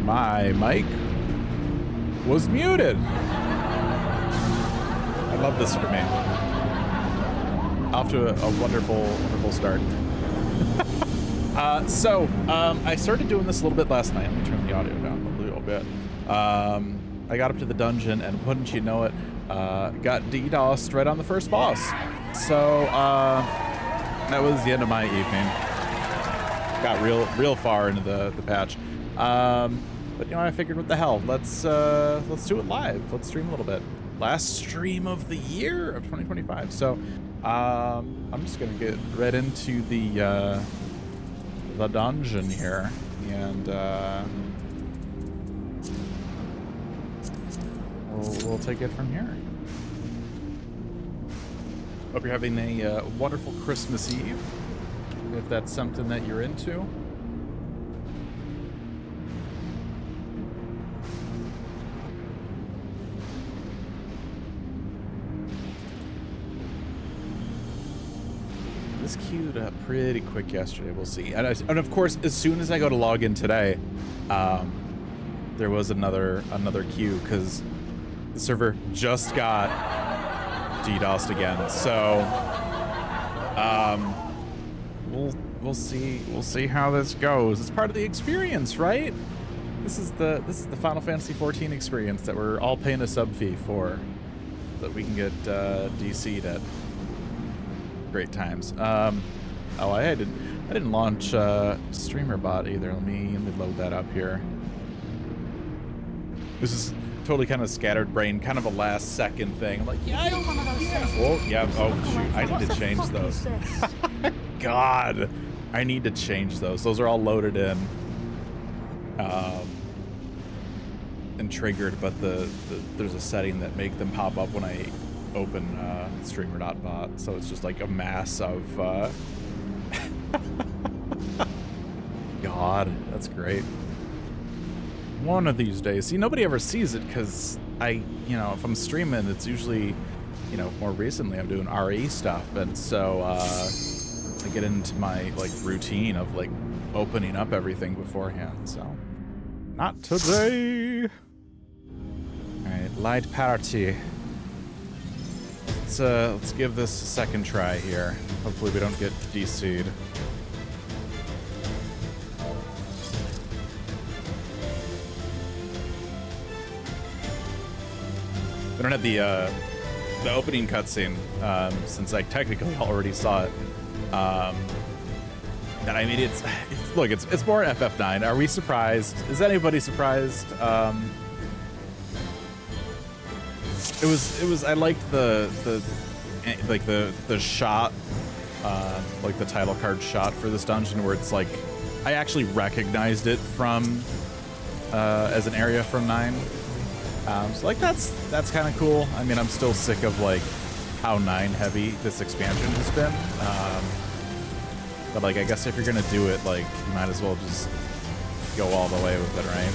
My mic was muted. I love this for me. Off to a wonderful, wonderful start. I started doing this a little bit last night. Let me turn the audio down a little bit. I got up to the dungeon, and wouldn't you know it, got DDoSed right on the first boss. So that was the end of my evening. Got real far into the patch. But you know, I figured, what the hell? Let's do it live. Let's stream a little bit. Last stream of the year of 2025. So I'm just gonna get right into the dungeon here, and we'll take it from here. Hope you're having a wonderful Christmas Eve, if that's something that you're into. This queued up pretty quick yesterday. We'll see. And of course, as soon as I go to log in today, there was another queue because the server just got DDoSed again. So we'll see how this goes. It's part of the experience, right? This is the Final Fantasy XIV experience that we're all paying a sub fee for, that we can get DC'd at great times. Oh, I didn't launch streamer bot either. Let me load that up here. This is totally kind of scattered brain, kind of a last second thing. I'm like, yeah. Oh, yeah. Oh, shoot. I need to change those. God, I need to change those. Those are all loaded in and triggered, but there's a setting that make them pop up when I open streamer.bot, so it's just like a mass of God, that's great. One of these days, see, nobody ever sees it because if I'm streaming, it's usually, more recently I'm doing RE stuff, and so I get into my routine of opening up everything beforehand. So not today. All right, light party. Let's give this a second try here. Hopefully we don't get DC'd. I don't have the opening cutscene since I technically already saw it. And I mean, it's more FF9. Are we surprised? Is anybody surprised? It was I liked the shot, the title card shot for this dungeon, where it's I actually recognized it from as an area from 9. So that's kind of cool. I mean, I'm still sick of how 9 heavy this expansion has been. But I guess if you're gonna do it, you might as well just go all the way with it, right?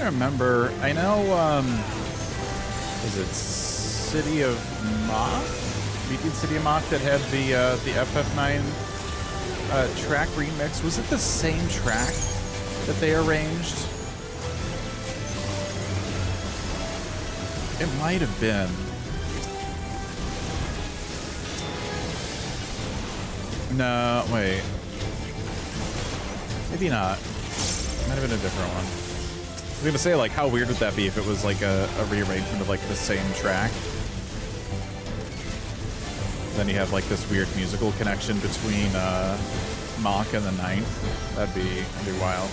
Remember, I know, is it City of Mach? Beacon City of Mach that had the FF9 track remix. Was it the same track that they arranged? It might have been. No, wait. Maybe not. Might have been a different one. was gonna say, like, how weird would that be if it was like a rearrangement of like the same track? Then you have like this weird musical connection between Mach and the Ninth. That'd be wild.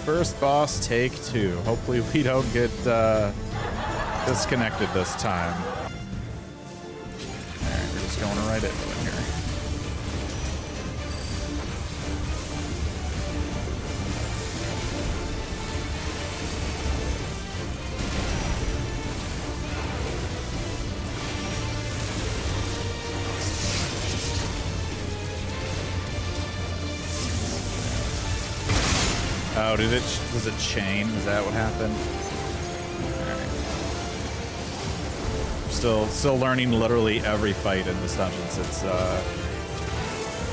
First boss, take 2. Hopefully we don't get disconnected this time. Alright, we're just going right into it here. Oh, was it chain? Is that what happened? Alright. Still learning literally every fight in this dungeon. It's I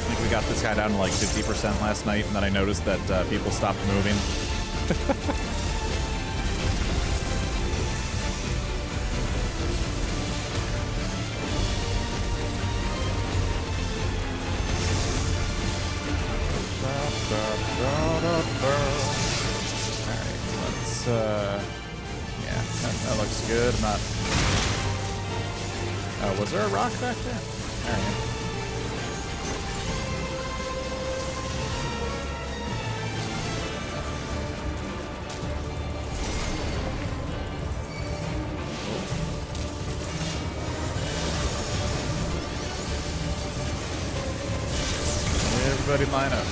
think we got this guy down to like 50% last night, and then I noticed that people stopped moving. Yeah, that looks good. I'm not... Oh, was there a rock back there? Alright. Everybody line up.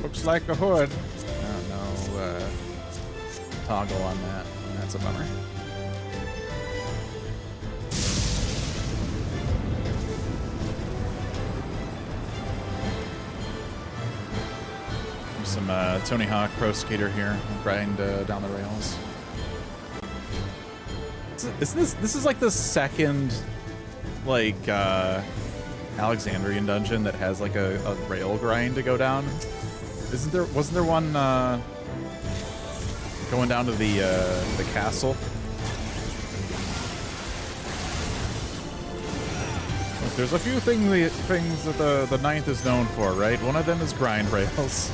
Looks like a hood. No toggle on that. That's a bummer. Some Tony Hawk Pro Skater here. Grind down the rails. This is like the second like Alexandrian dungeon that has like a rail grind to go down. Wasn't there one going down to the castle? Look, there's a few things that the Ninth is known for, right? One of them is grind rails.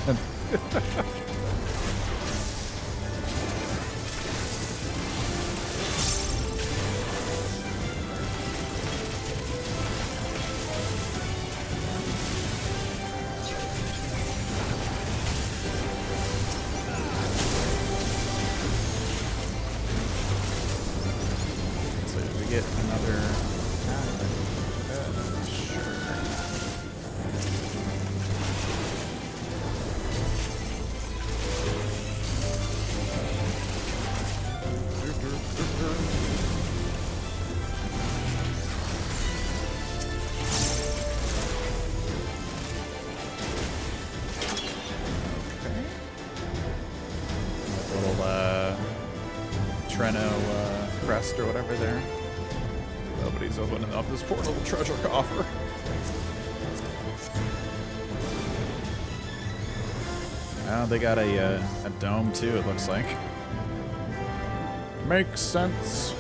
Or whatever there. Nobody's opening up this poor little treasure coffer. Now they got a dome too, it looks like. Makes sense.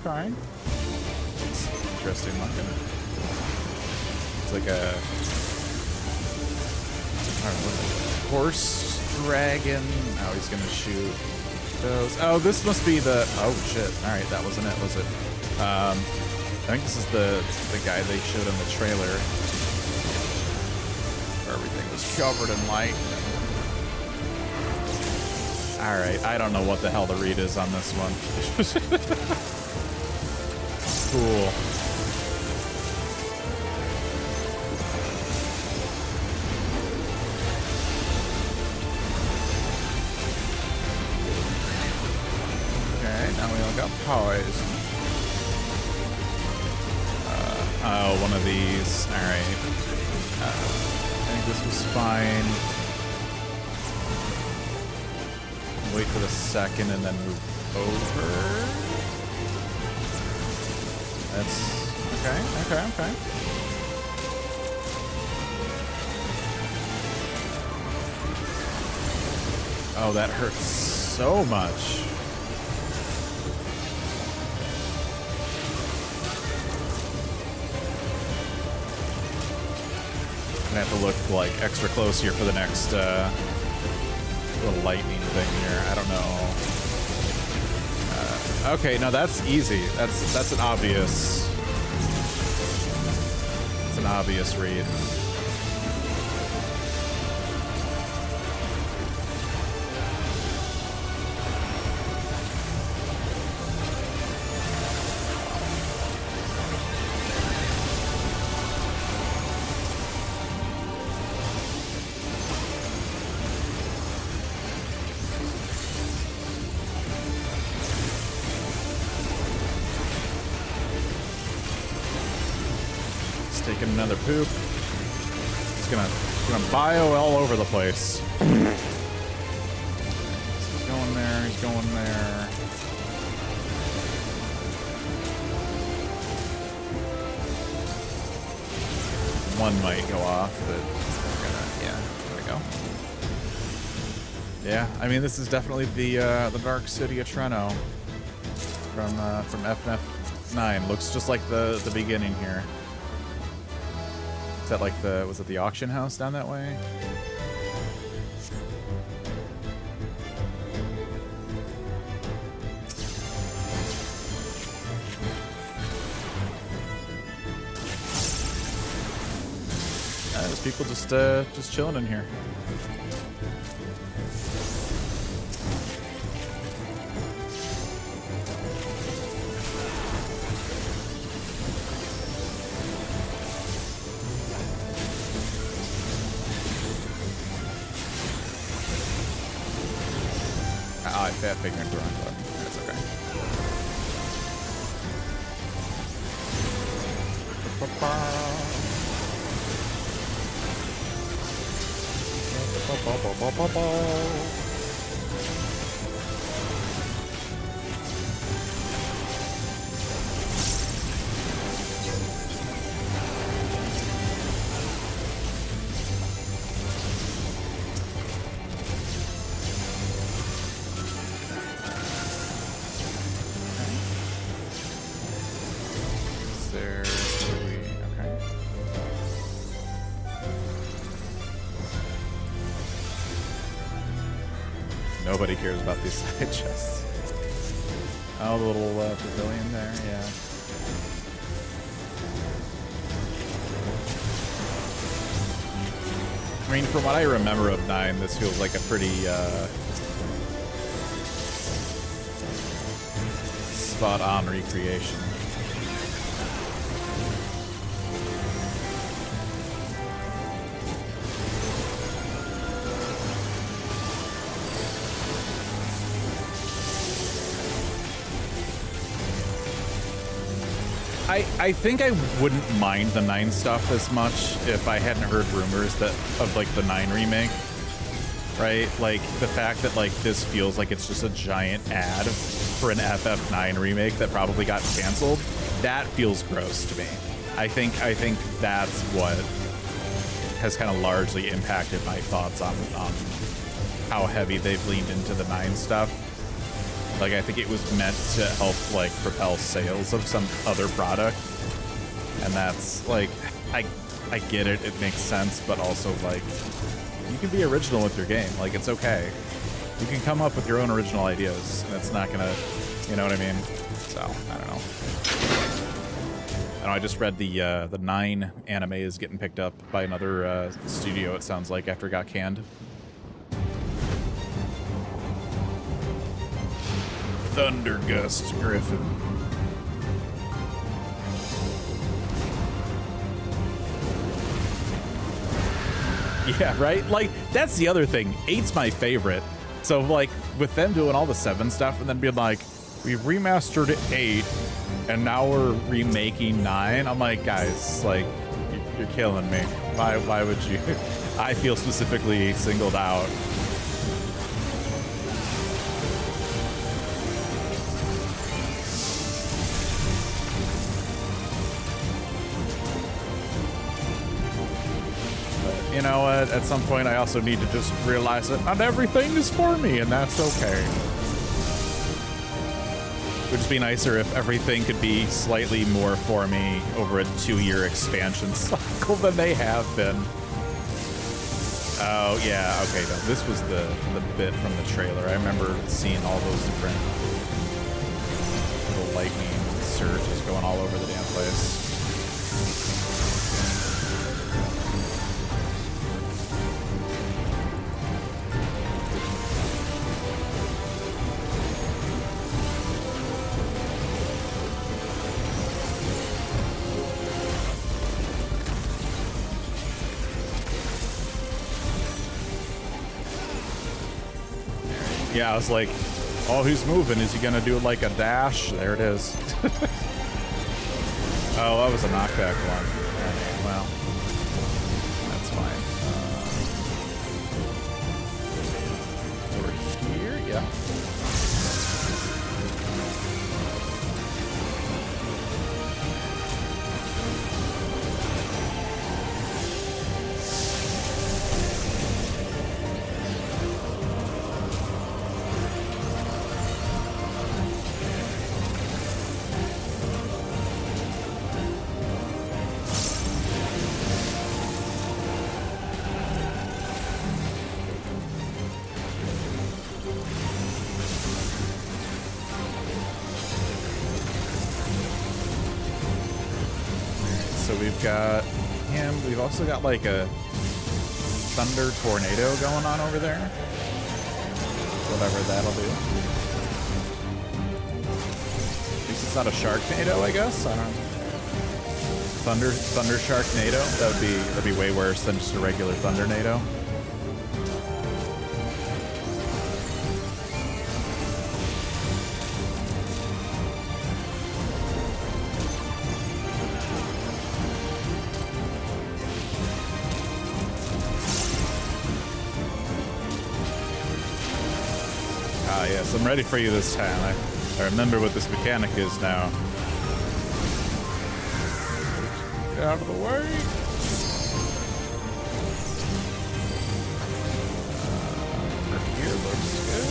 Okay. It's interesting looking. It's like a, I don't know, what is it? Horse dragon. Oh, he's gonna shoot those. Oh, this must be the, oh shit. All right, that wasn't it, was it? I think this is the guy they showed in the trailer where everything was covered in light. All right, I don't know what the hell the read is on this one. Cool. Okay, now we all got poise. Oh, one of these. All right. I think this was fine. Wait for the second and then move over. That's okay. Oh, that hurts so much. I'm gonna have to look like extra close here for the next little lightning thing here. I don't know. Okay, no, that's easy. That's an obvious. It's an obvious read. Taking another poop. He's gonna bio all over the place. He's going there. He's going there. One might go off, but we're gonna, yeah, there we go. Yeah, I mean, this is definitely the Dark City of Treno from FF9. Looks just like the beginning here. Is that like the, was it the auction house down that way? There's people just chilling in here. I figured the wrong button. That's okay. Nobody cares about these side chests. Oh, the little pavilion there, yeah. I mean, from what I remember of 9, this feels like a pretty spot-on recreation. I think I wouldn't mind the 9 stuff as much if I hadn't heard rumors that of like the 9 remake, right? Like the fact that like this feels like it's just a giant ad for an FF9 remake that probably got canceled, that feels gross to me. I think that's what has kind of largely impacted my thoughts on how heavy they've leaned into the 9 stuff. Like, I think it was meant to help, like, propel sales of some other product. And that's, like, I get it. It makes sense. But also, like, you can be original with your game. Like, it's okay. You can come up with your own original ideas. And it's not going to, you know what I mean? So, I don't know. I just read the 9 anime is getting picked up by another studio, it sounds like, after it got canned. Thundergust Griffin. Yeah, right? Like, that's the other thing. 8's my favorite. So, like, with them doing all the 7 stuff and then being like, we remastered 8 and now we're remaking 9. I'm like, guys, like, you're killing me. Why would you? I feel specifically singled out. But you know what? At some point, I also need to just realize that not everything is for me, and that's okay. It would just be nicer if everything could be slightly more for me over a 2-year expansion cycle than they have been. Oh, yeah, okay, no, this was the bit from the trailer. I remember seeing all those different little lightning surges going all over the damn place. Yeah, I was like, oh, he's moving. Is he going to do like a dash? There it is. Oh, that was a knockback one. Okay, well, that's fine. Over here, yeah. We've got him. We've also got like a thunder tornado going on over there. Whatever that'll do. At least it's not a sharknado, I guess. I don't know. Thunder sharknado. That'd be way worse than just a regular thundernado. Yes, I'm ready for you this time. I remember what this mechanic is now. Get out of the way. Over here looks good.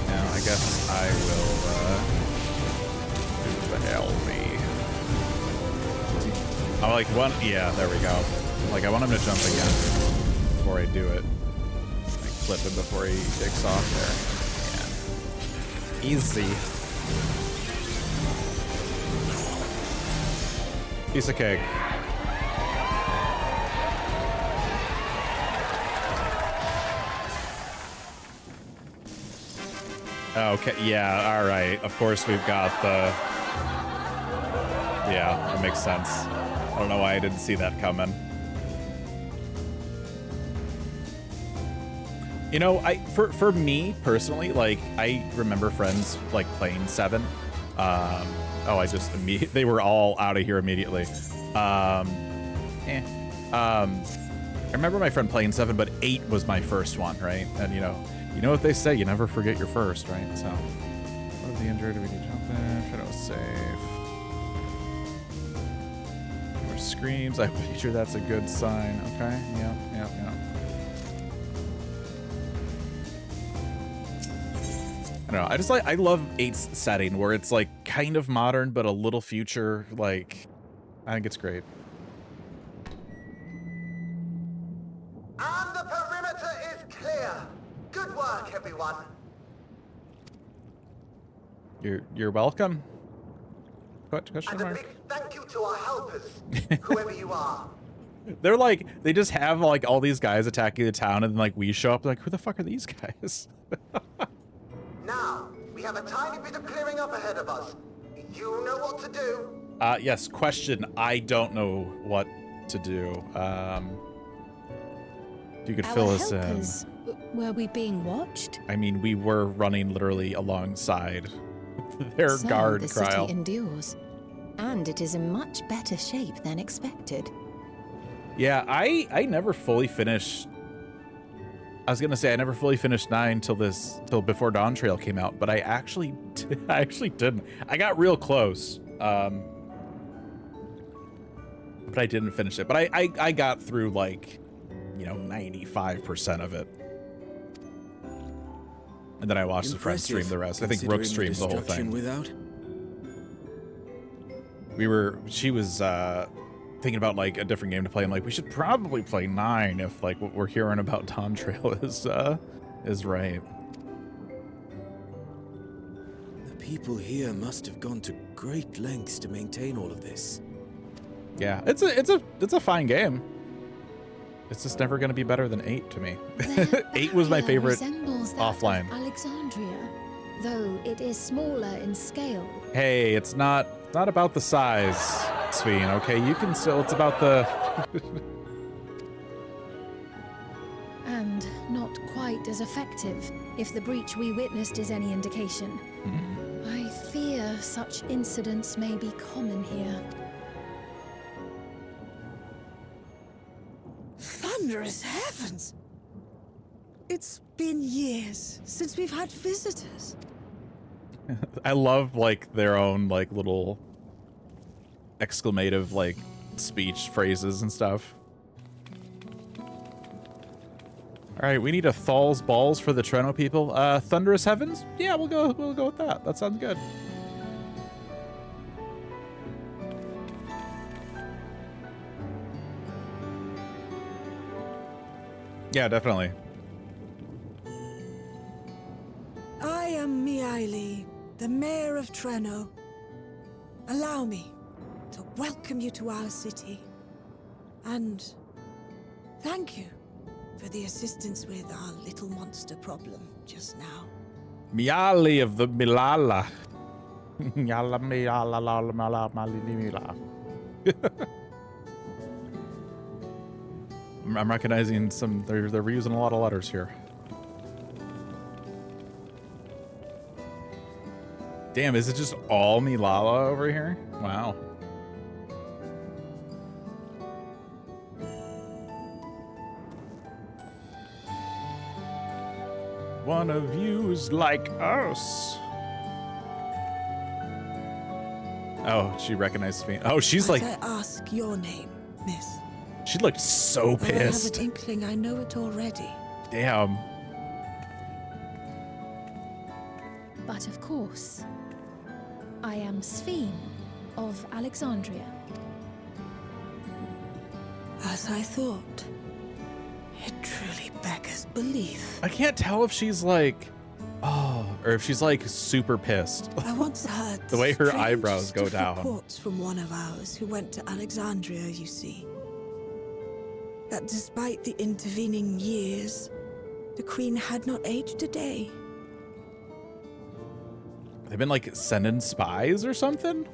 Now, I guess I will do the LV. I'm like, one, yeah, there we go. Like, I want him to jump again before I do it. Like, flip him before he takes off there. Yeah. Easy. Piece of cake. Okay, yeah, all right. Of course, we've got the... Yeah, that makes sense. I don't know why I didn't see that coming. You know, for me personally, like, I remember friends like playing 7. They were all out of here immediately. I remember my friend playing 7, but 8 was my first one, right? And you know what they say, you never forget your first, right? So, what is the injured? Do we need to jump in? Try to save. screams. I wager that's a good sign. Okay. Yeah. I don't know. I love 8's setting where it's like kind of modern, but a little future. Like, I think it's great. And the perimeter is clear. Good work, everyone. You're welcome. Question And a mark. big thank you to our helpers, whoever you are. They're like, they just have like all these guys attacking the town, and then like we show up like, who the fuck are these guys? Now, we have a tiny bit of clearing up ahead of us. You know what to do. Yes, question. I don't know what to do. You could fill us in. Were we being watched? I mean, we were running literally alongside their guard the crowd. city endures, and it is in much better shape than expected. Yeah, I never fully finished. I was gonna say I never fully finished 9 till before Dawn Trail came out, but I actually didn't. I got real close, but I didn't finish it. But I got through like, 95% of it, and then I watched the friend stream the rest. I think Rook streamed the whole thing. She was thinking about like a different game to play. I'm like, we should probably play 9 if like what we're hearing about Dawn Trail is right. The people here must have gone to great lengths to maintain all of this. Yeah, it's a fine game. It's just never going to be better than 8 to me. 8 was my favorite offline. Alexandria, though it is smaller in scale. Hey, it's not about the size, Sveen, okay? You can still, it's about the... And not quite as effective, if the breach we witnessed is any indication. I fear such incidents may be common here. Thunderous heavens! It's been years since we've had visitors. I love like their own like little exclamative like speech phrases and stuff. All right, we need a Thal's balls for the Treno people. Thunderous heavens? Yeah, we'll go with that. That sounds good. Yeah, definitely. I am Miaili, the mayor of Treno. Allow me to welcome you to our city. And thank you for the assistance with our little monster problem just now. Miali of the Milala. Miala Miala Lala Mala Malimila. I'm recognizing some, they're reusing a lot of letters here. Damn, is it just all Milala over here? Wow. One of you's like us. Oh, she recognized me. Oh, she's like... I ask your name, miss? She looked so pissed. I have an inkling I know it already. Damn. But of course, I am Sveen of Alexandria. As I thought. It truly beggars belief. I can't tell if she's like, oh, or if she's like super pissed. I once heard the way her strange eyebrows go down. reports from one of ours who went to Alexandria, you see. That despite the intervening years, the Queen had not aged a day. They've been like sending spies or something?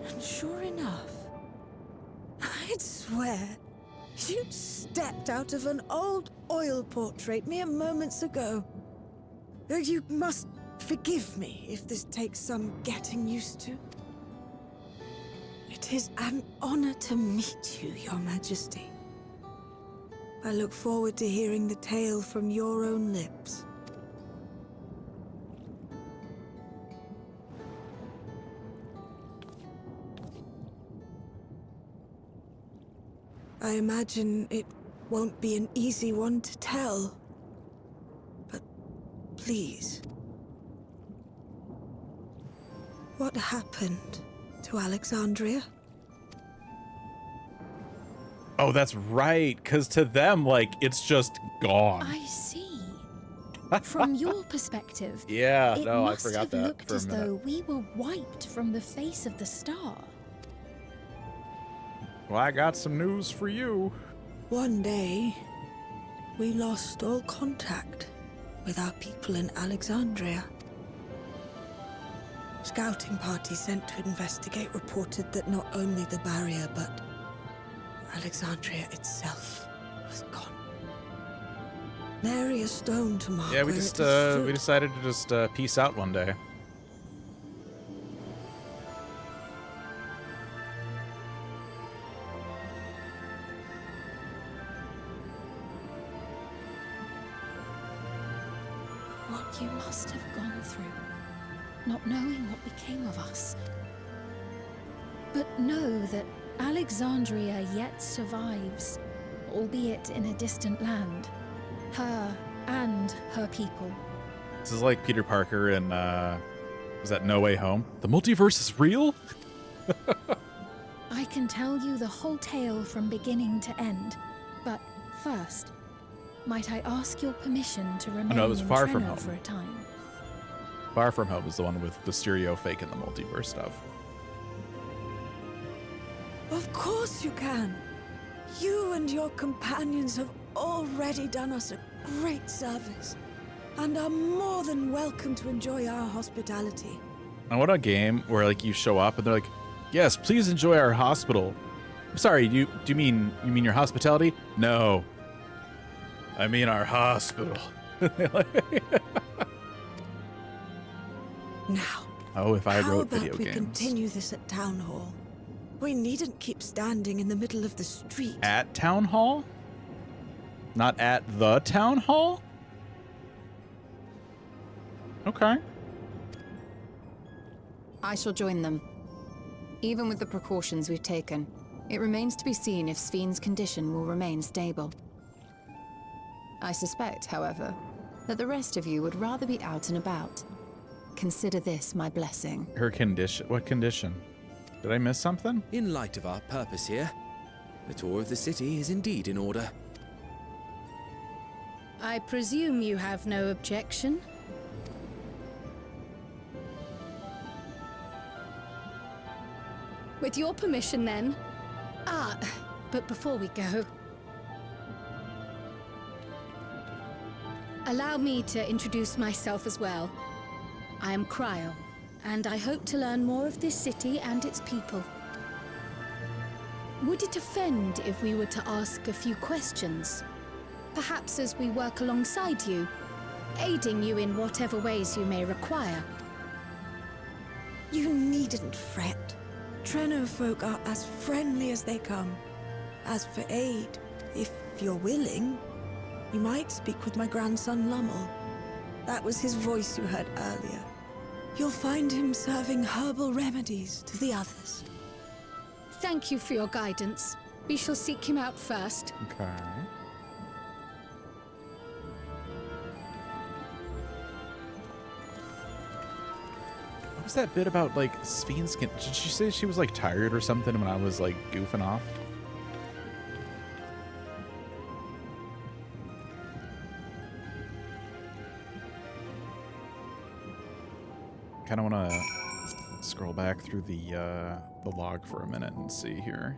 And sure enough, I'd swear you'd stepped out of an old oil portrait mere moments ago. You must forgive me if this takes some getting used to. It is an honor to meet you, Your Majesty. I look forward to hearing the tale from your own lips. I imagine it won't be an easy one to tell. But please. What happened to Alexandria? Oh, that's right. Because to them, like, it's just gone. I see. From your perspective, Yeah, it no, I must forgot have that looked for a as minute. though we were wiped from the face of the star. Well, I got some news for you. One day, we lost all contact with our people in Alexandria. Scouting parties sent to investigate reported that not only the barrier, but Alexandria itself was gone. Nary a stone to mark Yeah, we where just it has stood. we decided to just peace out one day. What you must have gone through, not knowing what became of us. But know that Alexandria yet survives, albeit in a distant land. Her and her people. This is like Peter Parker in was that No Way Home? The multiverse is real? I can tell you the whole tale from beginning to end, but first, might I ask your permission to remain no, it was in Far From Treno Home. for a time? Far From Home is the one with the stereo fake and the multiverse stuff. Of course you can. You and your companions have already done us a great service, and are more than welcome to enjoy our hospitality. I want a game where like you show up and they're like, "Yes, please enjoy our hospital." I'm sorry, do you mean your hospitality? No, I mean our hospital. Now, Oh, if I how wrote about video we games. continue this at Town Hall? We needn't keep standing in the middle of the street. At Town Hall? Not at the Town Hall? Okay. I shall join them. Even with the precautions we've taken, it remains to be seen if Sven's condition will remain stable. I suspect, however, that the rest of you would rather be out and about. Consider this my blessing. Her condition? What condition? Did I miss something? In light of our purpose here, the tour of the city is indeed in order. I presume you have no objection? With your permission, then. But before we go, allow me to introduce myself as well. I am Cryo, and I hope to learn more of this city and its people. Would it offend if we were to ask a few questions? Perhaps as we work alongside you, aiding you in whatever ways you may require. You needn't fret. Treno folk are as friendly as they come. As for aid, if you're willing, you might speak with my grandson Lummel. That was his voice you heard earlier. You'll find him serving herbal remedies to the others. Thank you for your guidance. We shall seek him out first. Okay. What was that bit about like Sven's skin? Did she say she was like tired or something when I was like goofing off? Kind of want to scroll back through the log for a minute and see here.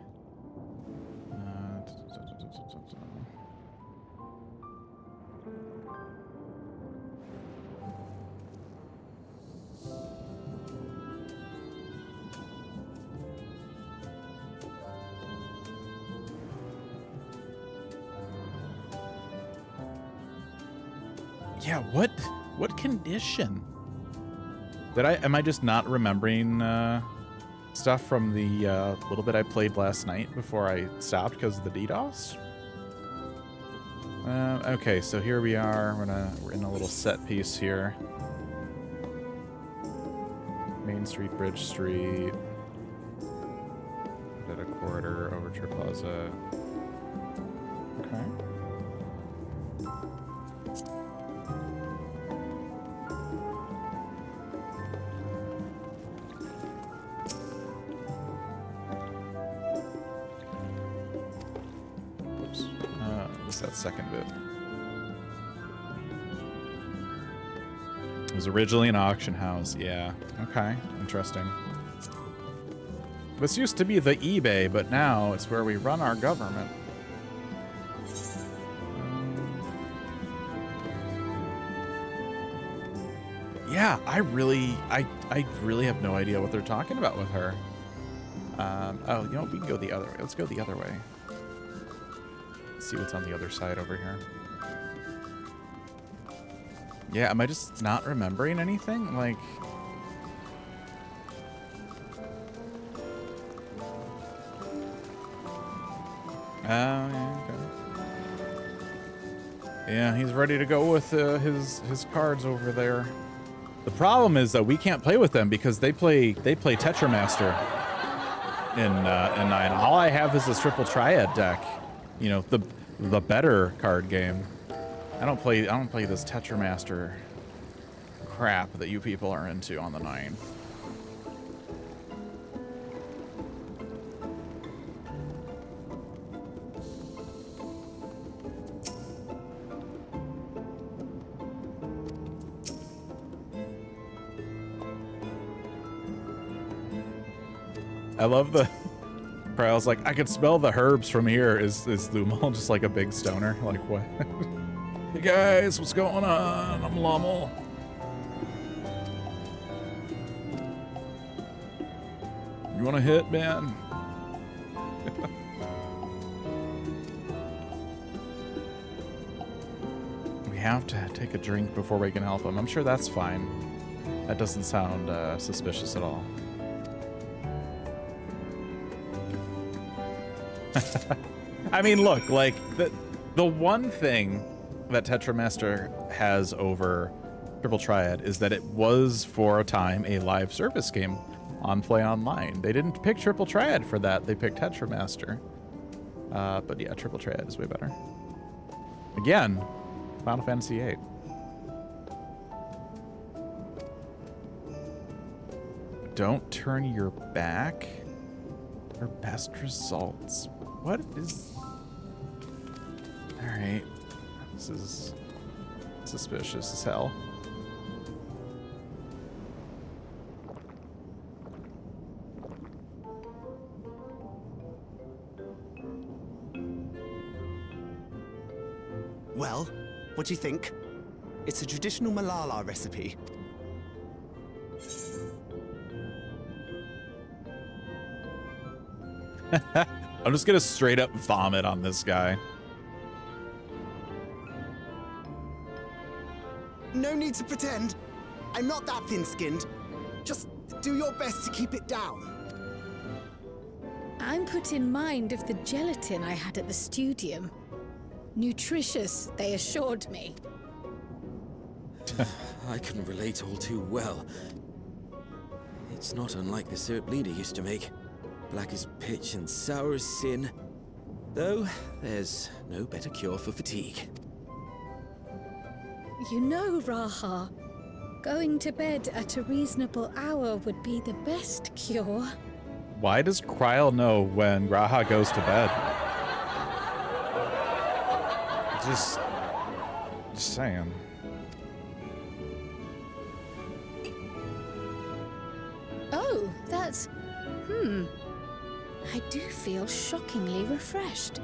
Yeah, what condition? Am I just not remembering stuff from the little bit I played last night before I stopped because of the DDoS? Okay, so here we are. We're in a little set piece here. Main Street, Bridge Street, at a quarter, Overture Plaza. Okay. Oops. What's that second bit? It was originally an auction house. Yeah. Okay. Interesting. This used to be the eBay, but now it's where we run our government. Yeah, I really have no idea what they're talking about with her. Oh, you know, we can go the other way. Let's go the other way. Let's see what's on the other side over here. Yeah, am I just not remembering anything? Like... yeah, okay. Yeah, he's ready to go with his cards over there. The problem is that we can't play with them because they play Tetramaster in 9. All I have is this triple triad deck. You know, the better card game. I don't play this Tetramaster crap that you people are into on the 9. I love the Kryle's like, I could smell the herbs from here. Is Lumal just like a big stoner? Like, what? Hey guys, what's going on? I'm Lummel. You want to hit, man? We have to take a drink before we can help him. I'm sure that's fine. That doesn't sound suspicious at all. I mean, look, like, the one thing that Tetramaster has over Triple Triad is that it was, for a time, a live service game on Play Online. They didn't pick Triple Triad for that. They picked Tetramaster. But yeah, Triple Triad is way better. Again, Final Fantasy VIII. Don't turn your back. Or best results. What is... Alright. This is suspicious as hell. Well, what do you think? It's a traditional Malala recipe. I'm just gonna straight up vomit on this guy. No need to pretend. I'm not that thin-skinned. Just do your best to keep it down. I'm put in mind of the gelatin I had at the studium. Nutritious, they assured me. I can relate all too well. It's not unlike the syrup Lena used to make. Black as pitch and sour as sin. Though, there's no better cure for fatigue. You know, Raha, going to bed at a reasonable hour would be the best cure. Why does Kryle know when Raha goes to bed? Just saying. Oh, that's... I do feel shockingly refreshed.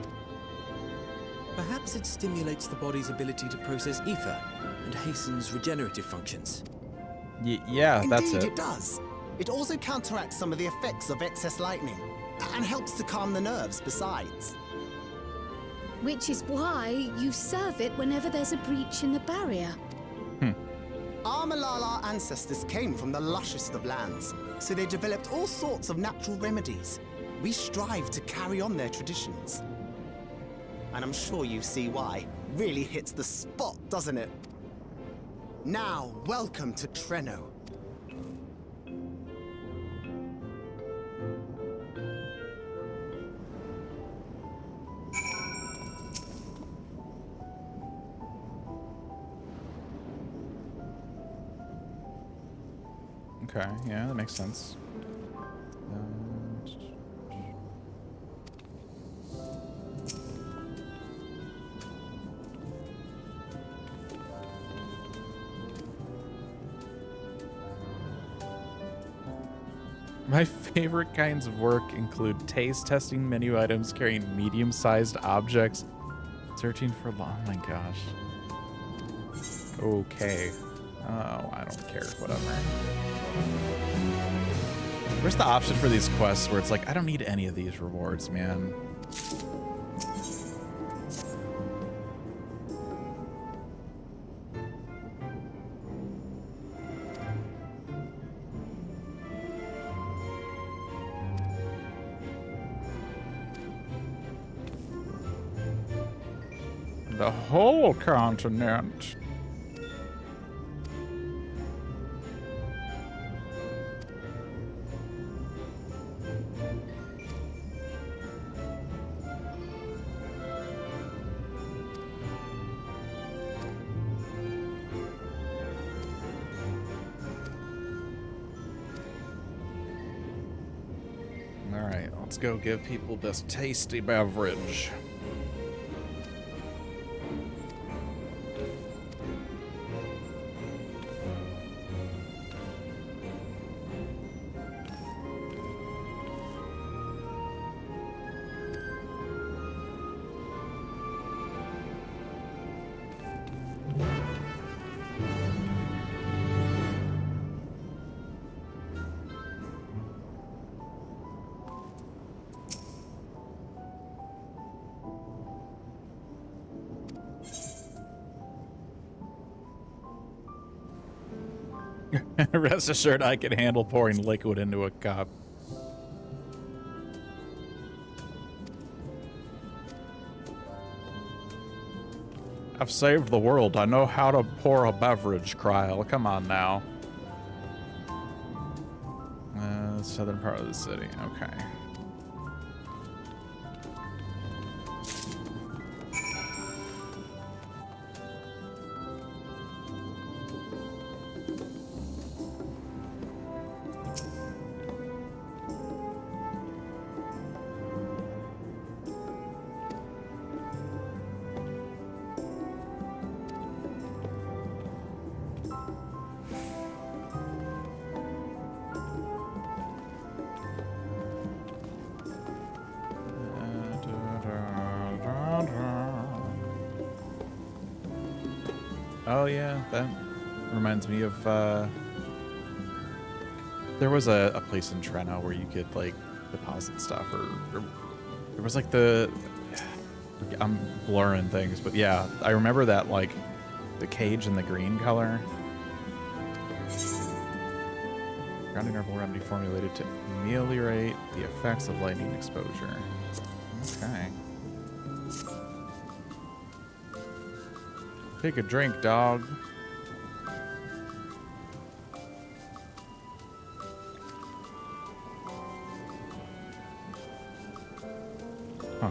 Perhaps it stimulates the body's ability to process ether and hastens regenerative functions. Yeah, that's Indeed, it. it does. It also counteracts some of the effects of excess lightning, and helps to calm the nerves besides. Which is why you serve it whenever there's a breach in the barrier. Our Malala ancestors came from the lushest of lands, so they developed all sorts of natural remedies. We strive to carry on their traditions. And I'm sure you see why. Really hits the spot, doesn't it? Now, welcome to Treno. Okay, yeah, that makes sense. My favorite kinds of work include taste testing menu items, carrying medium-sized objects, searching for... Oh my gosh. Okay. Oh, I don't care. Whatever. Where's the option for these quests where it's like, I don't need any of these rewards, man? The whole continent. All right, let's go give people this tasty beverage. Rest assured, I can handle pouring liquid into a cup. I've saved the world. I know how to pour a beverage, Kryl. Come on now. Southern part of the city. Okay. Oh yeah, that reminds me of there was a place in Treno where you could like deposit stuff, or there was like I'm blurring things, but yeah, I remember that, like the cage in the green color. Grounding herbal remedy formulated to ameliorate the effects of lightning exposure. Okay. Take a drink, dog. Huh.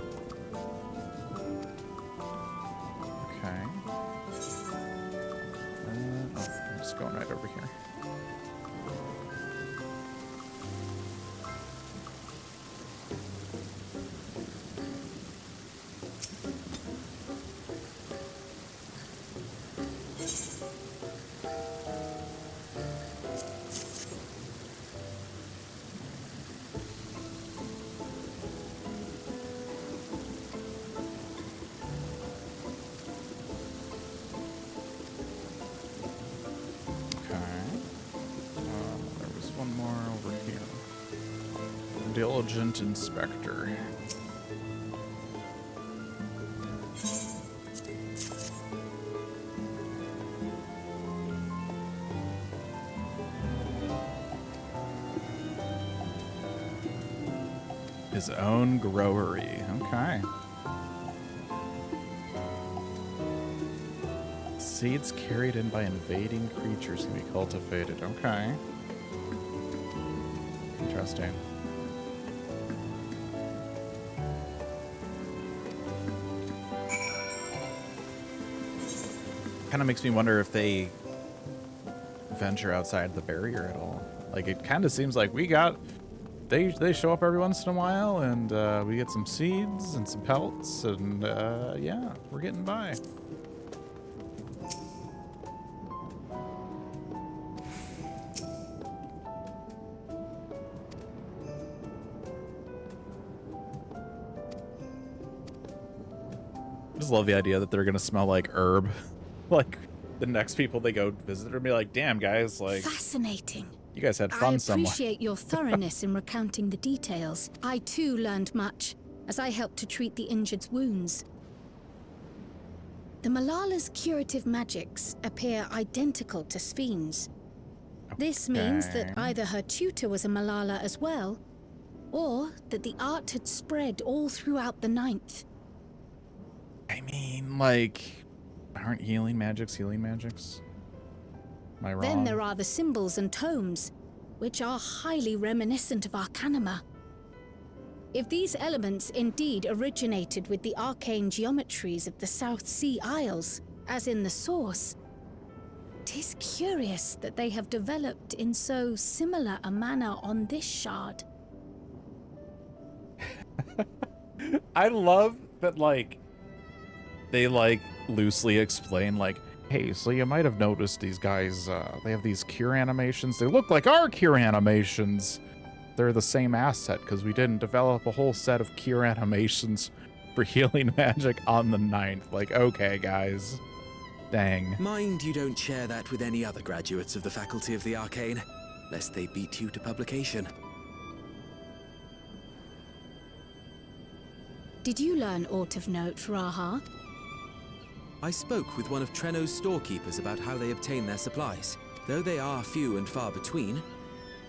Okay. Oh, I'm just going right over here. Diligent inspector. His own growery. Okay. Seeds carried in by invading creatures can be cultivated. Okay. Interesting. Kind of makes me wonder if they venture outside the barrier at all. Like, it kind of seems like they show up every once in a while, and we get some seeds and some pelts, and yeah, we're getting by. I just love the idea that they're gonna smell like herb. Like, the next people they go visit are gonna be like, damn, guys, like, Fascinating. you guys had fun somewhere. I appreciate your thoroughness in recounting the details. I too learned much, as I helped to treat the injured's wounds. The Malala's curative magics appear identical to Spheen's. This means that either her tutor was a Malala as well, or that the art had spread all throughout the Ninth. I mean, like, aren't healing magics healing magics? Am I wrong? Then there are the symbols and tomes, which are highly reminiscent of Arcanima. If these elements indeed originated with the arcane geometries of the South Sea Isles, as in the source, 'tis curious that they have developed in so similar a manner on this shard. I love that, like, they, like, loosely explain, like, hey, so you might have noticed these guys, they have these cure animations. They look like our cure animations. They're the same asset, because we didn't develop a whole set of cure animations for healing magic on the Ninth. Like, okay, guys. Dang. Mind you don't share that with any other graduates of the Faculty of the Arcane, lest they beat you to publication. Did you learn aught of note, Raha? I spoke with one of Treno's storekeepers about how they obtain their supplies. Though they are few and far between,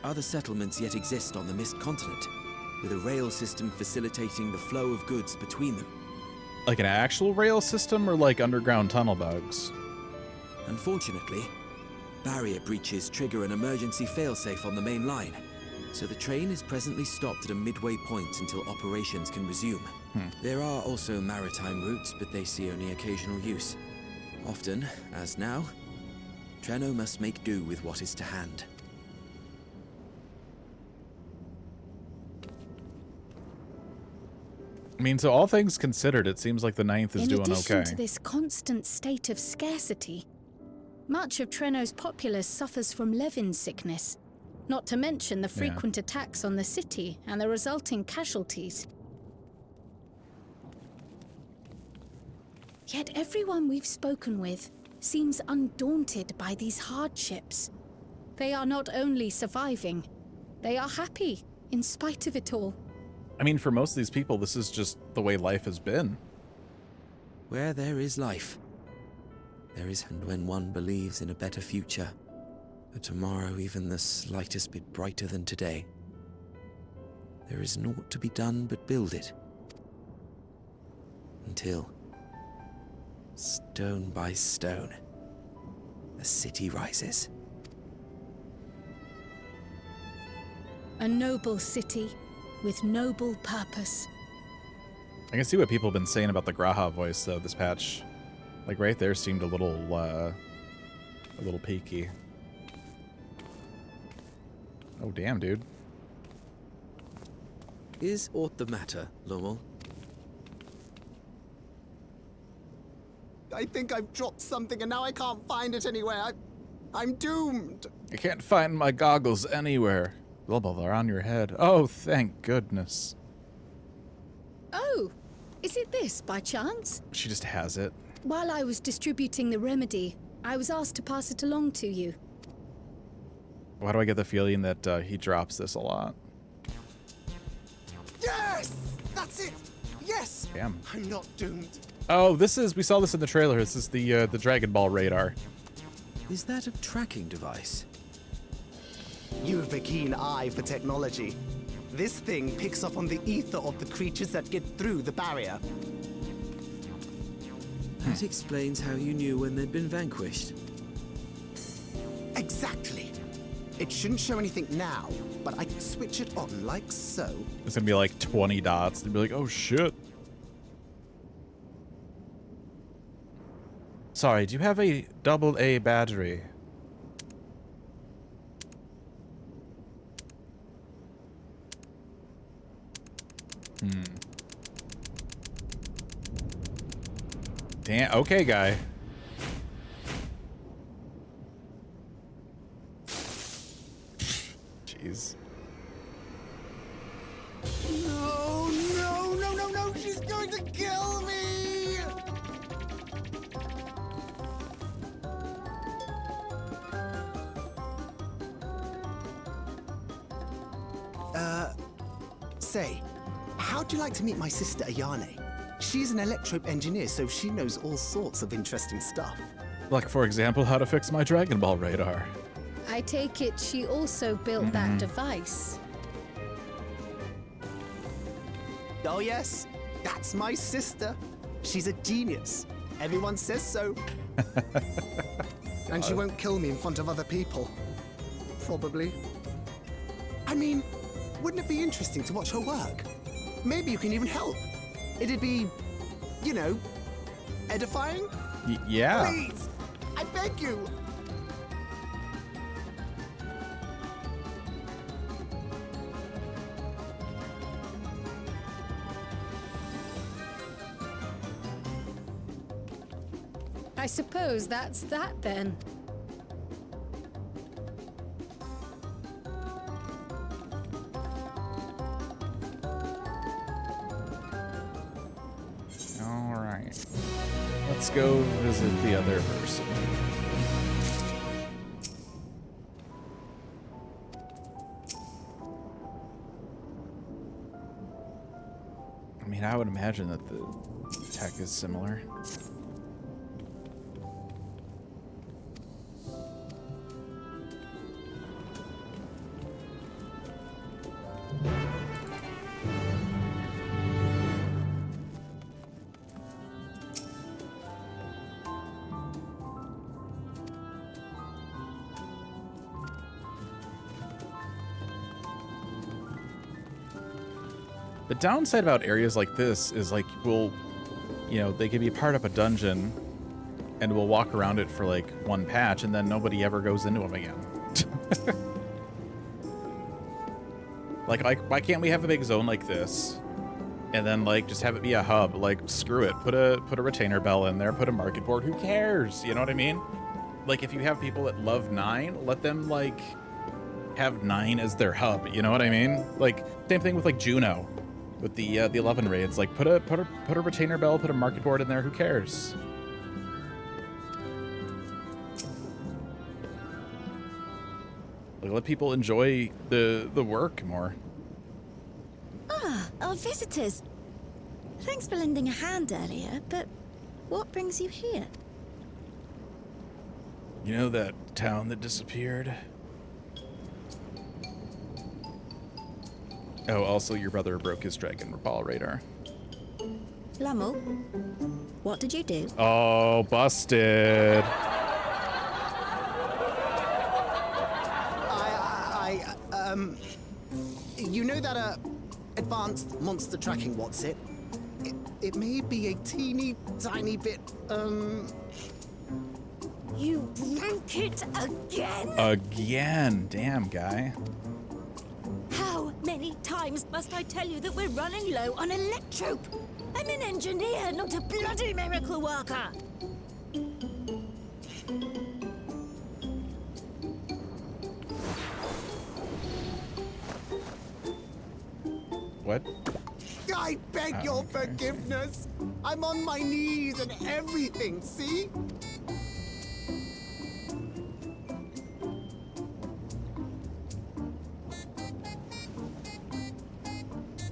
other settlements yet exist on the Mist Continent, with a rail system facilitating the flow of goods between them. Like an actual rail system, or like underground tunnel bugs? Unfortunately, barrier breaches trigger an emergency failsafe on the main line, so the train is presently stopped at a midway point until operations can resume. There are also maritime routes, but they see only occasional use. Often, as now, Treno must make do with what is to hand. I mean, so all things considered, it seems like the Ninth is doing okay. In addition to this constant state of scarcity, much of Treno's populace suffers from Levin sickness, not to mention the frequent attacks on the city and the resulting casualties. Yet everyone we've spoken with seems undaunted by these hardships. They are not only surviving, they are happy in spite of it all. I mean, for most of these people, this is just the way life has been. Where there is life, there is, and when one believes in a better future, a tomorrow even the slightest bit brighter than today, there is naught to be done but build it. Until, stone by stone, a city rises. A noble city with noble purpose. I can see what people have been saying about the Graha voice, though, this patch. Like, right there seemed a little peaky. Oh, damn, dude. Is aught the matter, Lowell? I think I've dropped something and now I can't find it anywhere. I'm doomed. I can't find my goggles anywhere. Global, they're on your head. Oh, thank goodness. Oh, is it this by chance? She just has it. While I was distributing the remedy, I was asked to pass it along to you. Why do I get the feeling that he drops this a lot? Yes! That's it! Yes! Damn. I'm not doomed. Oh, we saw this in the trailer. This is the Dragon Ball radar. Is that a tracking device? You have a keen eye for technology. This thing picks up on the ether of the creatures that get through the barrier. That explains how you knew when they'd been vanquished. Exactly. It shouldn't show anything now, but I can switch it on like so. It's gonna be like 20 dots. They'd be like, oh shit. Sorry, do you have a AA battery? Damn. Okay, guy. Jeez. No, no, no, no, no! She's going to kill me! Say, how'd you like to meet my sister Ayane? She's an electrope engineer, so she knows all sorts of interesting stuff. Like, for example, how to fix my Dragon Ball radar. I take it she also built that device. Oh yes, that's my sister. She's a genius. Everyone says so. And she won't kill me in front of other people. Probably. I mean, wouldn't it be interesting to watch her work? Maybe you can even help. It'd be, you know, edifying? Yeah. Please, I beg you. I suppose that's that then. All right. Let's go visit the other person. I mean, I would imagine that the tech is similar. The downside about areas like this is like we'll, you know, they can be part of a dungeon and we'll walk around it for like one patch and then nobody ever goes into them again. Like, why can't we have a big zone like this and then like just have it be a hub? Like, screw it. Put a retainer bell in there, put a market board. Who cares? You know what I mean? Like, if you have people that love 9, let them like have 9 as their hub. You know what I mean? Like, same thing with like Juno. With the 11 raids, like put a retainer bell, put a market board in there. Who cares? Like, let people enjoy the work more. Ah, our visitors. Thanks for lending a hand earlier, but what brings you here? You know that town that disappeared? Oh, also your brother broke his Dragon Ball radar. Lamu, what did you do? Oh, busted. You know that, advanced monster tracking, what's it? It may be a teeny tiny bit, You broke it again? Again. Damn, guy. How many times must I tell you that we're running low on electrope? I'm an engineer, not a bloody miracle worker. What? I beg your forgiveness. I'm on my knees and everything, see?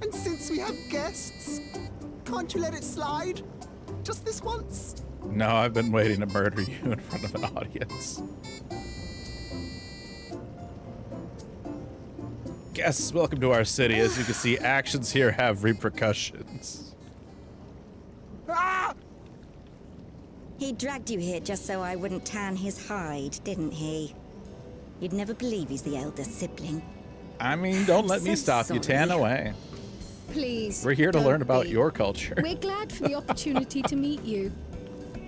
And since we have guests, can't you let it slide? Just this once? No, I've been waiting to murder you in front of an audience. Guests, welcome to our city. As you can see, actions here have repercussions. Ah! He dragged you here just so I wouldn't tan his hide, didn't he? You'd never believe he's the elder sibling. I mean, don't let me So stop you. Tan sorry. away. Please. We're here to don't learn about be. your culture. We're glad for the opportunity to meet you.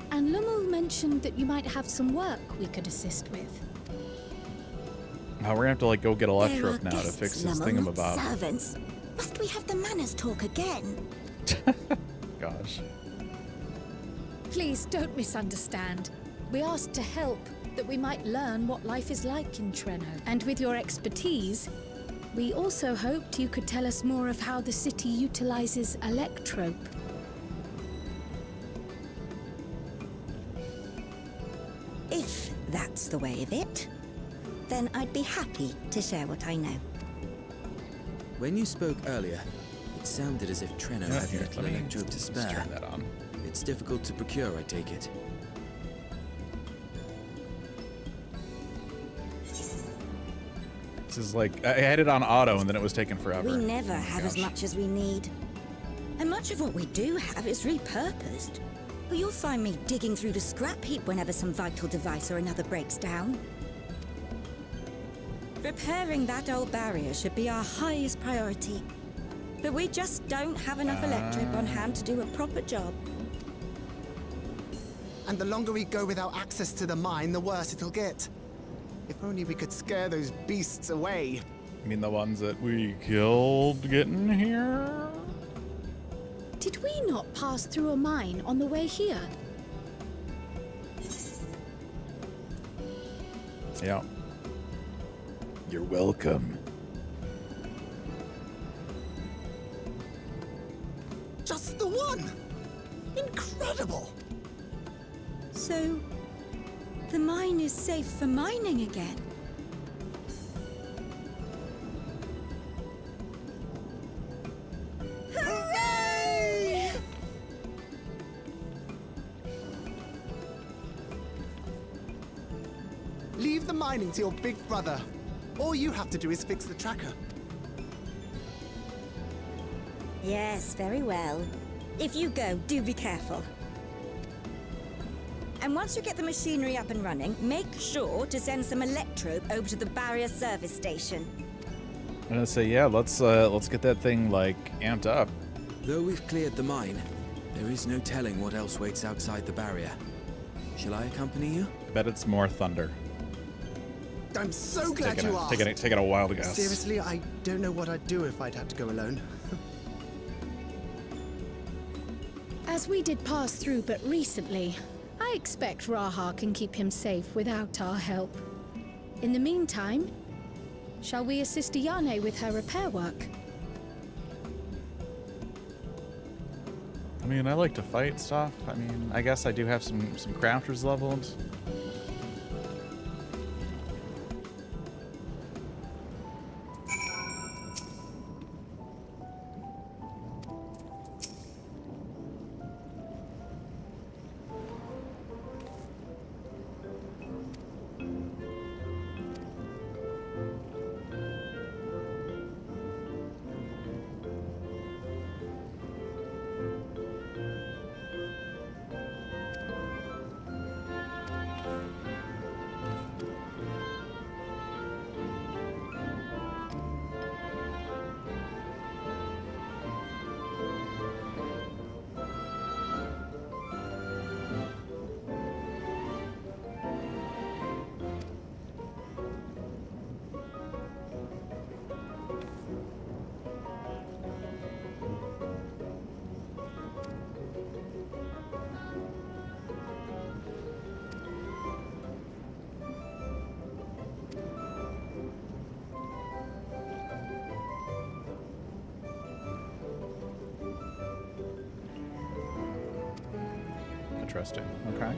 And Lumu mentioned that you might have some work we could assist with. We're gonna have to like go get There are Electrope now to guests, fix this Lumu, not thingamabob. servants. Must we have the manners talk again? Gosh. Please don't misunderstand. We asked to help, that we might learn what life is like in Treno. And with your expertise, we also hoped you could tell us more of how the city utilizes electrope. If that's the way of it, then I'd be happy to share what I know. When you spoke earlier, it sounded as if Treno had little electrope to spare. Turn that on. It's difficult to procure, I take it. This is like, I had it on auto and then it was taking forever. We never have as much as we need. And much of what we do have is repurposed. You'll find me digging through the scrap heap whenever some vital device or another breaks down. Repairing that old barrier should be our highest priority. But we just don't have enough electric on hand to do a proper job. And the longer we go without access to the mine, the worse it'll get. If only we could scare those beasts away. You mean the ones that we killed getting here? Did we not pass through a mine on the way here? Yeah. You're welcome. Just the one! Incredible! So, the mine is safe for mining again. Hooray! Leave the mining to your big brother. All you have to do is fix the tracker. Yes, very well. If you go, do be careful. And once you get the machinery up and running, make sure to send some electrope over to the barrier service station. I'm gonna say, yeah, let's get that thing like amped up. Though we've cleared the mine, there is no telling what else waits outside the barrier. Shall I accompany you? Bet it's more thunder. I'm so glad you asked. Taking a while to guess. Seriously, I don't know what I'd do if I'd had to go alone. As we did pass through but recently, I expect Raha can keep him safe without our help. In the meantime, shall we assist Ayane with her repair work? I mean, I like to fight stuff. I mean, I guess I do have some crafters leveled. Interesting. Okay.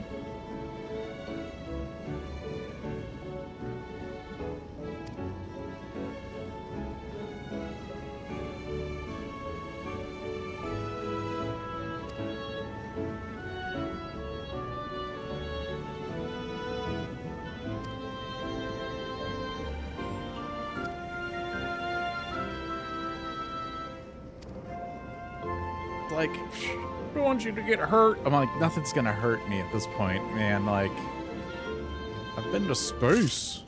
Like, I don't want you to get hurt. I'm like, nothing's gonna hurt me at this point, man. Like, I've been to space.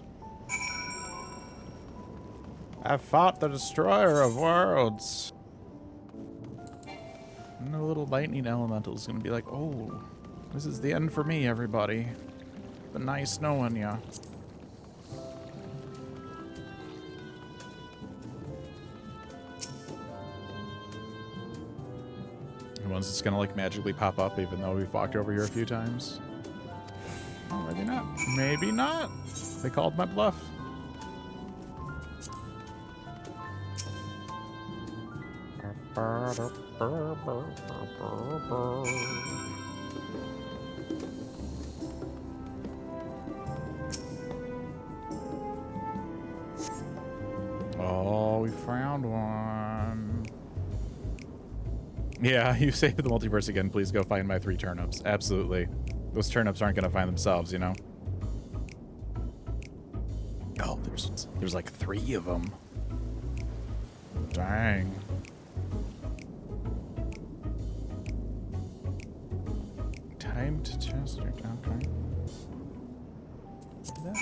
I've fought the destroyer of worlds. And the little lightning elemental is gonna be like, oh, this is the end for me, everybody. But nice knowing ya. The one's just gonna like magically pop up even though we've walked over here a few times. Oh, maybe not. Maybe not. They called my bluff. Oh, we found one. Yeah, you saved the multiverse again. Please go find my 3 turnips. Absolutely. Those turnips aren't going to find themselves, you know? Oh, there's like 3 of them. Dang. Time to test your okay. See that?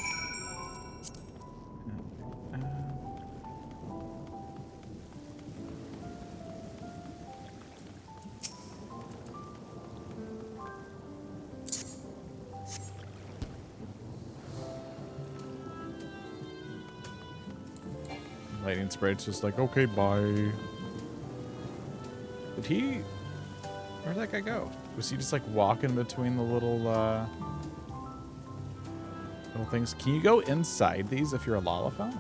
Lightning Sprite's just like, okay, bye. Did he... Where'd that guy go? Was he just like walking between the little things? Can you go inside these if you're a Lollipop?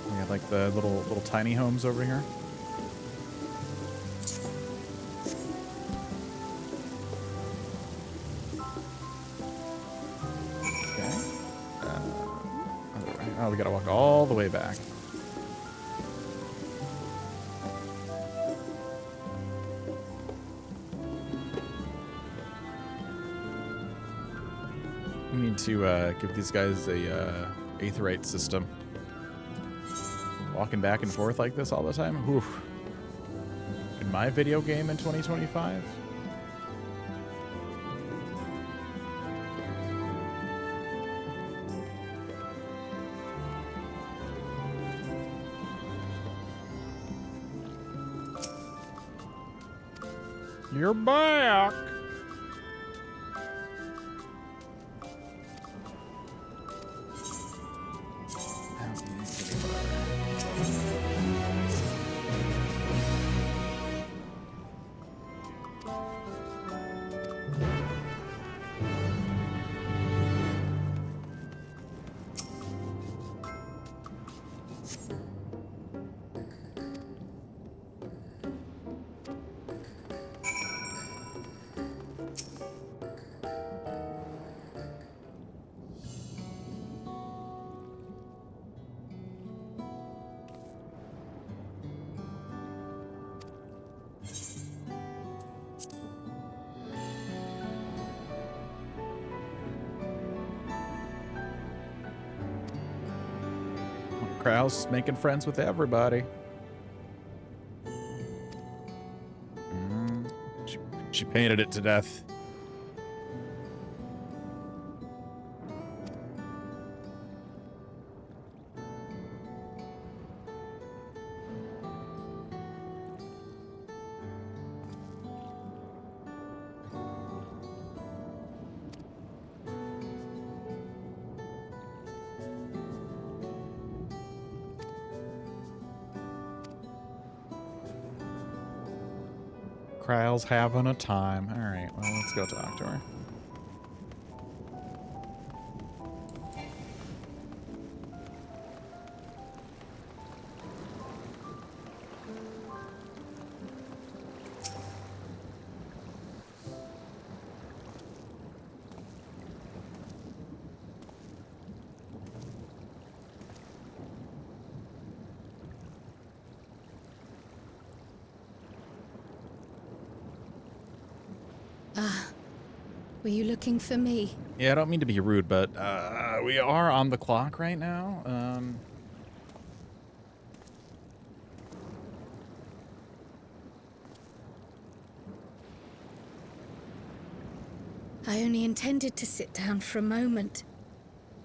We got like the little tiny homes over here. Oh, we gotta walk all the way back. We need to give these guys a aetheryte system. Walking back and forth like this all the time? Whew. In my video game in 2025? You're back. Krau's just making friends with everybody. She painted it to death. Kryle's having a time. All right, well, let's go talk to her. Were you looking for me? Yeah, I don't mean to be rude, but we are on the clock right now. I only intended to sit down for a moment,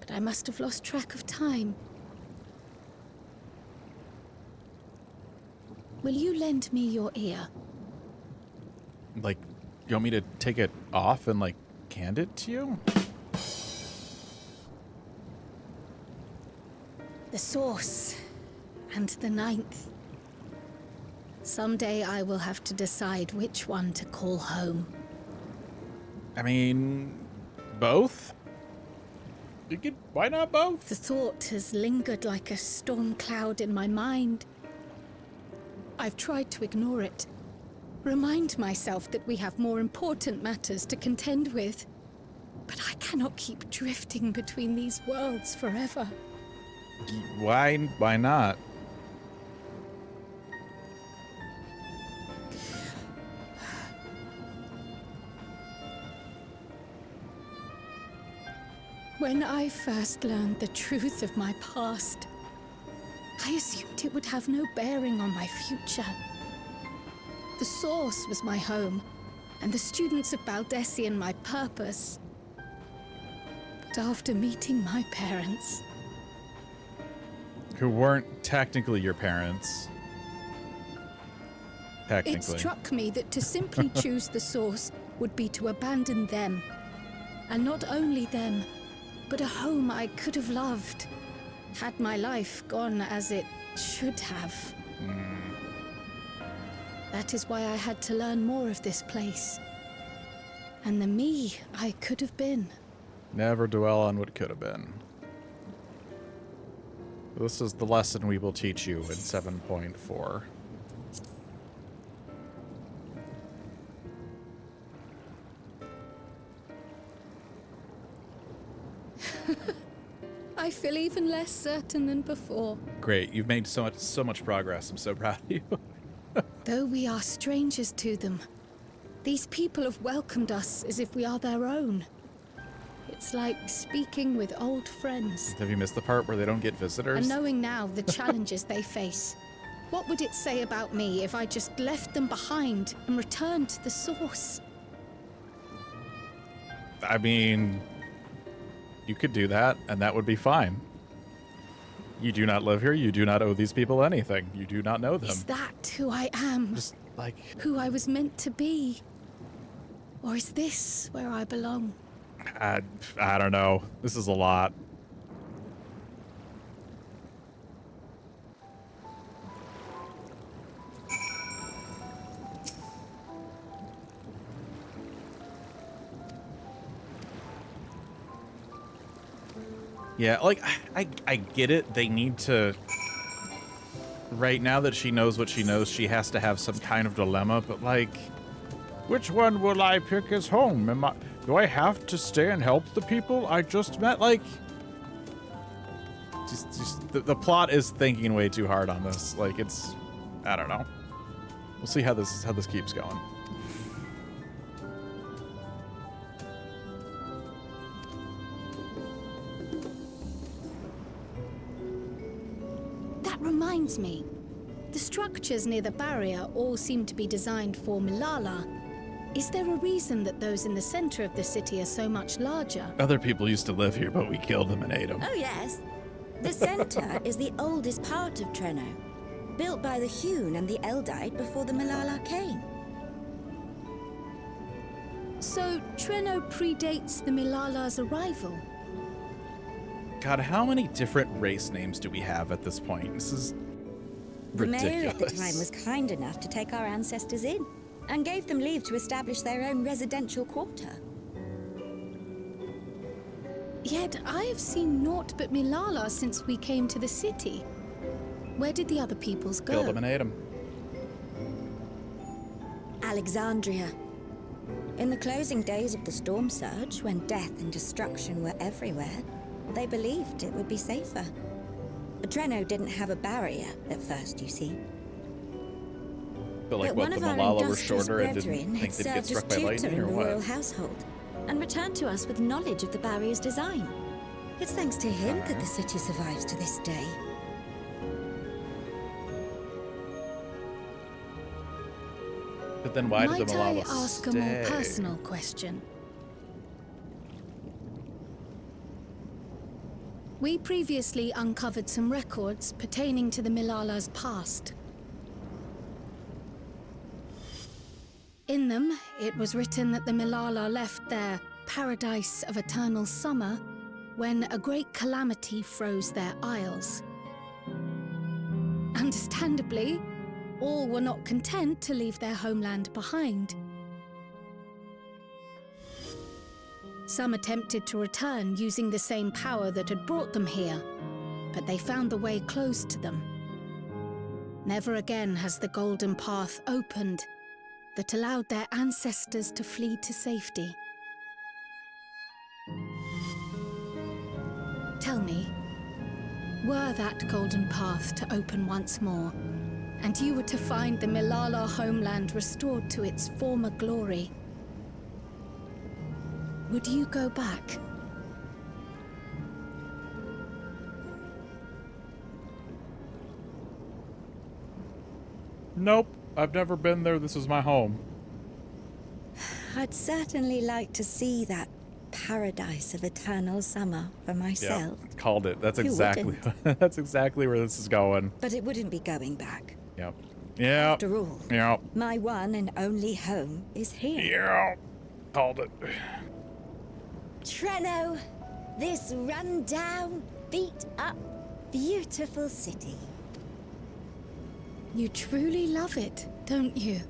but I must have lost track of time. Will you lend me your ear? Like, You want me to take it off and, like, hand it to you? The source. And the ninth. Someday I will have to decide which one to call home. I mean, both? You could, why not both? The thought has lingered like a storm cloud in my mind. I've tried to ignore it. Remind myself that we have more important matters to contend with. But I cannot keep drifting between these worlds forever. Why not? When I first learned the truth of my past, I assumed it would have no bearing on my future. The source was my home, and the students of Baldessian my purpose. But after meeting my parents... Who weren't technically your parents. Technically. It struck me that to simply choose the source would be to abandon them. And not only them, but a home I could have loved, had my life gone as it should have. That is why I had to learn more of this place. And the me I could have been. Never dwell on what could have been. This is the lesson we will teach you in 7.4. I feel even less certain than before. Great, you've made so much progress. I'm so proud of you. Though we are strangers to them, these people have welcomed us as if we are their own. It's like speaking with old friends. Have you missed the part where they don't get visitors? And knowing now the challenges they face, what would it say about me if I just left them behind and returned to the source? I mean, you could do that, and that would be fine. You do not live here. You do not owe these people anything. You do not know them. Is that who I am? Just like... Who I was meant to be? Or is this where I belong? I don't know. This is a lot. Yeah, like, I get it. They need to... Right now that she knows what she knows, she has to have some kind of dilemma, but, like... Which one will I pick as home? Do I have to stay and help the people I just met? Like... Just the plot is thinking way too hard on this. Like, it's... I don't know. We'll see how this keeps going. Reminds me, the structures near the barrier all seem to be designed for Milala. Is there a reason that those in the center of the city are so much larger? Other people used to live here, but we killed them and ate them. Oh yes. The center is the oldest part of Treno, built by the Hune and the Eldite before the Milala came. So Treno predates the Milala's arrival? God, how many different race names do we have at this point? This is ridiculous. The mayor at the time was kind enough to take our ancestors in, and gave them leave to establish their own residential quarter. Yet I have seen naught but Milala since we came to the city. Where did the other peoples go? Killed them and ate them. Alexandria. In the closing days of the Storm Surge, when death and destruction were everywhere, they believed it would be safer. Treno didn't have a barrier at first, you see. But like what, the Malala were shorter and didn't think they'd get struck by lightning or in the what? royal household, and returned to us with knowledge of the barrier's design. It's thanks to him that the city survives to this day. But then why did the Malala Might I ask a more personal question? We previously uncovered some records pertaining to the Milala's past. God, how many different race names do we have at this point? This is ridiculous. Might I ask a more personal question? We previously uncovered some records pertaining to the Milala's past. The Mayor at the time was kind enough to take our ancestors in, and gave them leave to establish their own residential quarter. In them, it was written that the Milala left their paradise of eternal summer when a great calamity froze their isles. Understandably, all were not content to leave their homeland behind. Some attempted to return using the same power that had brought them here, but they found the way closed to them. Never again has the golden path opened that allowed their ancestors to flee to safety. Tell me, were that golden path to open once more, and you were to find the Milala homeland restored to its former glory, would you go back? Nope, I've never been there. This is my home. I'd certainly like to see that paradise of eternal summer for myself. Yep, called it. That's Who exactly that's exactly where this is going. But it wouldn't be going back. Yep. Yep. After all, Yep. my one and only home is here. Yep. Called it. Treno, this run-down, beat-up, beautiful city. You truly love it, don't you?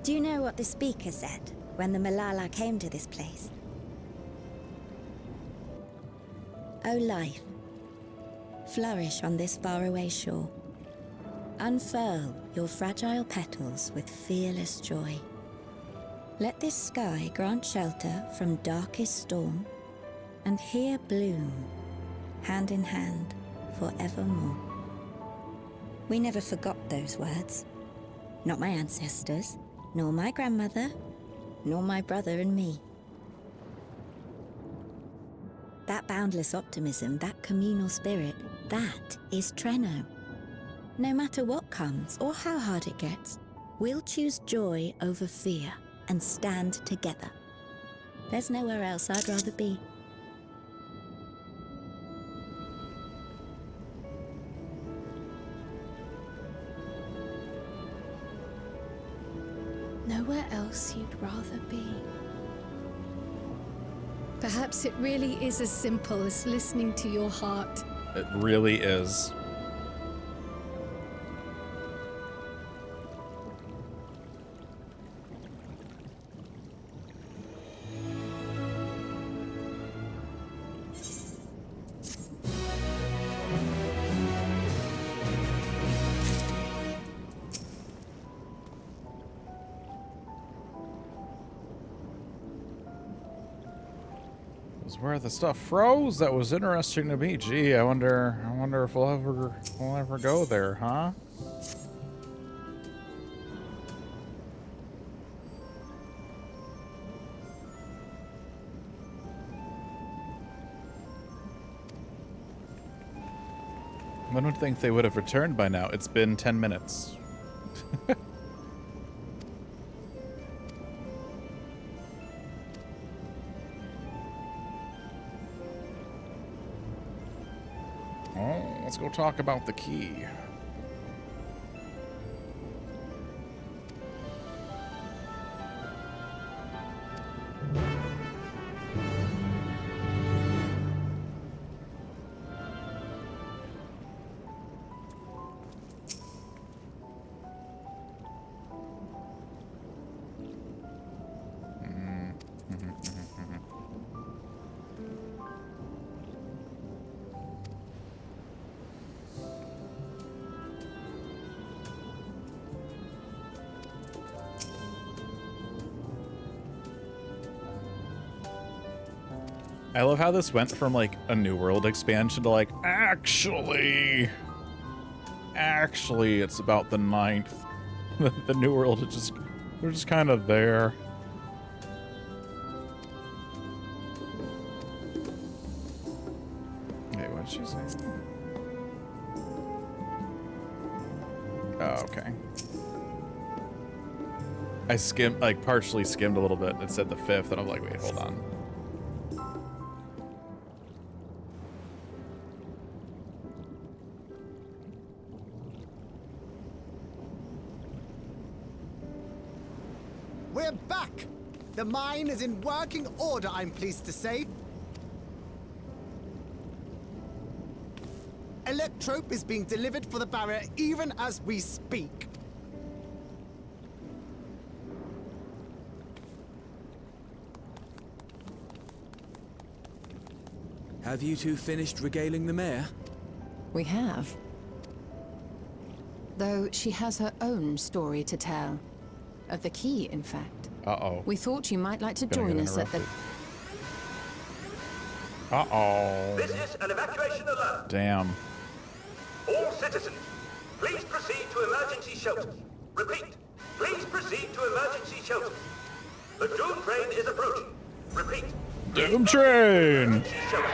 Do you know what the speaker said when the Milala came to this place? O life, flourish on this faraway shore. Unfurl your fragile petals with fearless joy. Let this sky grant shelter from darkest storm, and here bloom, hand in hand, forevermore. We never forgot those words. Not my ancestors, nor my grandmother, nor my brother and me. That boundless optimism, that communal spirit, that is Treno. No matter what comes or how hard it gets, we'll choose joy over fear and stand together. There's nowhere else I'd rather be. Nowhere else you'd rather be. Perhaps it really is as simple as listening to your heart. It really is. Where the stuff froze, that was interesting to me. Gee, I wonder if we'll ever go there, huh? One would think they would have returned by now. It's been 10 minutes. Let's go talk about the key. I love how this went from like a New World expansion to like, actually it's about the 9th. The New World is just, they're just kind of there. Wait, what did she say? Oh, okay. I skimmed, like partially skimmed a little bit. It said the 5th and I'm like, wait, hold on. We're back! The mine is in working order, I'm pleased to say. Electrope is being delivered for the barrier even as we speak. Have you two finished regaling the mayor? We have. Though she has her own story to tell. Of the key, in fact. Uh-oh. We thought you might like to join us at the... Uh-oh. This is an evacuation alert. Damn. All citizens, please proceed to emergency shelters. Repeat, please proceed to emergency shelters. The Doom train is approaching. Repeat. Doom train! Emergency shelters.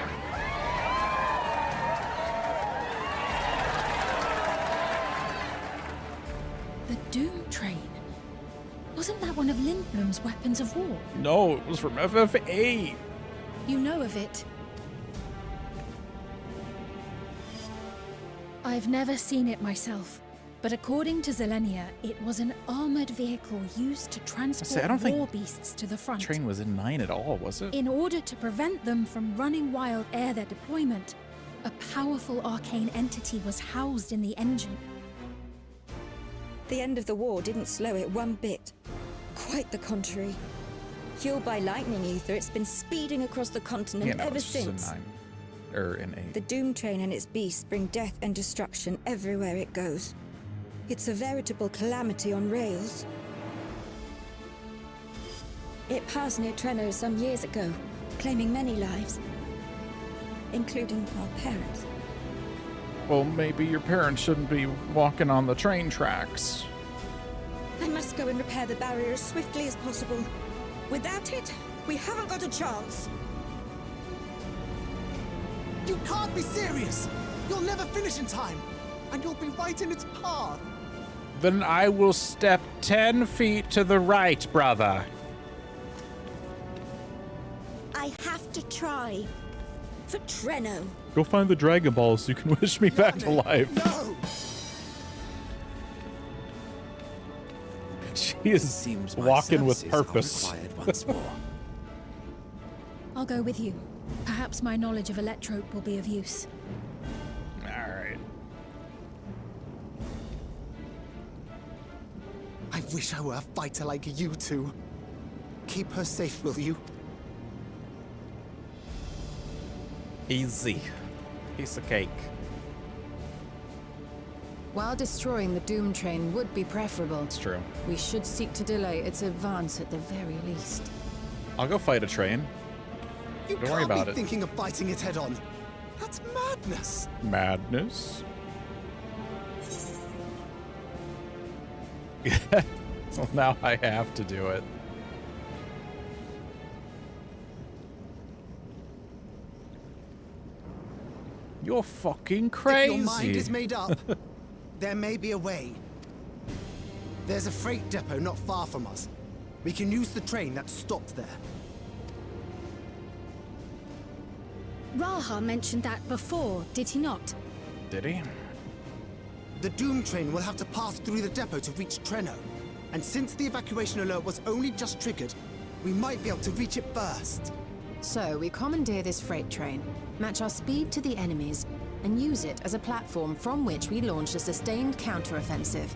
The Doom train. Wasn't that one of Lindblom's weapons of war? No, it was from FF8. You know of it. I've never seen it myself, but according to Zelenia, it was an armored vehicle used to transport I don't think war beasts to the front. The train was in 9 at all, was it? In order to prevent them from running wild ere their deployment, a powerful arcane entity was housed in the engine. The end of the war didn't slow it one bit. Quite the contrary. Fueled by lightning ether, it's been speeding across the continent ever since. In 8. The Doom train and its beasts bring death and destruction everywhere it goes. It's a veritable calamity on rails. It passed near Treno some years ago, claiming many lives, including our parents. Well, maybe your parents shouldn't be walking on the train tracks. I must go and repair the barrier as swiftly as possible. Without it, we haven't got a chance. You can't be serious! You'll never finish in time, and you'll be right in its path. Then I will step 10 feet to the right, brother. I have to try. For Treno. Go find the Dragon Balls so you can wish me back to life. No! She is Seems my walking with services are purpose. required once more. I'll go with you. Perhaps my knowledge of Electrope will be of use. Alright. I wish I were a fighter like you two. Keep her safe, will you? Easy. Piece of cake. While destroying the Doom train would be preferable, It's true. we should seek to delay its advance at the very least. I'll go fight a train. You Don't worry can't about be it. thinking of fighting it head on. That's madness. Madness. Well, now I have to do it. You're fucking crazy. If your mind is made up, there may be a way. There's a freight depot not far from us. We can use the train that stopped there. Raha mentioned that before, did he not? Did he? The Doom train will have to pass through the depot to reach Treno. And since the evacuation alert was only just triggered, we might be able to reach it first. So we commandeer this freight train, match our speed to the enemy's, and use it as a platform from which we launch a sustained counteroffensive.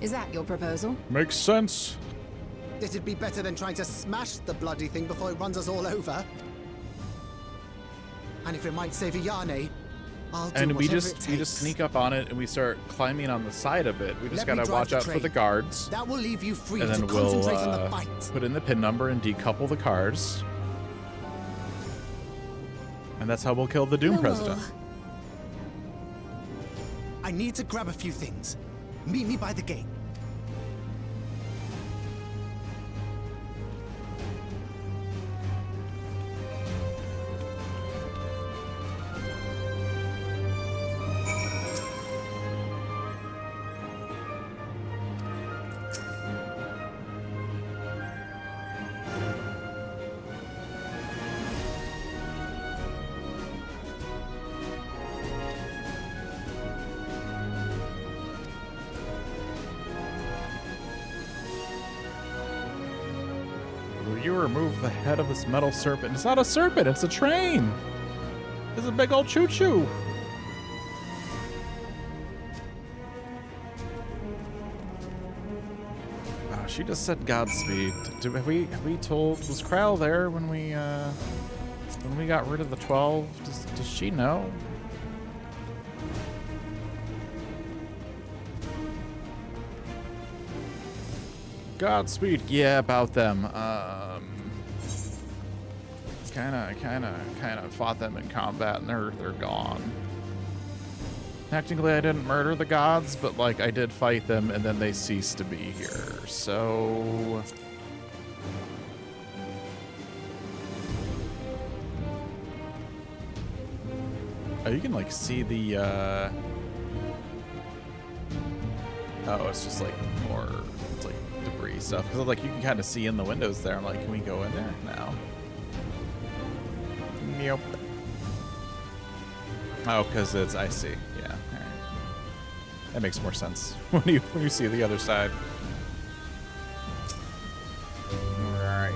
Is that your proposal? Makes sense. It'd be better than trying to smash the bloody thing before it runs us all over. And if it might save Iyane, I'll do And we whatever just it we takes. just sneak up on it and we start climbing on the side of it. We just Let me gotta drive watch the out for train. the guards. That will leave you free And to then we'll concentrate on the fight. put in the pin number and decouple the cars. And that's how we'll kill the Doom No. President. I need to grab a few things. Meet me by the gate. remove the head of this metal serpent. It's not a serpent, it's a train. It's a big old choo-choo. She just said Godspeed. Have we told, was Krell there when we got rid of the 12? Does she know? Godspeed. Yeah, about them. Kind of fought them in combat, and they're gone. Technically, I didn't murder the gods, but like I did fight them, and then they ceased to be here. So. Oh, you can like see the. Oh, it's just like more. It's like debris stuff. Because like you can kind of see in the windows there. I'm like, can we go in there now? Nope. Oh, because it's, I see. Yeah, all right. That makes more sense when you see the other side. All right.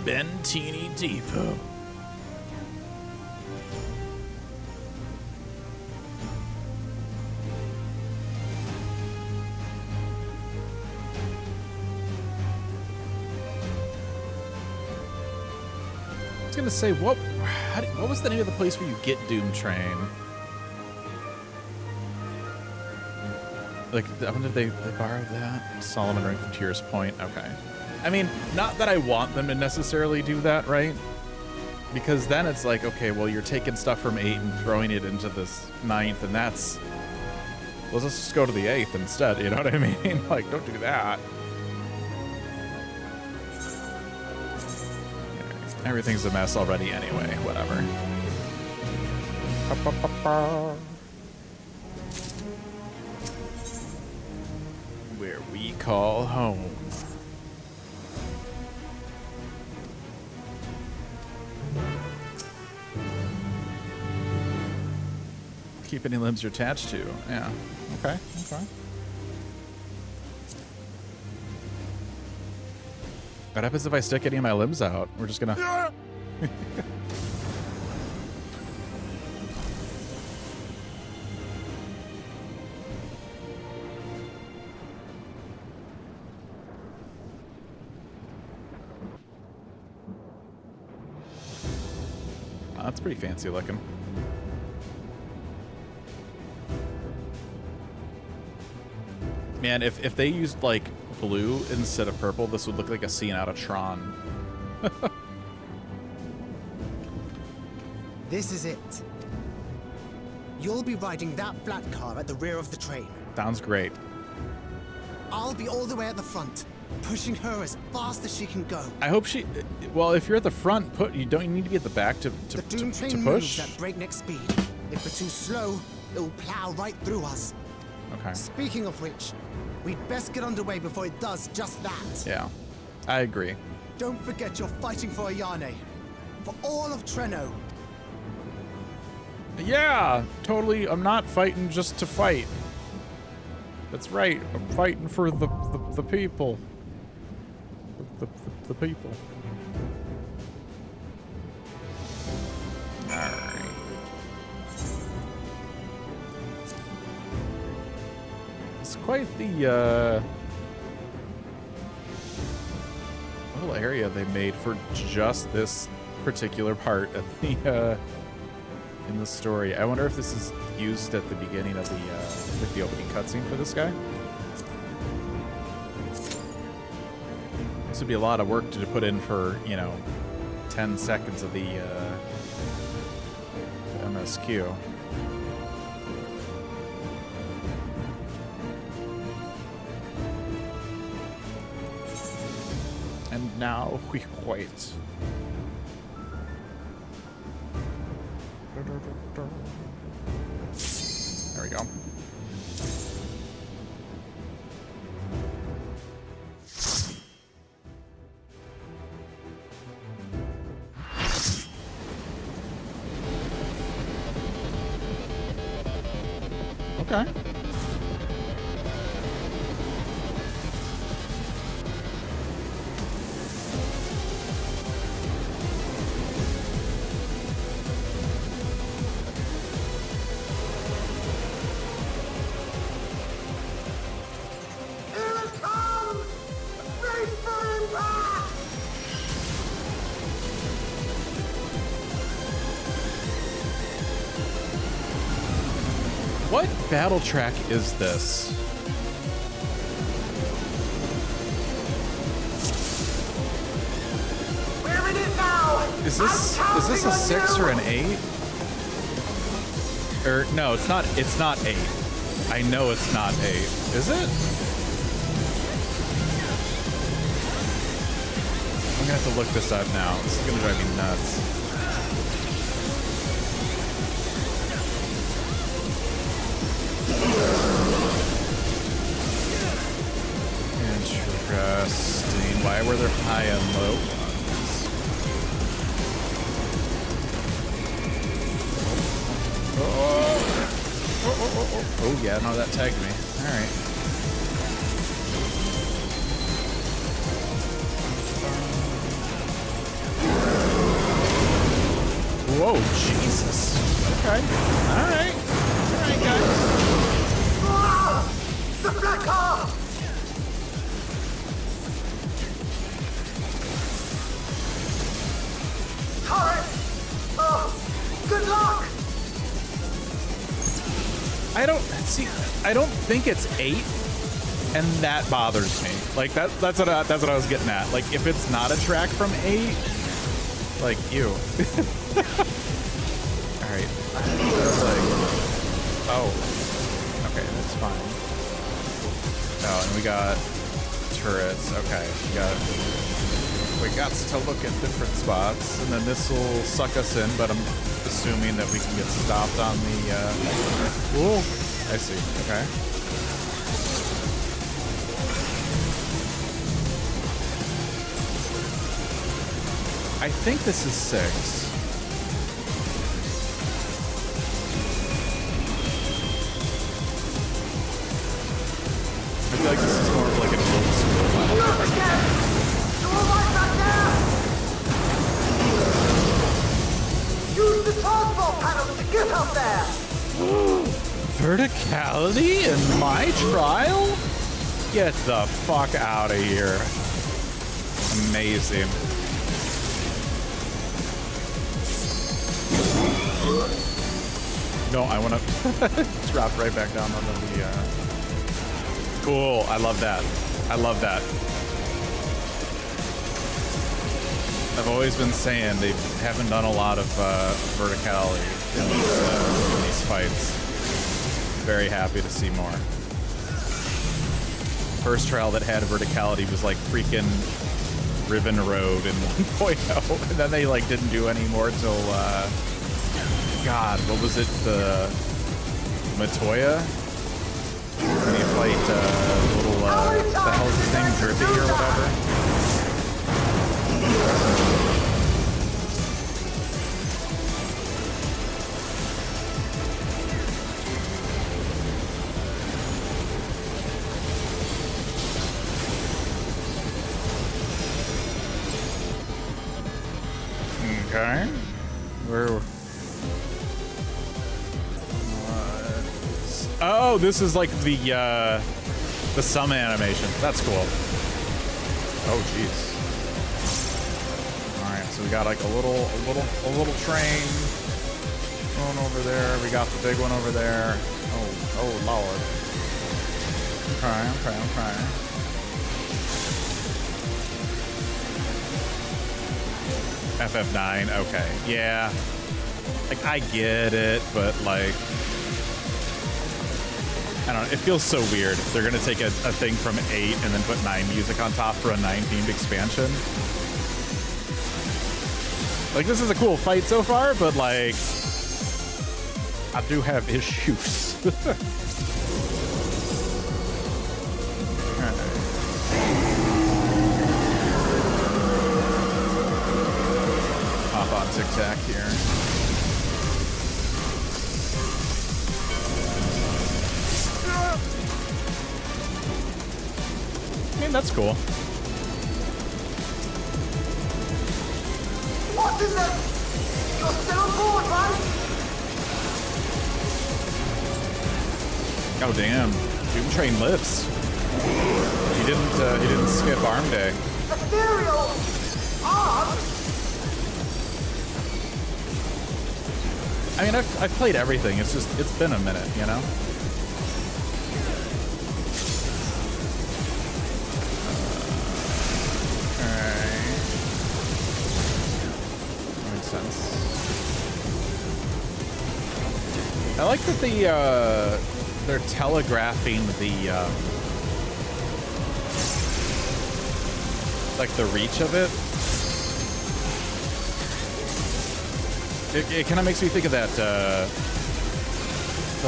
Bentini Depot. I was gonna say, what was the name of the place where you get Doom Train? Like, I wonder if they borrowed that? Solomon Ring from Tyr's Point. Okay. I mean, not that I want them to necessarily do that, right? Because then it's like, okay, well, you're taking stuff from 8 and throwing it into this 9th, and that's... Let's just go to the 8th instead, you know what I mean? Like, don't do that. Everything's a mess already anyway, whatever. Where we call home. Keep any limbs you're attached to. Yeah. Okay. Okay. What happens if I stick any of my limbs out? We're just gonna... Oh, that's pretty fancy looking. Man, if they used like blue instead of purple, this would look like a scene out of Tron. This is it. You'll be riding that flat car at the rear of the train. Sounds great. I'll be all the way at the front, pushing her as fast as she can go. I hope she... Well, if you're at the front, you don't need to be at the back to The Doom Train push. moves at breakneck speed. If we're too slow, it'll plow right through us. Okay. Speaking of which, we'd best get underway before it does just that. Yeah, I agree. Don't forget you're fighting for Ayane. For all of Treno. Yeah, totally. I'm not fighting just to fight. That's right. I'm fighting for the people. The people. All right. It's quite the little area they made for just this particular part of the in the story. I wonder if this is used at the beginning of the opening cutscene for this guy. This would be a lot of work to put in for, you know, 10 seconds of the MSQ. And now we wait. There we go. Okay. What battle track is this? We're in it now! Is this a 6 or an 8? Or no, it's not 8. I know it's not 8. Is it? I'm gonna have to look this up now. This is gonna drive me nuts. Interesting. Why were there high and low ones? Oh, yeah, no, that tagged me. All right. Whoa, Jesus. Okay. All right, guys. Ah! The black car! Turret! Oh, good luck! I don't think it's 8, and that bothers me. Like that's what I was getting at. Like if it's not a track from 8, like ew. All right. Like, oh, okay, that's fine. Oh, and we got turrets. Okay, we got to look at different spots, and then this will suck us in. But I'm assuming that we can get stopped on the. Ooh, I see. Okay. I think this is 6. I feel like this is more of like an old school Final Fantasy. You're right back there! Use the transport panel to get up there! Verticality in my trial? Get the fuck out of here. Amazing. No, I want to drop right back down on the Cool. I love that. I love that. I've always been saying they haven't done a lot of verticality in these fights. Very happy to see more. First trial that had verticality was like freaking Riven Road in 1.0, and then they like didn't do any more till God, what was it? The Matoya? When you fight little what the hell is his name? Drippy or whatever? Okay. Oh, this is like the sum animation. That's cool. Oh, jeez. All right, so we got like a little train going over there. We got the big one over there. Oh Lord. I'm trying. FF9, okay. Yeah. Like, I get it, but like, I don't know, it feels so weird. They're gonna take a thing from 8 and then put 9 music on top for a 9-themed expansion. Like, this is a cool fight so far, but like, I do have issues. Hop on Tic Tac here. I mean, that's cool. What's in there? You're still aboard, right? Oh damn, Doom Train lifts. He didn't skip arm day. Ethereal! Arm? I mean, I've played everything. It's just, it's been a minute, you know? Alright. That makes sense. I like that they're telegraphing the, like the reach of it. It kind of makes me think of that, the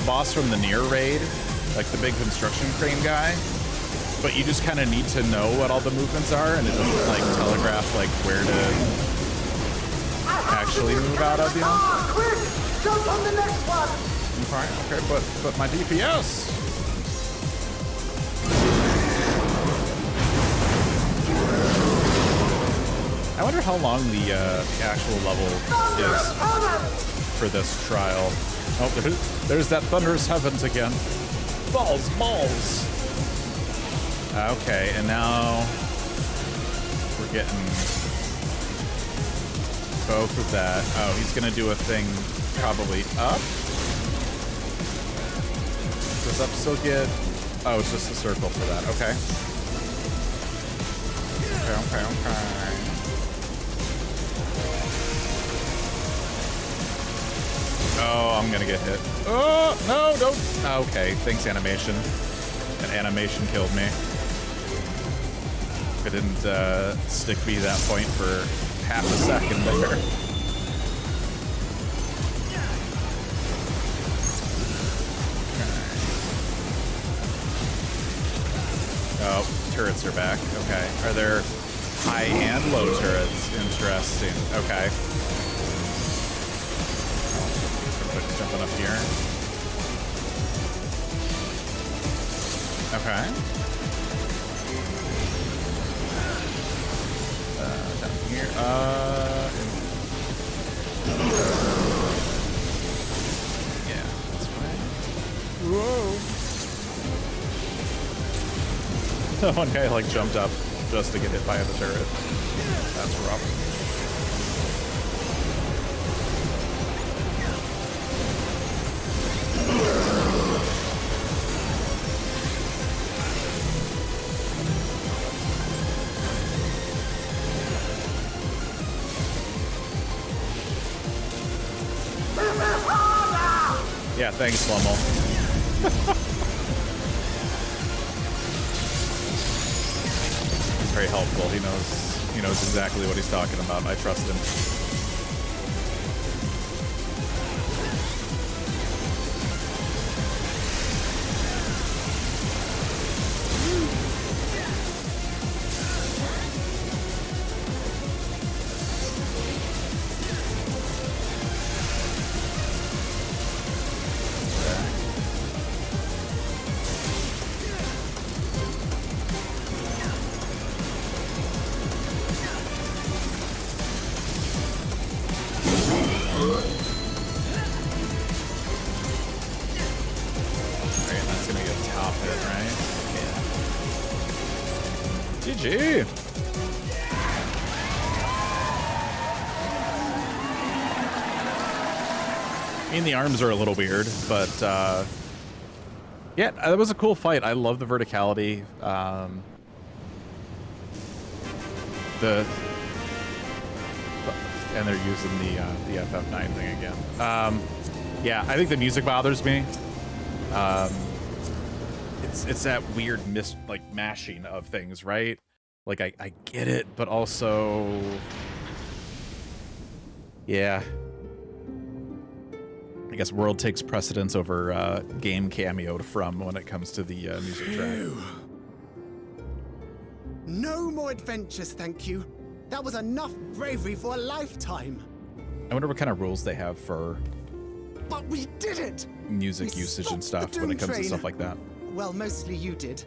boss from the Nier raid, like the big construction crane guy, but you just kind of need to know what all the movements are, and it doesn't like telegraph like where to actually move out of, you know? Quick! Jump on the next one! Okay, but my DPS. I wonder how long the actual level is for this trial. Oh, there's that thunderous heavens again. Balls, balls. Okay, and now we're getting both of that. Oh, he's gonna do a thing probably up. Does up still get? Oh, it's just a circle for that. Okay. Okay. Oh, I'm gonna get hit. Oh, no, don't. Okay, thanks, animation. And animation killed me. It didn't stick me that point for half a second there. Oh, turrets are back. Okay. Are there high and low turrets? Interesting. Okay. Jumping up here. Okay. Down here. Yeah, that's fine. Whoa. One guy like jumped up just to get hit by the turret. That's rough. Yeah, thanks, Slummel. He's very helpful. He knows exactly what he's talking about. I trust him. GG. I mean, the arms are a little weird, but yeah, that was a cool fight. I love the verticality. And they're using the FF9 thing again. Yeah, I think the music bothers me. It's that weird mashing of things, right? Like I get it, but also, yeah. I guess world takes precedence over game cameoed from when it comes to the music track. No more adventures, thank you. That was enough bravery for a lifetime. I wonder what kind of rules they have for But we did it! music usage and stuff when it comes to stuff like that. Well, mostly you did.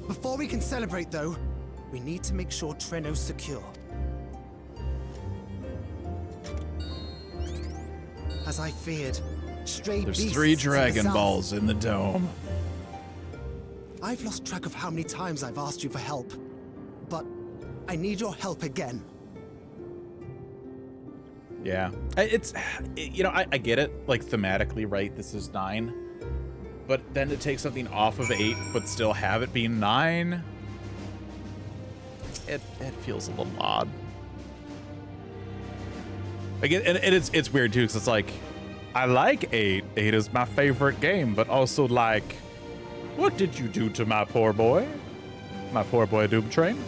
Before we can celebrate, though, we need to make sure Treno's secure. As I feared, stray beasts. There's 3 Dragon south. Balls in the dome. I've lost track of how many times I've asked you for help, but I need your help again. Yeah, you know, I get it, like thematically, right? This is 9, but then to take something off of 8, but still have it be 9, it feels a little odd. Again, and it's weird too, because it's like, I like 8. 8 is my favorite game, but also like, what did you do to my poor boy? My poor boy Doom Train?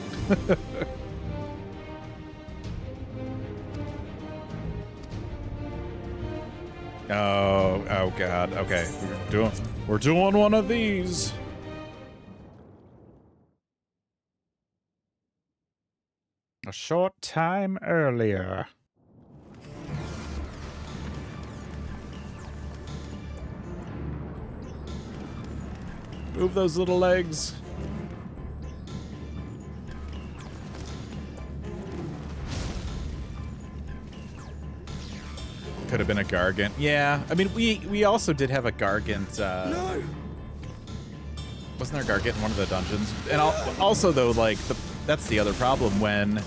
Oh God. Okay, we're doing one of these. A short time earlier. Move those little legs. Could have been a Gargant. Yeah, I mean, we also did have a Gargant. No. Wasn't there a Gargant in one of the dungeons? And also, though, like, that's the other problem when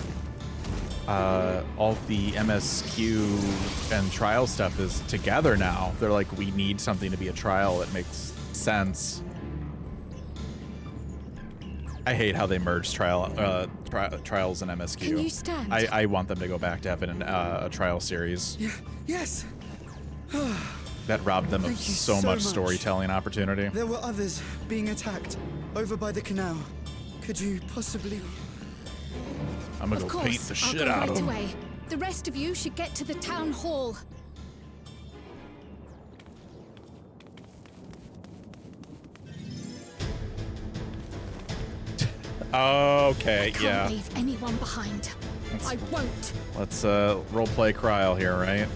all the MSQ and trial stuff is together now. They're like, we need something to be a trial that makes sense. I hate how they merge trials and MSQ. Can you stand? I want them to go back to having a trial series. Yeah, yes. That robbed them of so much storytelling opportunity. There were others being attacked over by the canal. Could you possibly... I'm gonna go paint the shit out of them. Away. The rest of you should get to the town hall. Okay, yeah. I can't leave anyone behind. I won't. Let's roleplay Kryl here, right?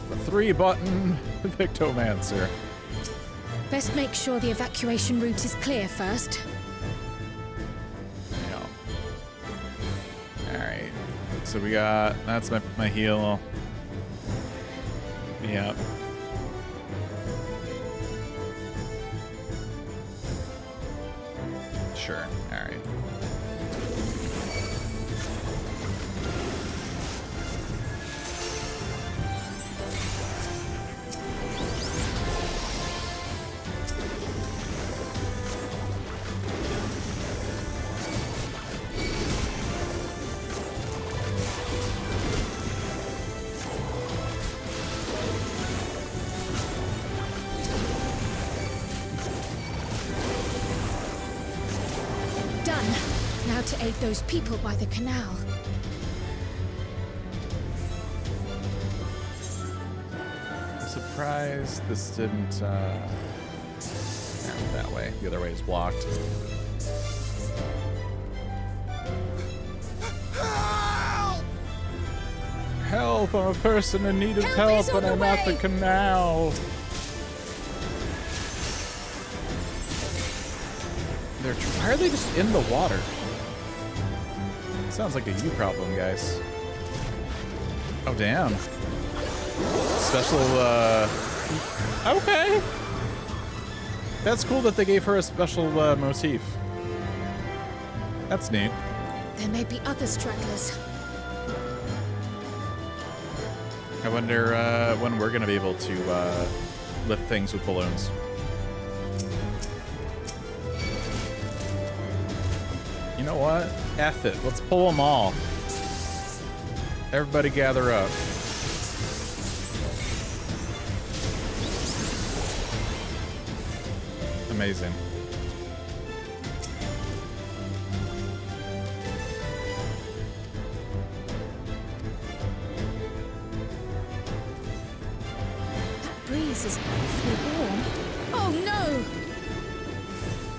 The 3-button Victomancer. Best make sure the evacuation route is clear first. Yeah. Alright. So we got, that's my heal. Yep. Sure. All right. To aid those people by the canal. I'm surprised this didn't that way. The other way is blocked. Help! I'm a person in need of help, and I'm at the canal. Why are they just in the water? Sounds like a you problem, guys. Oh, damn. Special, okay. That's cool that they gave her a special, motif. That's neat. There may be other stragglers. I wonder, when we're gonna be able to, lift things with balloons. You know what? F it. Let's pull them all. Everybody gather up. Amazing. That breeze is awfully warm. Oh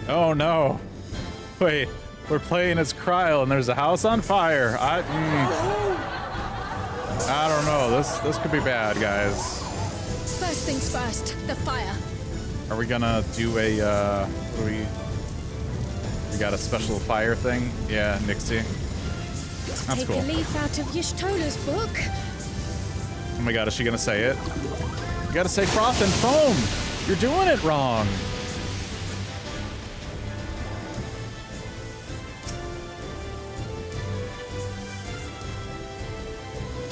no! Oh no. Wait. We're playing as Kryl and there's a house on fire. I don't know. This could be bad, guys. First things first, the fire. Are we gonna do a we got a special fire thing? Yeah, Nixie. That's Take cool. a leaf out of Y'shtola's book. Oh my god, is she gonna say it? You gotta say froth and foam. You're doing it wrong.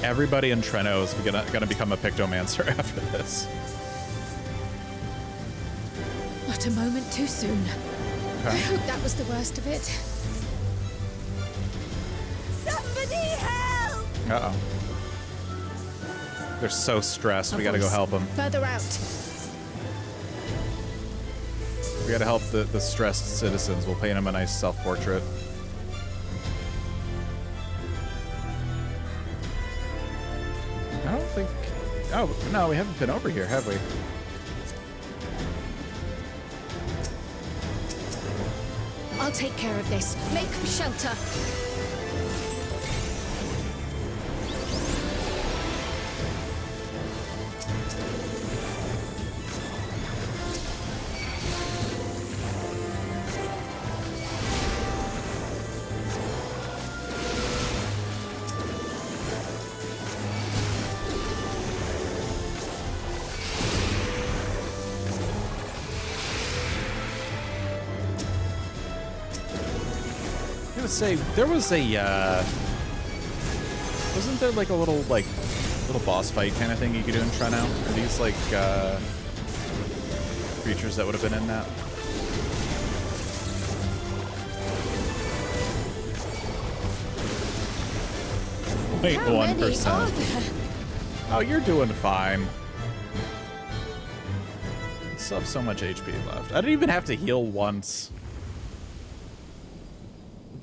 everybody in Treno is gonna become a Pictomancer after this. Not a moment too soon. Okay. I hope that was the worst of it. Somebody help! Uh-oh. They're so stressed. We gotta go help them. Further out. We gotta help the stressed citizens. We'll paint them a nice self-portrait. I don't think... Oh, no, we haven't been over here, have we? I'll take care of this. Make for shelter. Say there was a wasn't there like a little boss fight kind of thing you could do in Treno? Are these like creatures that would have been in that? Wait, How 1%. many are there? Oh, you're doing fine. I still have so much HP left. I didn't even have to heal once.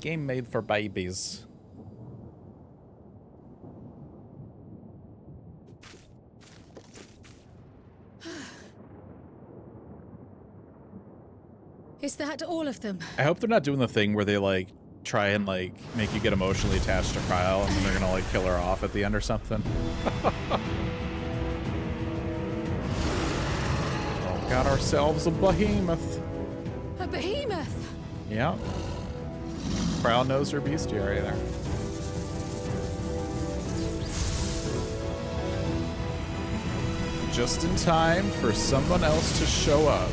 Game made for babies. Is that all of them? I hope they're not doing the thing where they like try and like make you get emotionally attached to Kryl and then they're gonna like kill her off at the end or something. Oh, got ourselves a behemoth. A behemoth? Yeah. Kryl knows her bestiary there. Just in time for someone else to show up.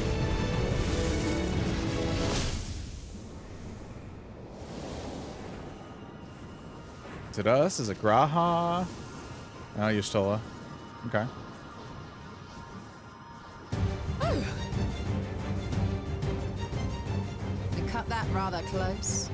Is it us? Is it Graha? Oh, Y'shtola. Okay. We cut that rather close.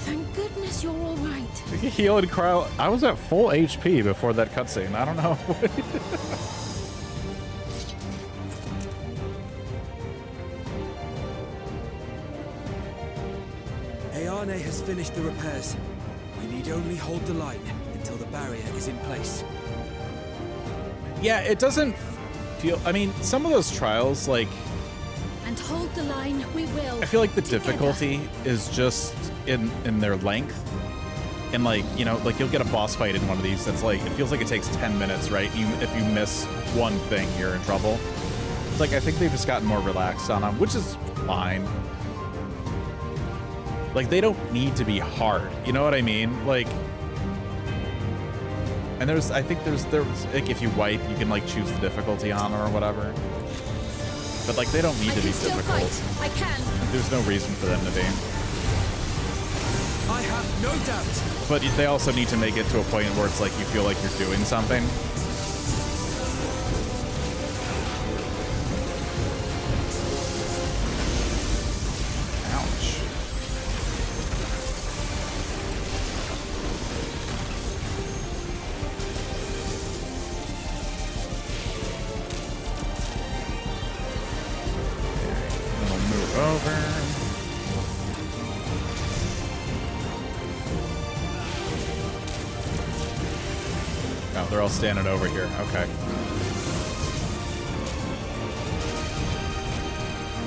Thank goodness you're all right. Healing Kryl. I was at full HP before that cutscene. I don't know. Ayane has finished the repairs. We need only hold the line until the barrier is in place. Yeah, it doesn't feel... I mean, some of those trials, like... And hold the line, we will. I feel like the together. difficulty is just in their length. And like, you know, like you'll get a boss fight in one of these that's like, it feels like it takes 10 minutes, right? If you miss one thing, you're in trouble. Like, I think they've just gotten more relaxed on them, which is fine. Like, they don't need to be hard. You know what I mean? Like, and I think there's like, if you wipe, you can like choose the difficulty on or whatever. But like, they don't need to be difficult. Fight. I can. There's no reason for them to be. I have no doubt. But they also need to make it to a point where it's like you feel like you're doing something. Ouch. We'll move over. Oh, they're all standing over here. Okay.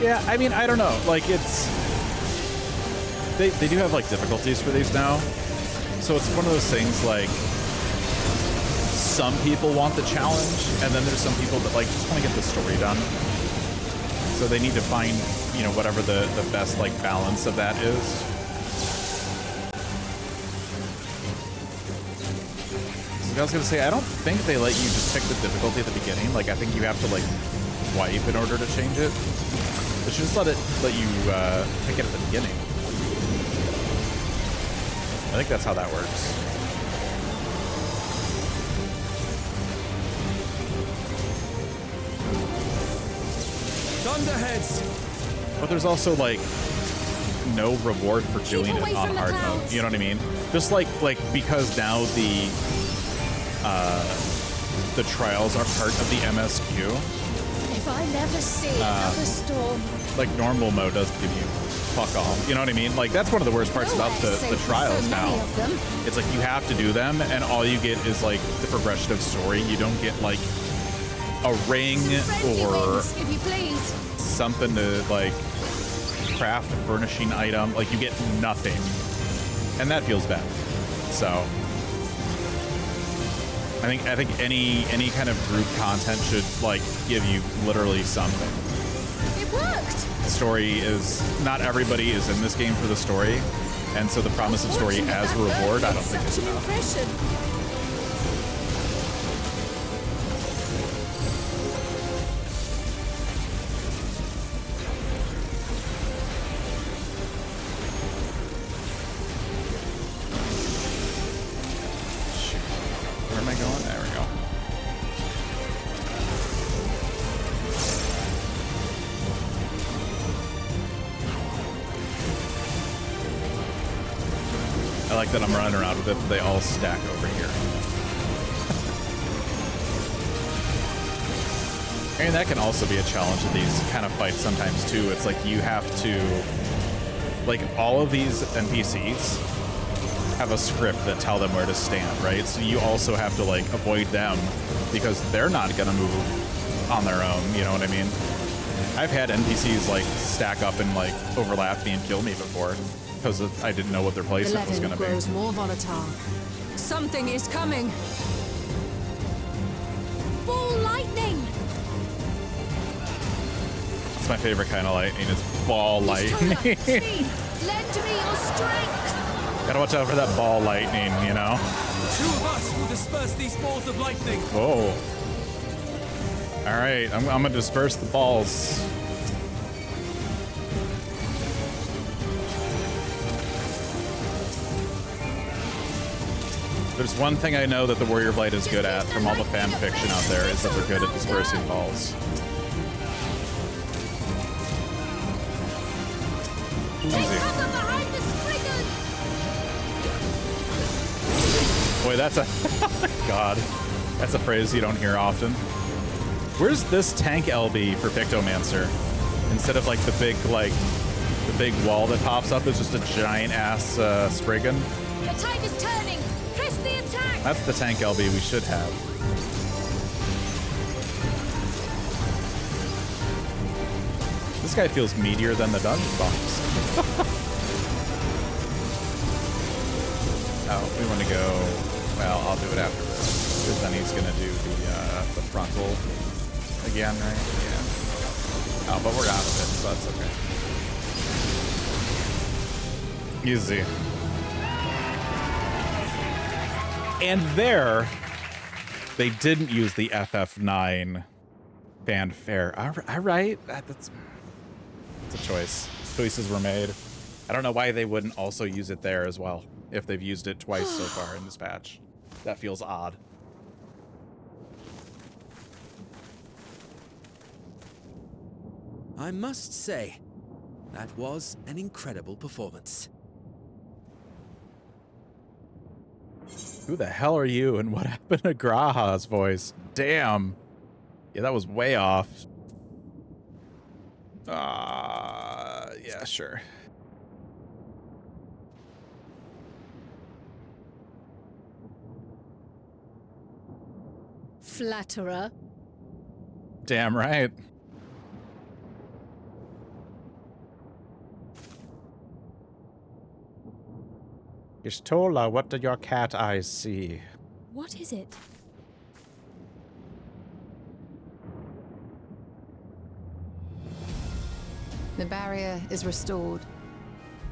Yeah, I mean, I don't know. Like, it's... They do have, like, difficulties for these now. So it's one of those things, like... Some people want the challenge, and then there's some people that, like, just want to get the story done. So they need to find, you know, whatever the best, like, balance of that is. I was gonna say, I don't think they let you just pick the difficulty at the beginning. Like, I think you have to, like, wipe in order to change it. They should just let you pick it at the beginning. I think that's how that works. Thunderheads! But there's also like no reward for doing it on hard mode. You know what I mean? Just like because now the trials are part of the MSQ. If I never see another storm. Like normal mode does give you fuck all. You know what I mean? Like that's one of the worst parts about the trials now. It's like you have to do them and all you get is like the progression of story. You don't get like a ring or something to like craft a furnishing item. Like you get nothing. And that feels bad. So I think any kind of group content should like give you literally something. It worked. The story is not everybody is in this game for the story, and so the promise of story as a reward, I don't think is enough. That I'm running around with it, but they all stack over here. And that can also be a challenge of these kind of fights sometimes too. It's like you have to, like all of these NPCs have a script that tell them where to stand, right? So you also have to like avoid them because they're not gonna move on their own, you know what I mean? I've had NPCs like stack up and like overlap me and kill me before. Because I didn't know what their placement was going to be. Grows more volatile. Something is coming. Ball lightning. It's my favorite kind of lightning. It's ball lightning. Lend me your strength. Gotta watch out for that ball lightning, you know. 2 of us will disperse these balls of lightning. Whoa. All right, I'm gonna disperse the balls. There's one thing I know that the Warrior Blade is good at from all the fan fiction out there is that they're good at dispersing balls. Easy. Boy, that's a God. That's a phrase you don't hear often. Where's this tank LB for Pictomancer? Instead of like the big wall that pops up, it's just a giant ass Spriggan. The tide is turning. Press the attack. That's the tank LB we should have. This guy feels meatier than the dungeon boss. Oh, we want to go. Well, I'll do it after this, because then he's gonna do the frontal again, right? Yeah. Oh, but we're out of it, so that's okay. Easy. And there, they didn't use the FF9 fanfare. All right, that's a choice. Choices were made. I don't know why they wouldn't also use it there as well, if they've used it twice so far in this patch. That feels odd. I must say, that was an incredible performance. Who the hell are you and what happened to Graha's voice? Damn. Yeah, that was way off. Yeah, sure. Flatterer. Damn right. Istola, what do your cat eyes see? What is it? The barrier is restored.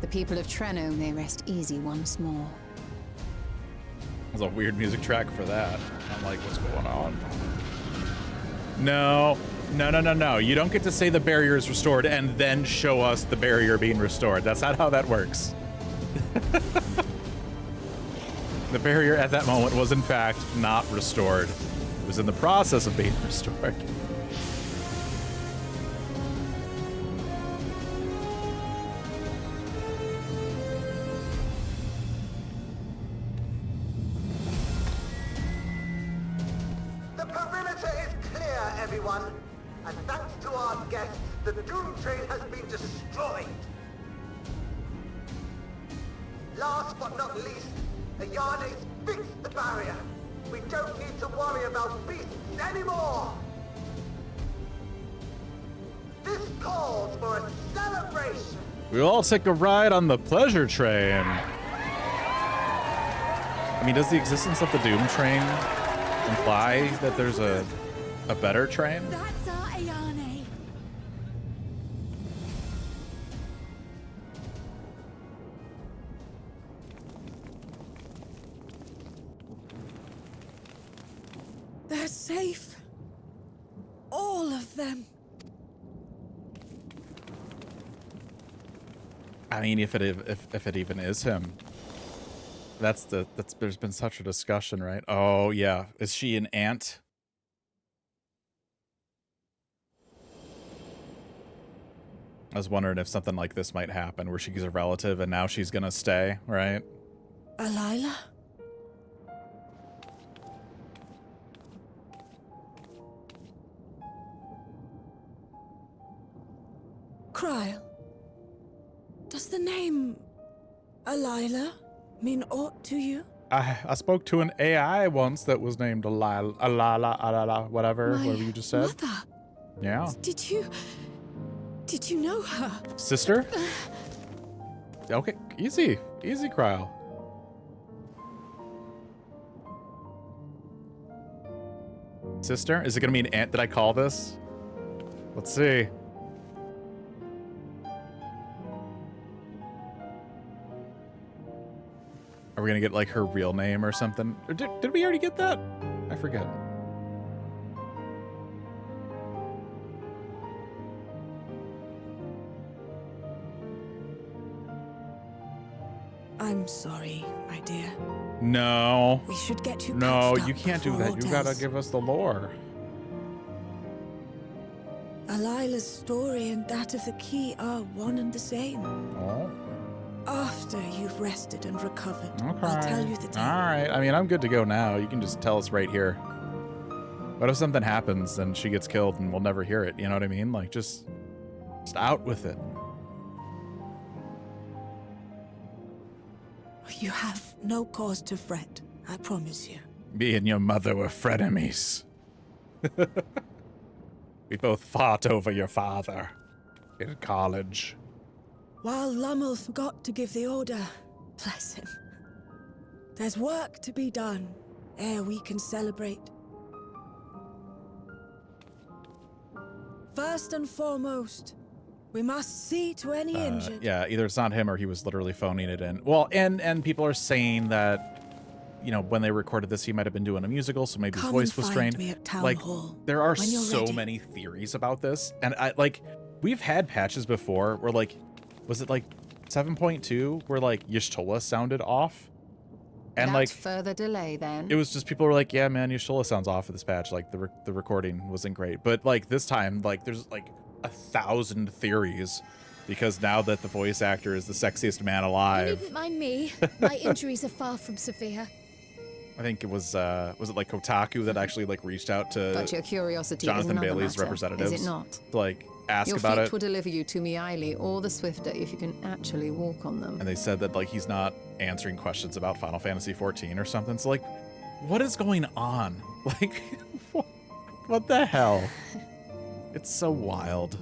The people of Treno may rest easy once more. There's a weird music track for that. I'm like, what's going on? No. No. You don't get to say the barrier is restored and then show us the barrier being restored. That's not how that works. The barrier at that moment was in fact not restored. It was in the process of being restored. The perimeter is clear, everyone. And thanks to our guests, the Doom Train has been destroyed. Last but not least, the Yardes fixed the barrier. We don't need to worry about beasts anymore. This calls for a celebration. We'll all take a ride on the pleasure train. I mean, does the existence of the Doom Train imply that there's a better train? That's our Ayane. They're safe. All of them. I mean, if it even is him. There's been such a discussion, right? Oh yeah, is she an aunt? I was wondering if something like this might happen, where she's a relative and now she's gonna stay, right? Alila? Kryl, does the name Alila mean aught to you? I spoke to an AI once that was named Alala, whatever you just said. Mother. Yeah. Did you know her? Sister? Okay, easy, Kryl. Sister? Is it gonna be an aunt? Did I call this? Let's see. Are we gonna get like her real name or something? Or did we already get that? I forget. I'm sorry, my dear. No. We should get you No, patched you up can't do before that. aught You gotta else. give us the lore. Alila's story and that of the key are one and the same. Oh. After you've rested and recovered, Okay. I'll tell you the tale. All right. I mean, I'm good to go now. You can just tell us right here. What if something happens and she gets killed and we'll never hear it? You know what I mean? Like, just out with it. You have no cause to fret, I promise you. Me and your mother were frenemies. We both fought over your father in college. While Lummel forgot to give the order, bless him. There's work to be done ere we can celebrate. First and foremost, we must see to any injured. Yeah, either it's not him or he was literally phoning it in. Well, and people are saying that, you know, when they recorded this, he might have been doing a musical, so maybe his Come voice and was find strained. me at Town Like, Hall there are when you're so ready. many theories about this, and we've had patches before where like, was it like 7.2 where like Y'shtola sounded off, and Without like further delay, then. it was just people were like, yeah, man, Y'shtola sounds off of this patch. Like the recording wasn't great, but like this time, like there's like 1,000 theories. Because now that the voice actor is the sexiest man You alive, needn't mind me. My injuries are far from severe. I think it was it like Kotaku that actually like reached out to But your curiosity Jonathan is another Bailey's matter, representatives is it not? to like ask Your about feet it, will deliver you to Miaili all the swifter if you can actually walk on them. and they said that like he's not answering questions about Final Fantasy XIV or something. So like, what is going on? Like, what the hell? It's so wild.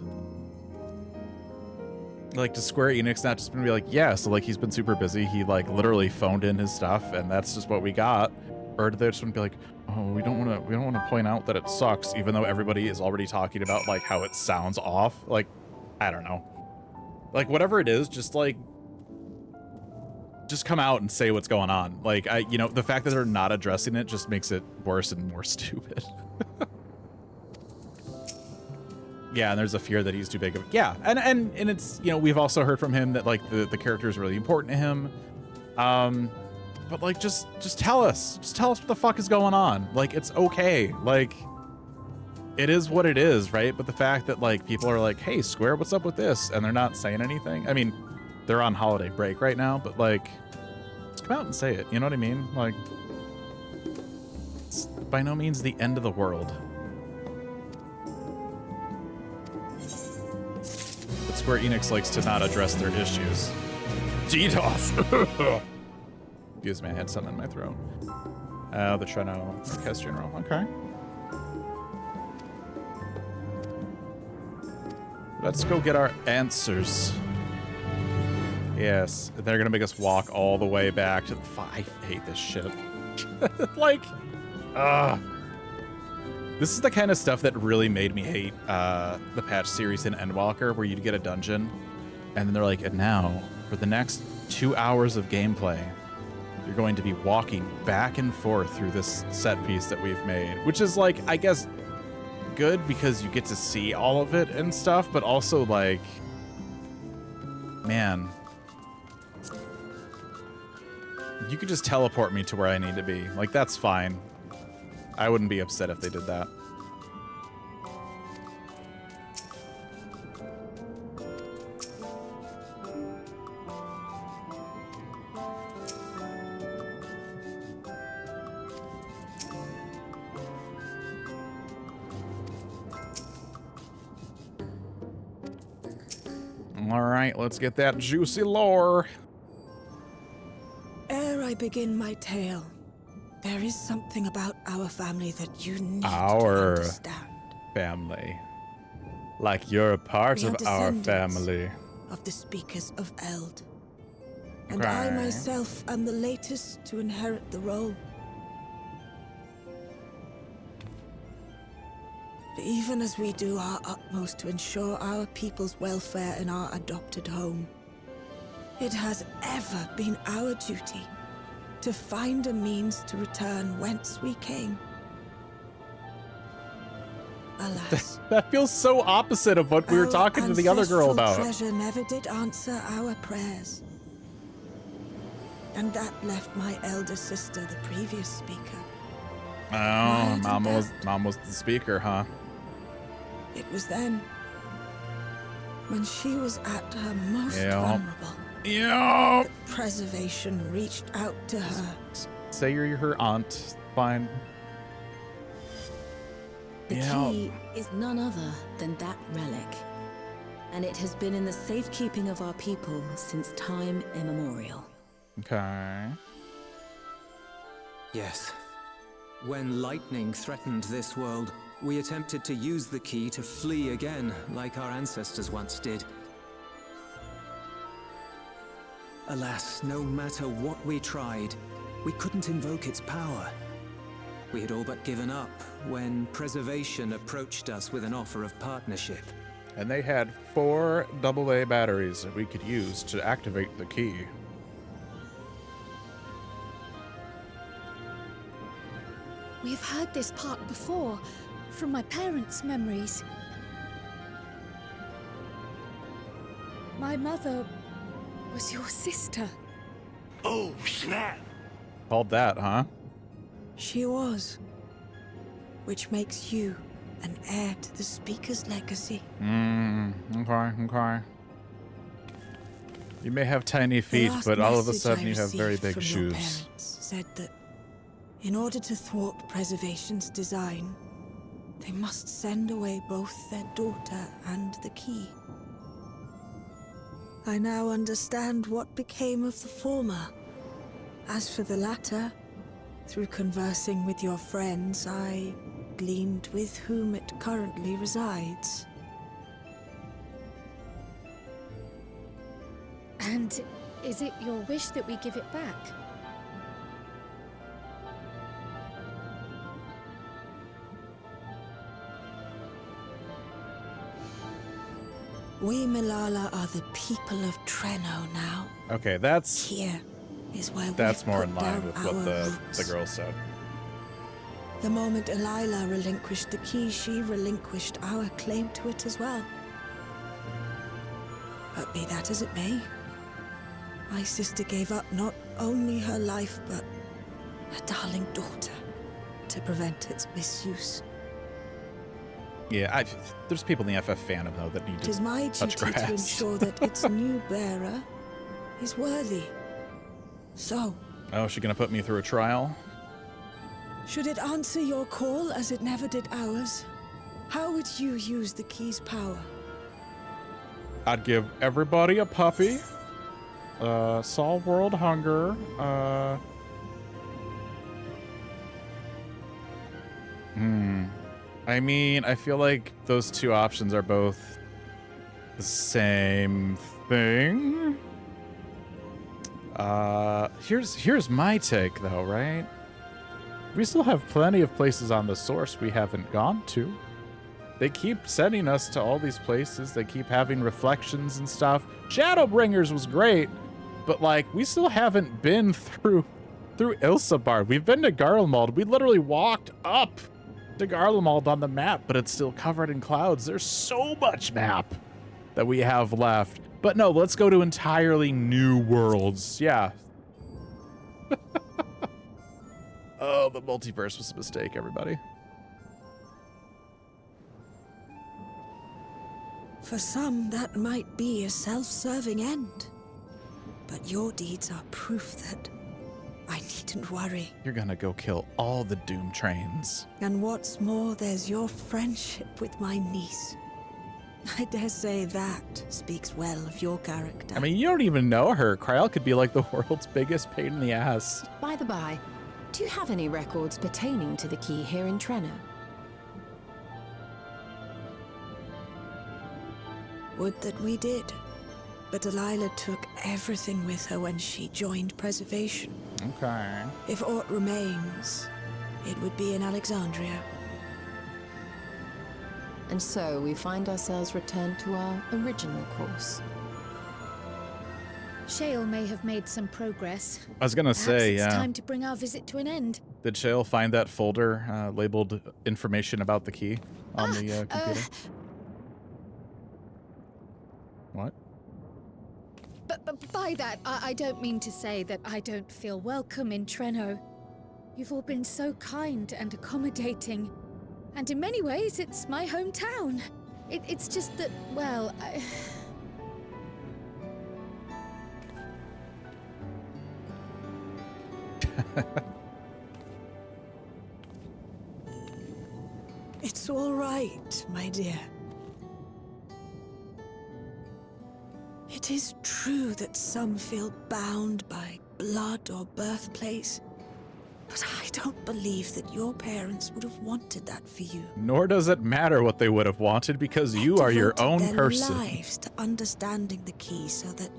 Like, does Square Enix not just gonna be like, yeah, so like he's been super busy, he like literally phoned in his stuff and that's just what we got? Or do they just want to be like, oh, we don't want to point out that it sucks, even though everybody is already talking about like how it sounds off? Like, I don't know. Like, whatever it is, just come out and say what's going on. Like, the fact that they're not addressing it just makes it worse and more stupid. Yeah, and there's a fear that he's too big of. Yeah, and it's, you know, we've also heard from him that like the character is really important to him. But like just tell us what the fuck is going on. Like, it's okay. Like, it is what it is, right? But the fact that like people are like, hey, Square, what's up with this? And they're not saying anything. I mean, they're on holiday break right now, but like, let's come out and say it. You know what I mean? Like, it's by no means the end of the world. But Square Enix likes to not address their issues. DDoS! Excuse me, I had something in my throat. The Treno Orchestra General, okay. Let's go get our answers. Yes, they're gonna make us walk all the way back to the I hate this shit. Like, this is the kind of stuff that really made me hate the patch series in Endwalker, where you'd get a dungeon, and then they're like, and now, for the next 2 hours of gameplay, you're going to be walking back and forth through this set piece that we've made, which is like, I guess, good because you get to see all of it and stuff, but also like, man, you could just teleport me to where I need to be. Like, that's fine. I wouldn't be upset if they did that. All right, let's get that juicy lore. Ere I begin my tale, there is something about our family that you need to Our understand. family. Like you're a part We are of our descendants family. of the speakers of Eld. And Okay. I myself am the latest to inherit the role. But even as we do our utmost to ensure our people's welfare in our adopted home, it has ever been our duty to find a means to return whence we came. Alas, That feels so opposite of what we were our talking to the other girl ancestral about. treasure never did answer our prayers. And that left my elder sister, the previous speaker. Oh, Mild mom and was the speaker, huh? It was then, when she was at her most Yeah. vulnerable, Yeah. that preservation reached out to her. Say you're her aunt. Fine. The Yeah. key is none other than that relic, and it has been in the safekeeping of our people since time immemorial. Okay. Yes. When lightning threatened this world, we attempted to use the key to flee again, like our ancestors once did. Alas, no matter what we tried, we couldn't invoke its power. We had all but given up when Preservation approached us with an offer of partnership. And they had 4 AA batteries that we could use to activate the key. We've heard this part before, from my parents' memories. My mother was your sister. Oh, snap! Called that, huh? She was. Which makes you an heir to the speaker's legacy. Okay. You may have tiny The feet, last but all of a message sudden I you have very received big from your shoes. parents said that in order to thwart Preservation's design, they must send away both their daughter and the key. I now understand what became of the former. As for the latter, through conversing with your friends, I gleaned with whom it currently resides. And is it your wish that we give it back? We Malala are the people of Treno now. Okay, that's Here is where that's we more put in line down with what our the roots. girl said. The moment Delilah relinquished the key, she relinquished our claim to it as well. But be that as it may, my sister gave up not only her life, but her darling daughter to prevent its misuse. Yeah, there's people in the FF fandom, though, that need It is to my touch duty to grass. ensure that its new bearer is worthy. So, Oh, is she gonna put me through a trial? should it answer your call as it never did ours, how would you use the key's power? I'd give everybody a puppy, solve world hunger, I mean, I feel like those two options are both the same thing. Here's my take, though, right? We still have plenty of places on the source we haven't gone to. They keep sending us to all these places. They keep having reflections and stuff. Shadowbringers was great, but like we still haven't been through Ilsabard. We've been to Garlemald. We literally walked up to Garlemald on the map, but it's still covered in clouds. There's so much map that we have left. But no, let's go to entirely new worlds. Yeah. Oh, the multiverse was a mistake, everybody. For some, that might be a self-serving end. But your deeds are proof that I needn't worry. You're gonna go kill all the Doom trains. And what's more, there's your friendship with my niece. I dare say that speaks well of your character. I mean, you don't even know her. Kryl could be like the world's biggest pain in the ass. By the by, do you have any records pertaining to the key here in Trenno? Would that we did. But Delilah took everything with her when she joined Preservation. Okay. If aught remains, it would be in Alexandria. And so we find ourselves returned to our original course. Shale may have made some progress. I was gonna say, Perhaps it's yeah. time to bring our visit to an end. Did Shale find that folder labeled information about the key on the computer? What? But by that, I don't mean to say that I don't feel welcome in Trenno. You've all been so kind and accommodating. And in many ways, it's my hometown. It's just that, well, It's all right, my dear. It is true that some feel bound by blood or birthplace, but I don't believe that your parents would have wanted that for you. Nor does it matter what they would have wanted because you are your own Devoted person. their lives to understanding the key so that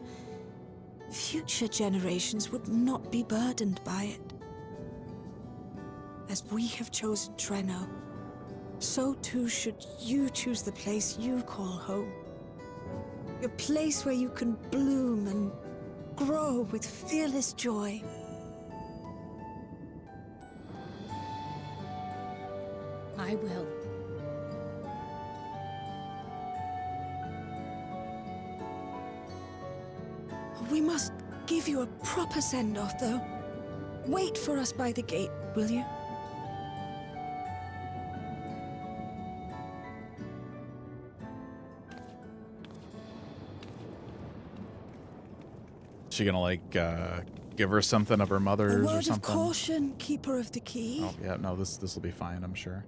future generations would not be burdened by it. As we have chosen Trenno, so too should you choose the place you call home. A place where you can bloom and grow with fearless joy. I will. We must give you a proper send-off, though. Wait for us by the gate, will you? She gonna like give her something of her A mother's or word of something? caution, keeper of the key. Oh yeah, no, this will be fine, I'm sure.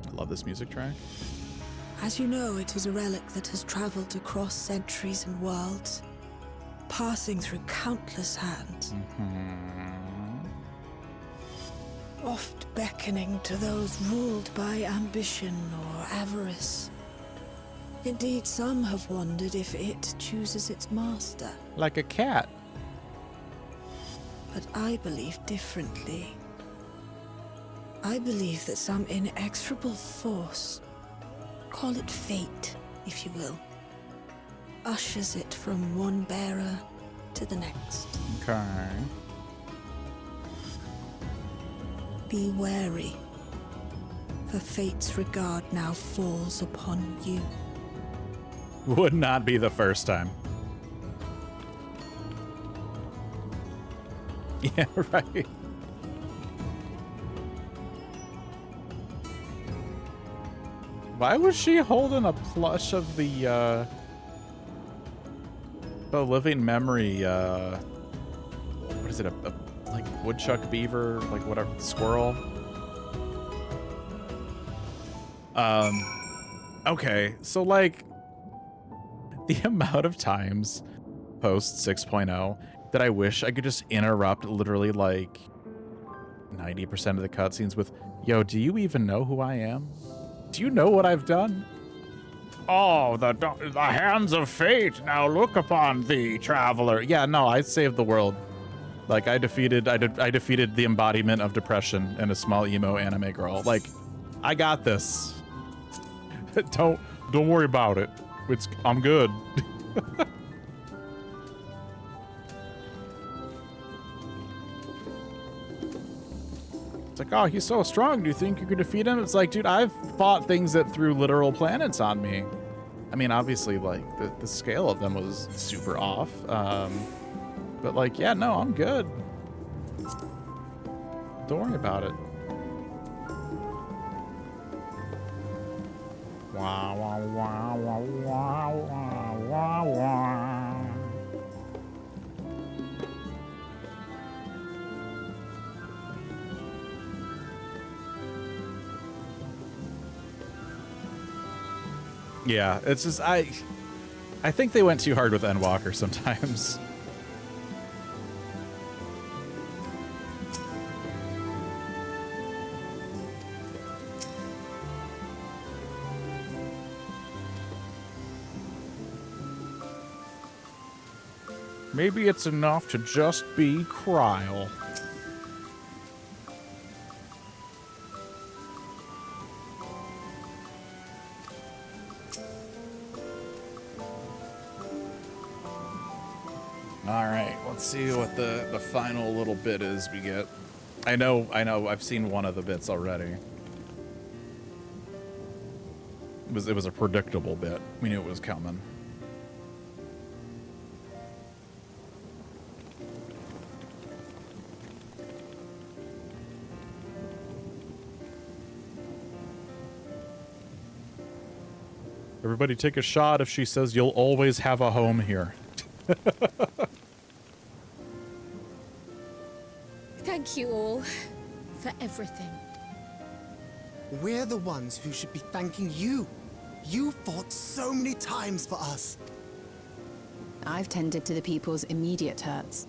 I love this music track. As you know, it is a relic that has traveled across centuries and worlds, passing through countless hands. Oft beckoning to those ruled by ambition or avarice. Indeed, some have wondered if it chooses its master. Like a cat. But I believe differently. I believe that some inexorable force, call it fate, if you will, ushers it from one bearer to the next. Okay. Be wary, for fate's regard now falls upon you. Would not be the first time. Yeah, right. Why was she holding a plush of the living memory, what is it, a like woodchuck beaver, like whatever, squirrel? Okay, so like, the amount of times post 6.0 that I wish I could just interrupt literally like 90% of the cutscenes with, yo, do you even know who I am? Do you know what I've done? Oh, the hands of fate now look upon thee, traveler. Yeah, no, I saved the world. Like, I defeated the embodiment of depression in a small emo anime girl. Like, I got this. Don't worry about it. I'm good. It's like, oh, he's so strong. Do you think you could defeat him? It's like, dude, I've fought things that threw literal planets on me. I mean, obviously, like, the scale of them was super off. But, like, yeah, no, I'm good. Don't worry about it. Wow, wow, wow, wow, wow, wow, wow. Yeah, it's just, I think they went too hard with Endwalker sometimes. Maybe it's enough to just be Kryl. Alright, let's see what the final little bit is we get. I know, I've seen one of the bits already. It was a predictable bit. We knew it was coming. Everybody take a shot if she says you'll always have a home here. Thank you all for everything. We're the ones who should be thanking you. You fought so many times for us. I've tended to the people's immediate hurts,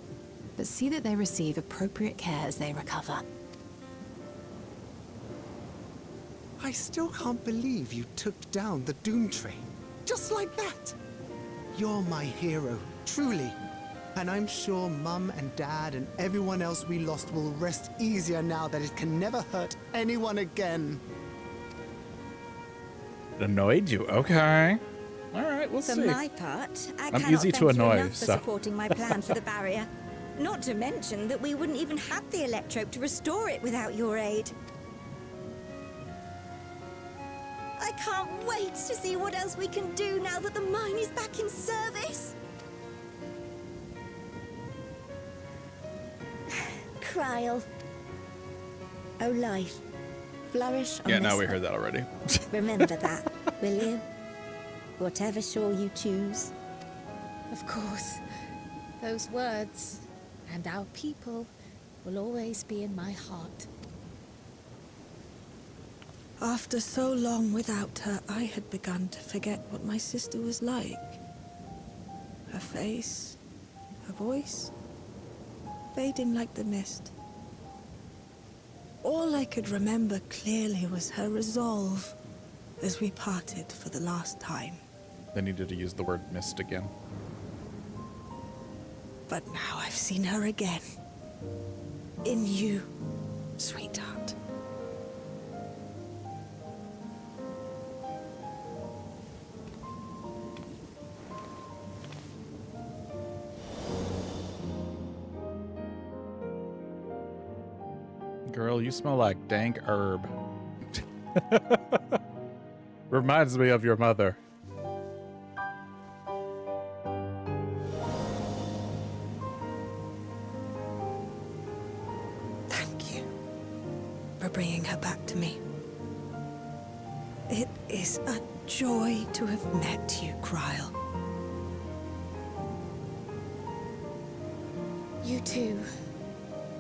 but see that they receive appropriate care as they recover. I still can't believe you took down the Doom Train. Just like that. You're my hero, truly. And I'm sure Mum and Dad and everyone else we lost will rest easier now that it can never hurt anyone again. Annoyed you? Okay. All right, we'll see. For my part, I I'm cannot easy thank to you annoy, enough for so. supporting my plan for the barrier. Not to mention that we wouldn't even have the electrope to restore it without your aid. I can't wait to see what else we can do now that the mine is back in service. Kryl. Oh, life. Flourish on Yeah, this no, we earth. heard that already. Remember that, will you? Whatever shore you choose. Of course. Those words and our people will always be in my heart. After so long without her, I had begun to forget what my sister was like. Her face, her voice, fading like the mist. All I could remember clearly was her resolve as we parted for the last time. They needed to use the word mist again. But now I've seen her again. In you, sweetheart. Girl, you smell like dank herb. Reminds me of your mother. Thank you for bringing her back to me. It is a joy to have met you, Kryle. You too,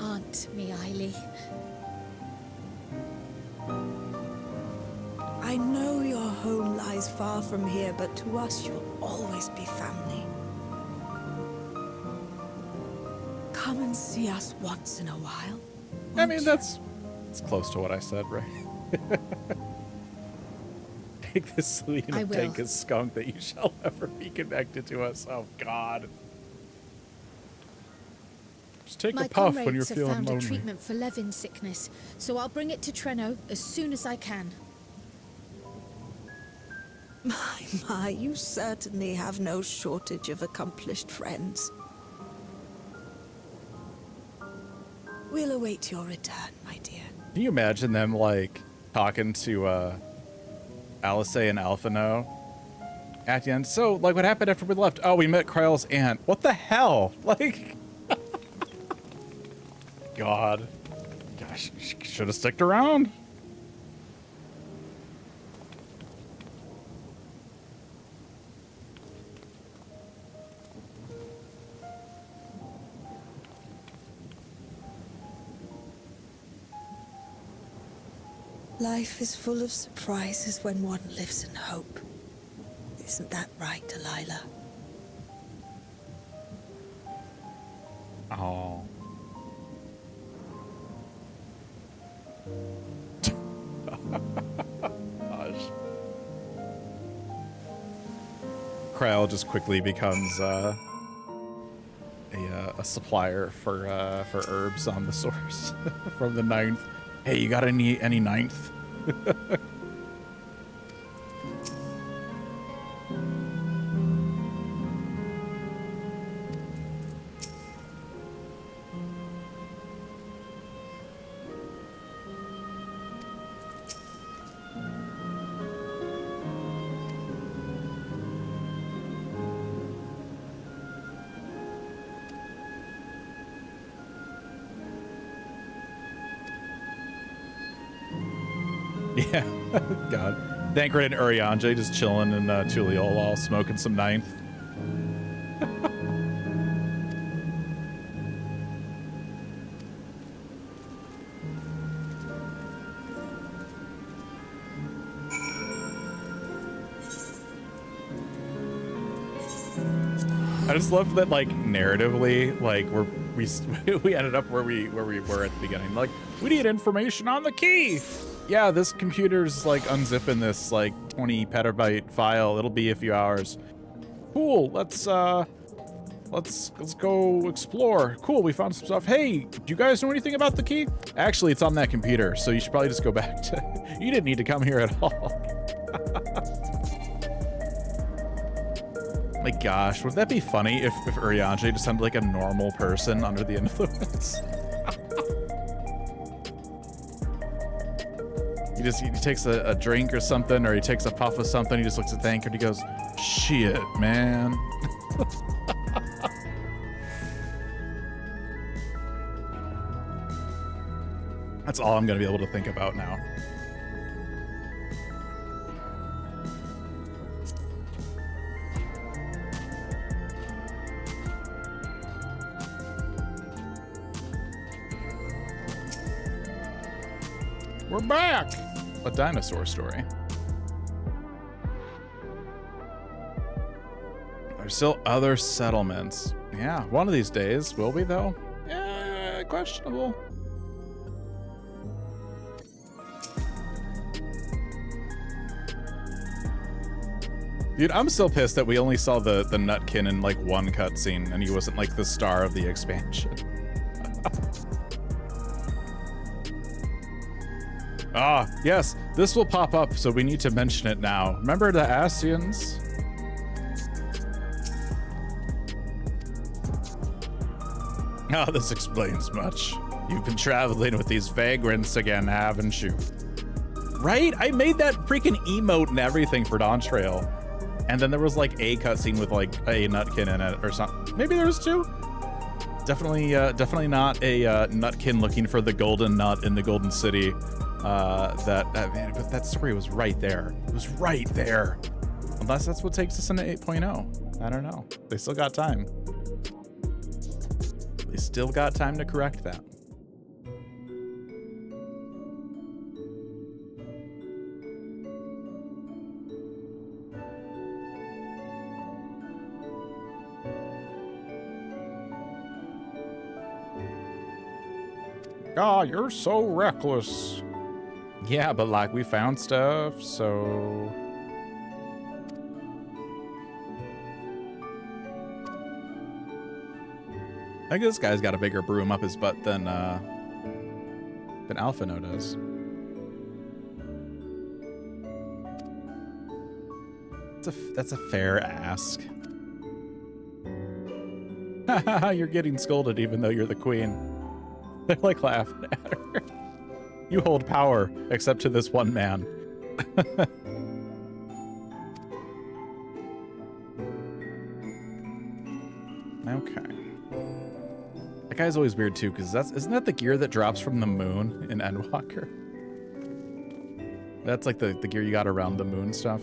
Aunt Miaili. I know your home lies far from here, but to us you'll always be family. Come and see us once in a while. I mean, that's close to what I said, right? Take this take a skunk that you shall never be connected to us. Oh, God. Just take a puff when you're feeling lonely. My comrades have found a treatment for Levin's sickness, so I'll bring it to Treno as soon as I can. My, you certainly have no shortage of accomplished friends. We'll await your return, my dear. Can you imagine them, like, talking to, Alice and Alphino at the end? So, like, what happened after we left? Oh, we met Kryle's aunt. What the hell? Like, God. Gosh, should have sticked around. Life is full of surprises when one lives in hope. Isn't that right, Delilah? Oh. Gosh. Kryle just quickly becomes a supplier for herbs on the source from the 9th. Hey, you got any 9th? Yeah, God. Thancred and Urianger just chilling in Tuliol while smoking some 9th. I just love that, like, narratively, like, we ended up where we were at the beginning. Like, we need information on the key. Yeah, this computer's like unzipping this like 20 petabyte file. It'll be a few hours. Cool. Let's go explore. Cool. We found some stuff. Hey, do you guys know anything about the key? Actually, it's on that computer, so you should probably just go back to. You didn't need to come here at all. My gosh, would that be funny if Urianger just sounded like a normal person under the influence? He takes a drink or something, or he takes a puff of something. He just looks at Thancred and he goes, "Shit, man." That's all I'm gonna be able to think about now. We're back! A dinosaur story. There's still other settlements. Yeah, one of these days. Will we, though? Yeah, questionable. Dude, I'm still pissed that we only saw the Nutkin in, like, one cutscene, and he wasn't, like, the star of the expansion. Ah, yes, this will pop up, so we need to mention it now. Remember the Asians? Ah, this explains much. You've been traveling with these vagrants again, haven't you? Right? I made that freaking emote and everything for Dawntrail. And then there was like a cutscene with like a nutkin in it or something. Maybe there was two? Definitely not a nutkin looking for the golden nut in the golden city. Man, but that story was right there. It was right there. Unless that's what takes us into 8.0. I don't know. They still got time. They still got time to correct that. Ah, you're so reckless. Yeah, but like we found stuff, so... I think this guy's got a bigger broom up his butt than Alphino does. That's a fair ask. You're getting scolded even though you're the queen. They're like laughing at her. You hold power, except to this one man. Okay. That guy's always weird too, because isn't that the gear that drops from the moon in Endwalker? That's like the gear you got around the moon stuff.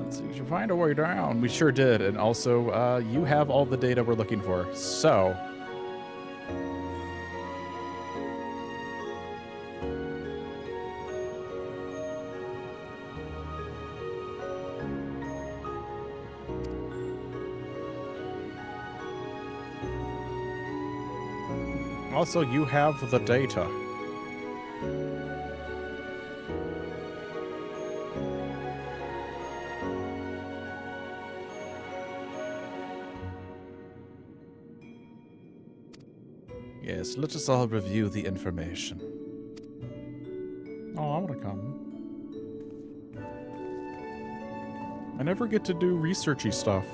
Let's see, did you find a way down? We sure did, and also you have all the data we're looking for. So. Also, you have the data. Yes, let us all review the information. Oh, I want to come. I never get to do researchy stuff.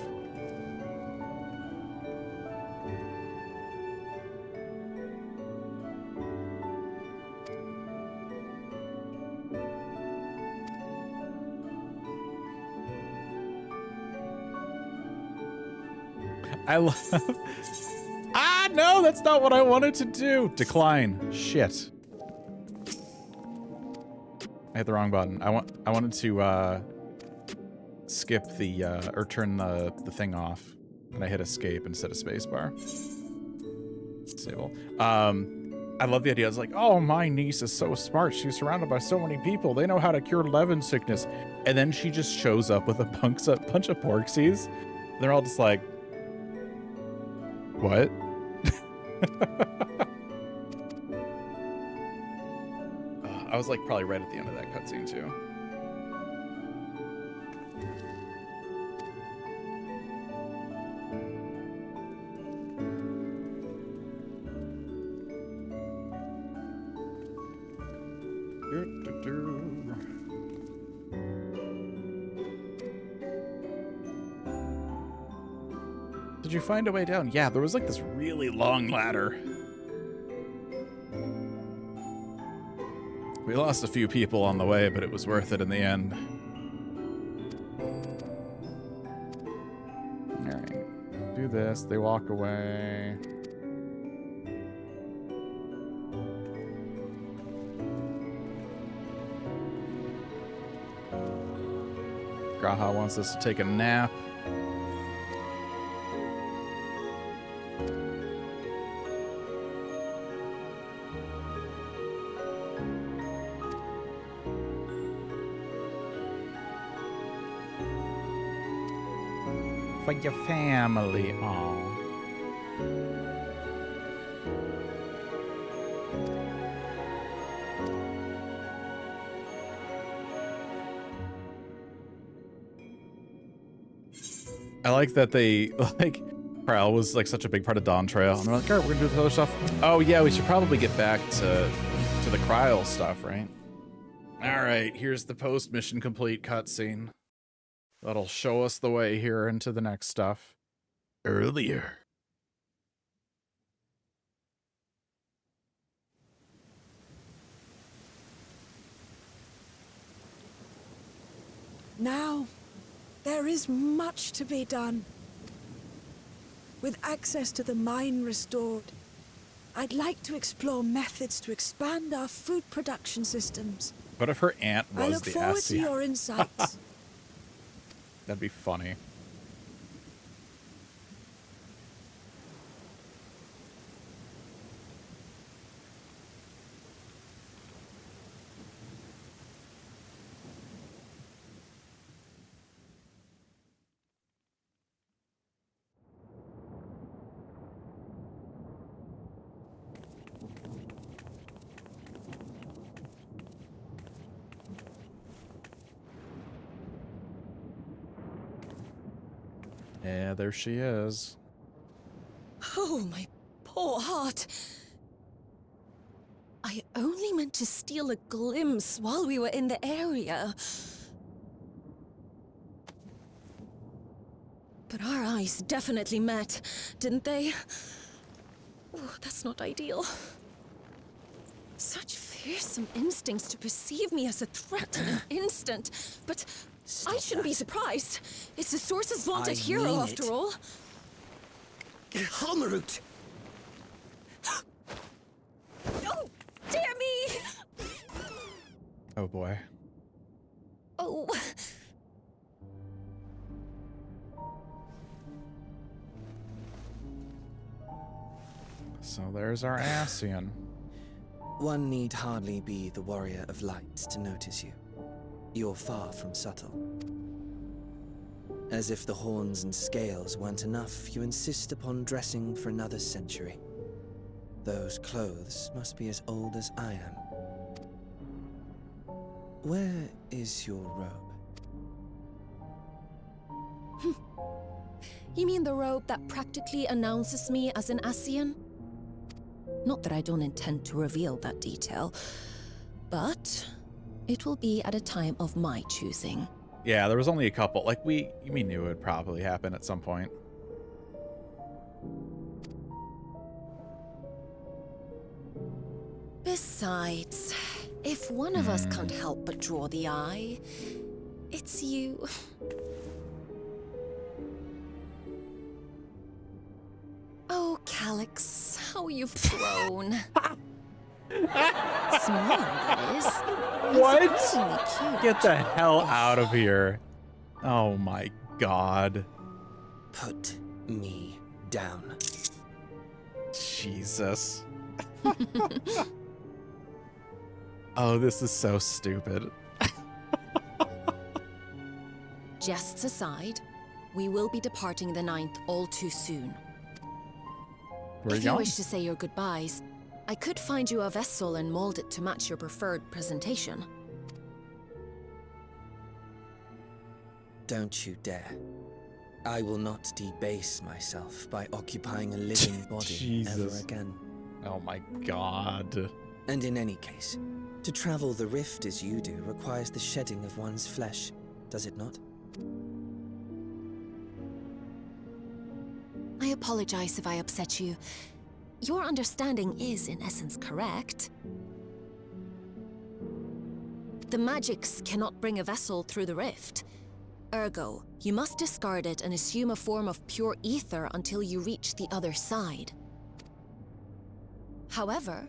I love... Ah, no, that's not what I wanted to do. Decline. Shit. I hit the wrong button. I wanted to skip the or turn the thing off, and I hit escape instead of spacebar. Disable. I love the idea. It's like, oh, my niece is so smart. She's surrounded by so many people. They know how to cure Levin sickness. And then she just shows up with a bunch of Porksies. They're all just like, what? I was like probably right at the end of that cutscene too. Did you find a way down? Yeah, there was like this really long ladder. We lost a few people on the way, but it was worth it in the end. All right, do this. They walk away. Graha wants us to take a nap. For your family, oh. I like that they, like, Prowl was like such a big part of Dawntrail. And they're like, all right, we're gonna do this other stuff. Oh yeah, we should probably get back to the Kryl stuff, right? All right, here's the post-mission complete cutscene. That'll show us the way here into the next stuff. Earlier. Now, there is much to be done. With access to the mine restored, I'd like to explore methods to expand our food production systems. What if her aunt was I look the forward to Ascian? your insights. That'd be funny. Yeah, there she is. Oh, my poor heart. I only meant to steal a glimpse while we were in the area. But our eyes definitely met, didn't they? Oh, that's not ideal. Such fearsome instincts to perceive me as a threat in an instant. But I shouldn't be surprised. It's the Source's vaunted hero, after all. Halmarut! Oh, dear me! Oh boy. Oh. So there's our Ascian. One need hardly be the warrior of light to notice you. You're far from subtle. As if the horns and scales weren't enough, you insist upon dressing for another century. Those clothes must be as old as I am. Where is your robe? You mean the robe that practically announces me as an Ascian? Not that I don't intend to reveal that detail, but it will be at a time of my choosing. Yeah, there was only a couple. Like, we knew it would probably happen at some point. Besides, if one of us can't help but draw the eye, it's you. Oh, Calyx, how you've grown. Smaller, that is. What? Surprisingly cute. Get the hell out of here. Oh my god. Put me down. Jesus. Oh, this is so stupid. Jests aside, we will be departing the 9th all too soon. Where are If you you going? wish to say your goodbyes, I could find you a vessel and mold it to match your preferred presentation. Don't you dare. I will not debase myself by occupying a living body ever Jesus. again. Oh my god. And in any case, to travel the rift as you do requires the shedding of one's flesh, does it not? I apologize if I upset you. Your understanding is, in essence, correct. The magics cannot bring a vessel through the rift. Ergo, you must discard it and assume a form of pure ether until you reach the other side. However,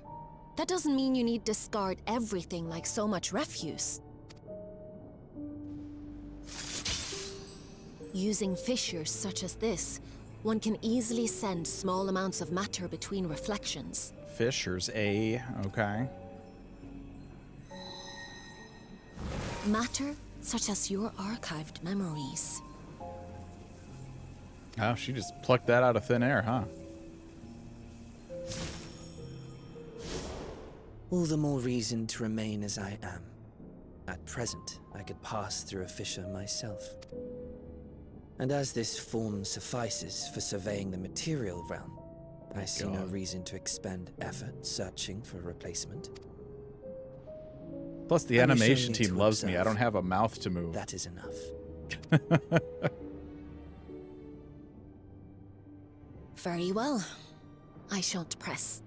that doesn't mean you need discard everything like so much refuse. Using fissures such as this, one can easily send small amounts of matter between reflections. Fishers, eh? Okay. Matter such as your archived memories. Oh, she just plucked that out of thin air, huh? All the more reason to remain as I am. At present, I could pass through a fissure myself. And as this form suffices for surveying the material realm, I see no reason to expend effort searching for a replacement. Plus, the I wish animation only team to loves me. I observe. don't have a mouth to move. That is enough. Very well. I shan't press.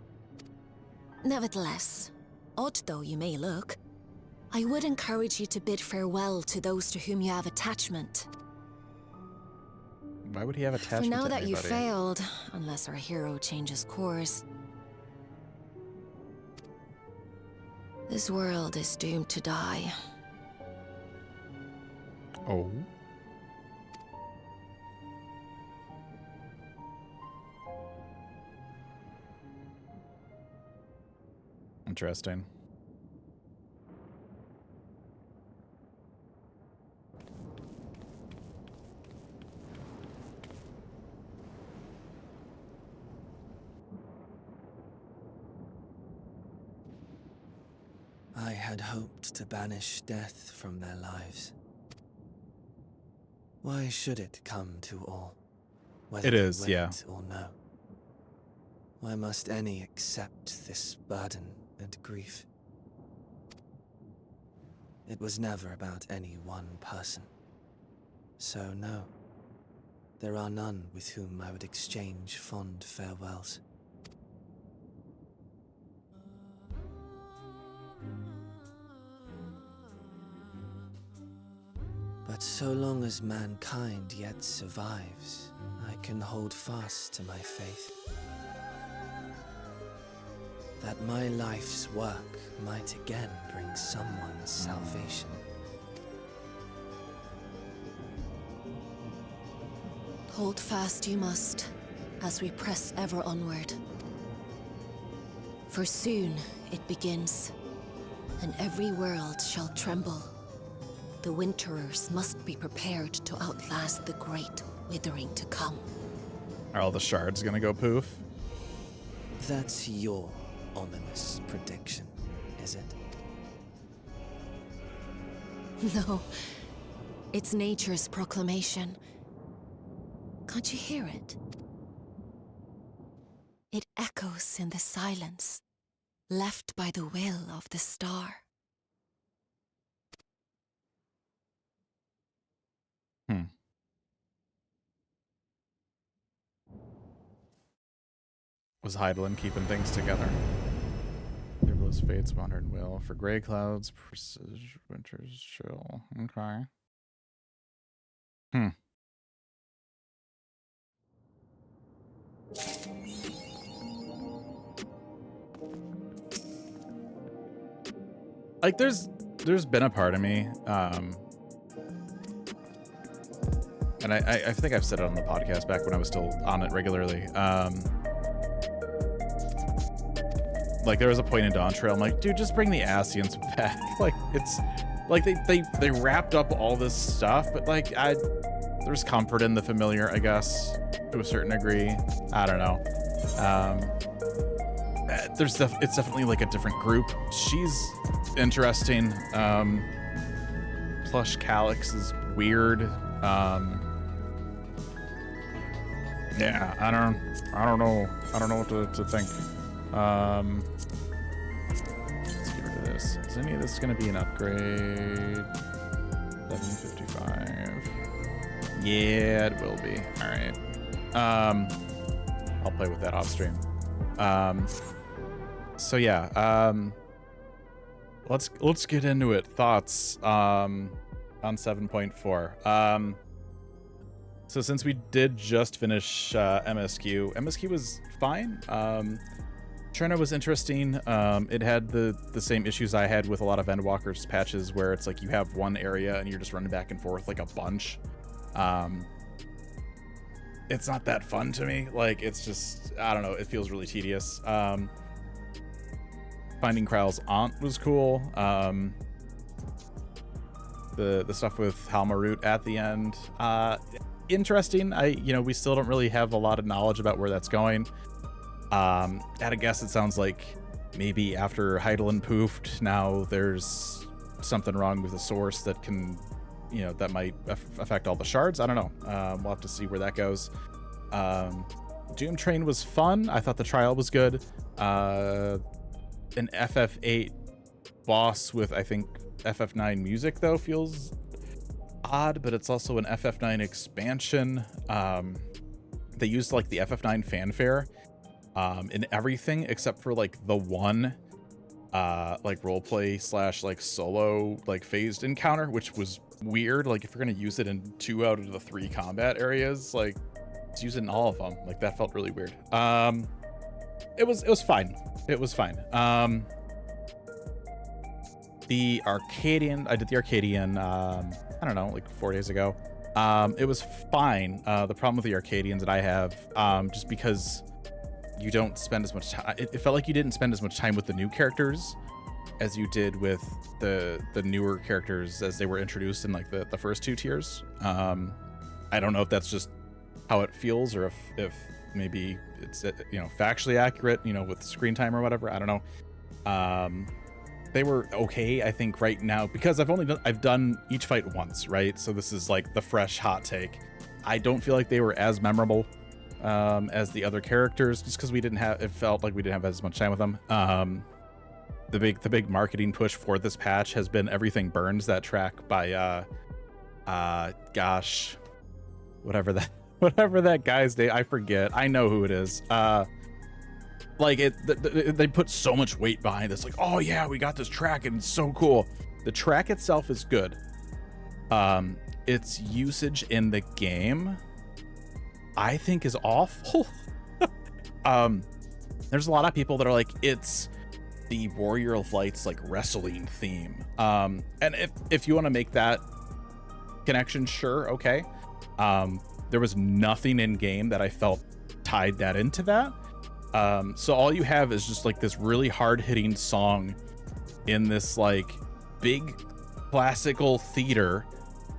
Nevertheless, odd though you may look, I would encourage you to bid farewell to those to whom you have attachment. Why would he have attachment For now to that you anybody? failed, unless our hero changes course, this world is doomed to die. Oh. Interesting. I had hoped to banish death from their lives. Why should it come to all? Whether It they is, will yeah. it or no? Why must any accept this burden and grief? It was never about any one person. So no, there are none with whom I would exchange fond farewells. But so long as mankind yet survives, I can hold fast to my faith. That my life's work might again bring someone salvation. Hold fast you must, as we press ever onward. For soon it begins, and every world shall tremble. The Winterers must be prepared to outlast the great withering to come. Are all the shards gonna go poof? That's your ominous prediction, is it? No, it's nature's proclamation. Can't you hear it? It echoes in the silence, left by the will of the star. Was Heidelin keeping things together? There blows fate's wandering will. For gray clouds, precision, winter's chill. Okay. Like there's been a part of me, and I think I've said it on the podcast back when I was still on it regularly. Like there was a point in Dawn Trail, I'm like, dude, just bring the Ascians back. Like it's like they wrapped up all this stuff, but like there's comfort in the familiar, I guess, to a certain degree. I don't know. It's definitely like a different group. She's interesting. Plush Calyx is weird. Yeah, I don't know what to think. Let's get rid of this. Is any of this gonna be an upgrade? 755. Yeah, it will be. All right. I'll play with that off stream. So yeah, let's get into it. Thoughts on 7.4. So since we did just finish MSQ was fine. Trena was interesting. It had the same issues I had with a lot of Endwalker's patches, where it's like you have one area and you're just running back and forth like a bunch. It's not that fun to me. Like it's just, I don't know, it feels really tedious. Finding Kral's aunt was cool. The stuff with Halmarut at the end, interesting. We still don't really have a lot of knowledge about where that's going. At a guess, it sounds like maybe after Heidelin poofed, now there's something wrong with the source that can, that might affect all the shards. I don't know. We'll have to see where that goes. Doom Train was fun. I thought the trial was good. An FF8 boss with, I think, FF9 music, though, feels odd, but it's also an FF9 expansion. They used like the FF9 fanfare in everything except for like the one like roleplay / like solo like phased encounter, which was weird. Like if you're gonna use it in 2 out of the 3 combat areas, like let's use it in all of them. Like that felt really weird. It was fine. It was fine. The Arcadian, I did the Arcadian, I don't know, like 4 days ago. It was fine. The problem with the Arcadians that I have, just because you don't spend as much time, it felt like you didn't spend as much time with the new characters as you did with the newer characters as they were introduced in like the first 2 tiers. I don't know if that's just how it feels, or if maybe it's, you know, factually accurate, you know, with screen time or whatever. I don't know. They were okay, I think, right now, because I've done each fight once, right? So this is like the fresh hot take. I don't feel like they were as memorable as the other characters, just because it felt like we didn't have as much time with them. The big marketing push for this patch has been Everything Burns, that track by gosh, whatever that guy's name, I forget. I know who it is. Like they put so much weight behind this, like, oh yeah, we got this track and it's so cool. The track itself is good. Its usage in the game, I think, is awful. There's a lot of people that are like, it's the Warrior of Light's like wrestling theme. And if you want to make that connection, sure, okay. There was nothing in game that I felt tied that into that. So all you have is just like this really hard-hitting song in this like big classical theater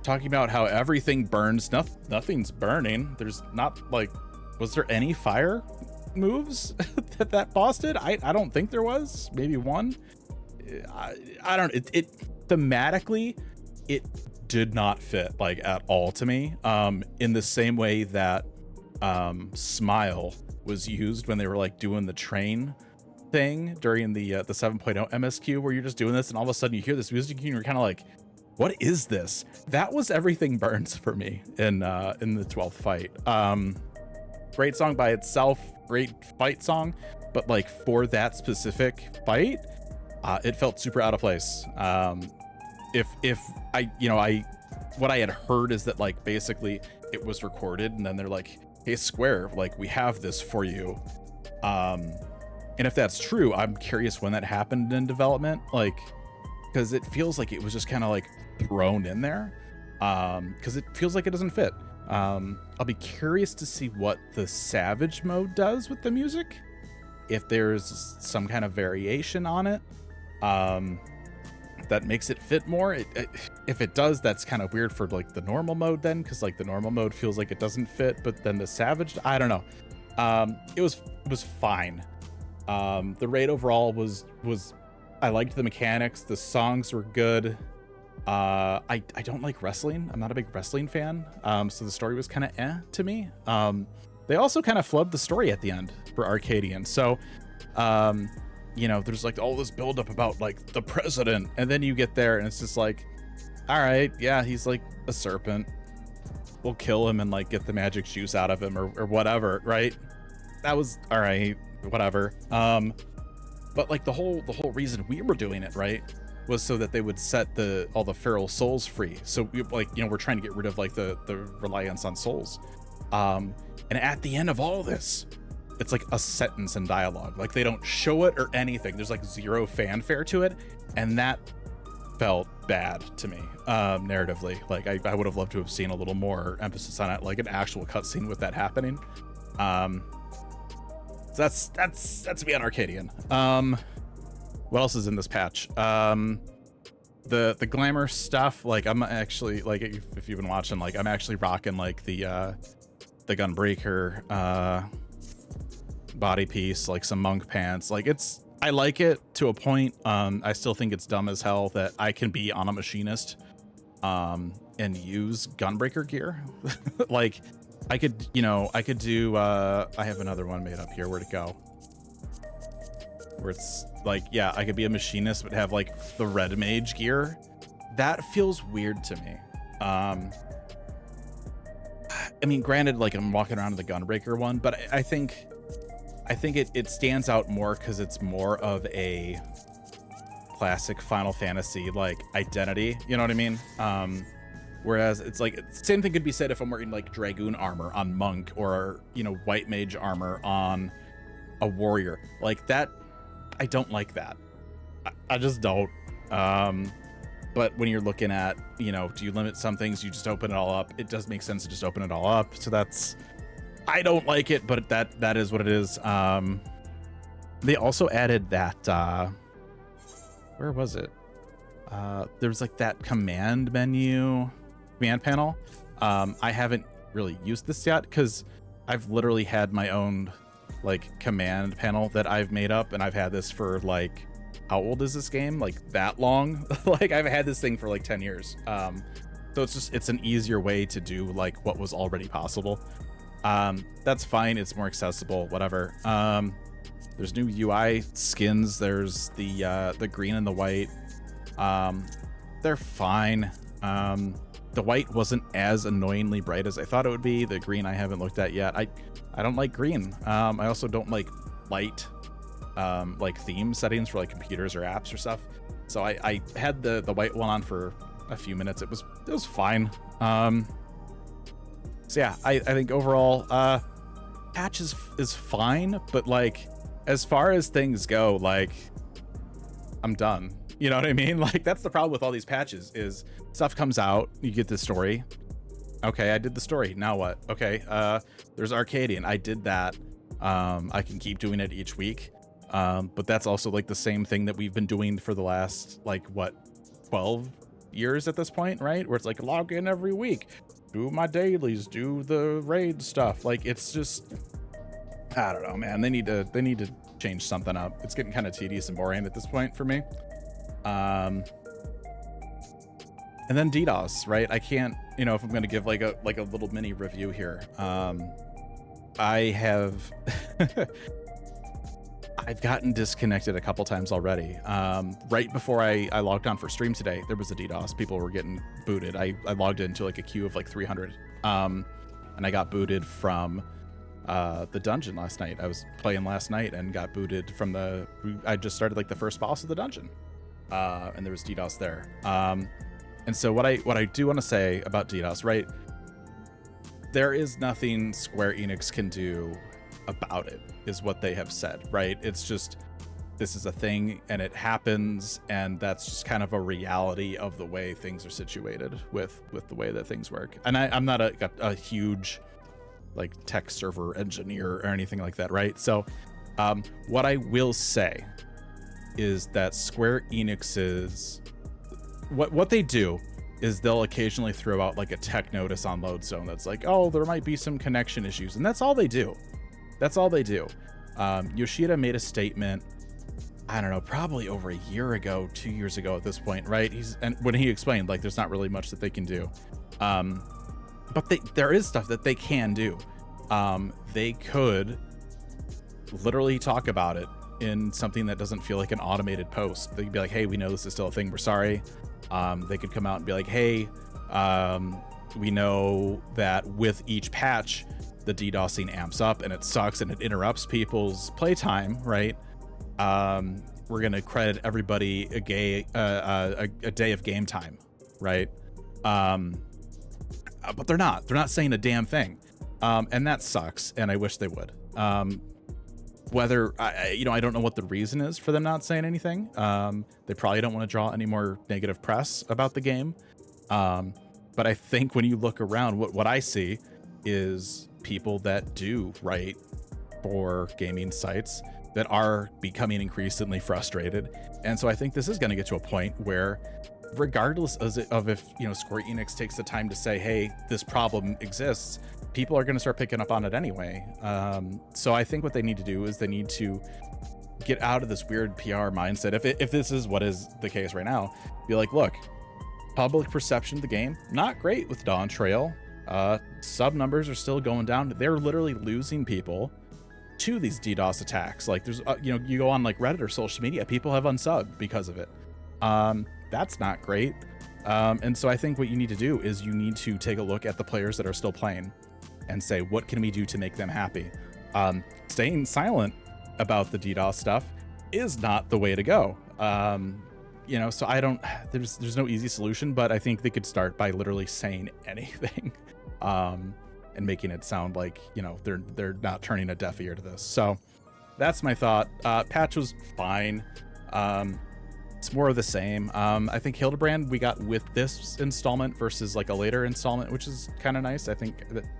talking about how everything burns. Nothing's burning. There's not like, was there any fire moves that boss did? I don't think there was. Maybe one. I don't, it thematically, it did not fit like at all to me. In the same way that Smile was used when they were like doing the train thing during the 7.0 MSQ, where you're just doing this and all of a sudden you hear this music and you're kind of like, what is this? That was Everything Burns for me in the 12th fight. Great song by itself, great fight song, but like for that specific fight, it felt super out of place. If what I had heard is that like basically it was recorded and then they're like, hey Square, like we have this for you. And if that's true, I'm curious when that happened in development, like, because it feels like it was just kind of like thrown in there, because it feels like it doesn't fit. I'll be curious to see what the Savage mode does with the music, if there's some kind of variation on it that makes it fit more. If it does, that's kind of weird for like the normal mode then, because like the normal mode feels like it doesn't fit, but then the Savage, I don't know. It was fine. The raid overall was I liked the mechanics. The songs were good. I don't like wrestling. I'm not a big wrestling fan. So the story was kind of to me. They also kind of flubbed the story at the end for Arcadian. So, you know, there's like all this buildup about like the president, and then you get there and it's just like, all right, yeah, he's like a serpent. We'll kill him and like get the magic juice out of him or whatever, right? That was all right, whatever. But like the whole reason we were doing it, right, was so that they would set all the feral souls free. So we, like, you know, we're trying to get rid of like the reliance on souls. And at the end of all this, it's like a sentence in dialogue. Like they don't show it or anything. There's like zero fanfare to it. And that felt bad to me, narratively. Like I would have loved to have seen a little more emphasis on it, like an actual cutscene with that happening. So that's me on Arcadian. What else is in this patch? The glamour stuff, like I'm actually, like if you've been watching, like I'm actually rocking like the Gunbreaker body piece, like some monk pants. Like I like it to a point. I still think it's dumb as hell that I can be on a machinist and use Gunbreaker gear. Like I could do I have another one made up here. Where'd it go? Where it's like, yeah, I could be a machinist but have like the red mage gear. That feels weird to me. I mean, granted, like I'm walking around in the Gunbreaker one, but I think it stands out more because it's more of a classic Final Fantasy like identity, you know what I mean? Whereas it's like, same thing could be said if I'm wearing like Dragoon armor on Monk, or, you know, White Mage armor on a warrior. Like that, I don't like that. I just don't. But when you're looking at, you know, do you limit some things, you just open it all up. It does make sense to just open it all up. So that's, I don't like it, but that is what it is. They also added that, where was it? There was like that command panel. I haven't really used this yet because I've literally had my own like command panel that I've made up, and I've had this for like, how old is this game? Like that long? Like I've had this thing for like 10 years. So it's an easier way to do like what was already possible. That's fine. It's more accessible, whatever. There's new UI skins. There's the green and the white. They're fine. The white wasn't as annoyingly bright as I thought it would be. The green I haven't looked at yet. I don't like green. I also don't like light like theme settings for like computers or apps or stuff. So I had the white one on for a few minutes. It was fine. So yeah, I think overall patch is fine, but like as far as things go, like I'm done. You know what I mean? Like that's the problem with all these patches is stuff comes out, you get the story. Okay, I did the story. Now what? Okay, there's Arcadian. I did that. I can keep doing it each week. But that's also like the same thing that we've been doing for the last like what 12 years at this point, right? Where it's like log in every week, do my dailies, do the raid stuff. Like it's just, I don't know, man. They need to change something up. It's getting kind of tedious and boring at this point for me. And then DDoS, right? I can't, you know, if I'm going to give like a little mini review here, I have I've gotten disconnected a couple times already. Right before I logged on for stream today, there was a DDoS. People were getting booted. I logged into like a queue of like 300, and I got booted from the dungeon last night. I was playing last night and got booted from I just started like the first boss of the dungeon, and there was DDoS there. And so what I do want to say about DDoS, right? There is nothing Square Enix can do about it, is what they have said, right? It's just, this is a thing and it happens, and that's just kind of a reality of the way things are situated with the way that things work. And I'm not a huge like tech server engineer or anything like that, right? So what I will say is that Square Enix's what they do is they'll occasionally throw out like a tech notice on Lodestone that's like, oh, there might be some connection issues, and that's all they do. That's all they do. Yoshida made a statement, I don't know, probably over a year ago, 2 years ago at this point, right? And when he explained like there's not really much that they can do, but there is stuff that they can do. They could literally talk about it in something that doesn't feel like an automated post. They could be like, hey, we know this is still a thing, we're sorry. They could come out and be like, hey, we know that with each patch the DDoSing amps up and it sucks and it interrupts people's playtime, right? We're gonna credit everybody a day of game time, right? But they're not saying a damn thing, and that sucks, and I wish they would. Whether I don't know what the reason is for them not saying anything. They probably don't want to draw any more negative press about the game, but I think when you look around, what I see is people that do write for gaming sites that are becoming increasingly frustrated. And so I think this is going to get to a point where, regardless of if Square Enix takes the time to say, hey, this problem exists, people are going to start picking up on it anyway. So I think what they need to do is they need to get out of this weird PR mindset. If this is what is the case right now, be like, look, public perception of the game, not great with Dawn Trail. Sub numbers are still going down. They're literally losing people to these DDoS attacks. Like there's, you go on like Reddit or social media, people have unsubbed because of it. That's not great. And so I think what you need to do is you need to take a look at the players that are still playing and say, what can we do to make them happy? Staying silent about the DDoS stuff is not the way to go. you know, so I don't, there's no easy solution, but I think they could start by literally saying anything, and making it sound like, you know, they're not turning a deaf ear to this. So that's my thought. Patch was fine. It's more of the same. I think Hildebrand we got with this installment versus like a later installment, which is kind of nice. I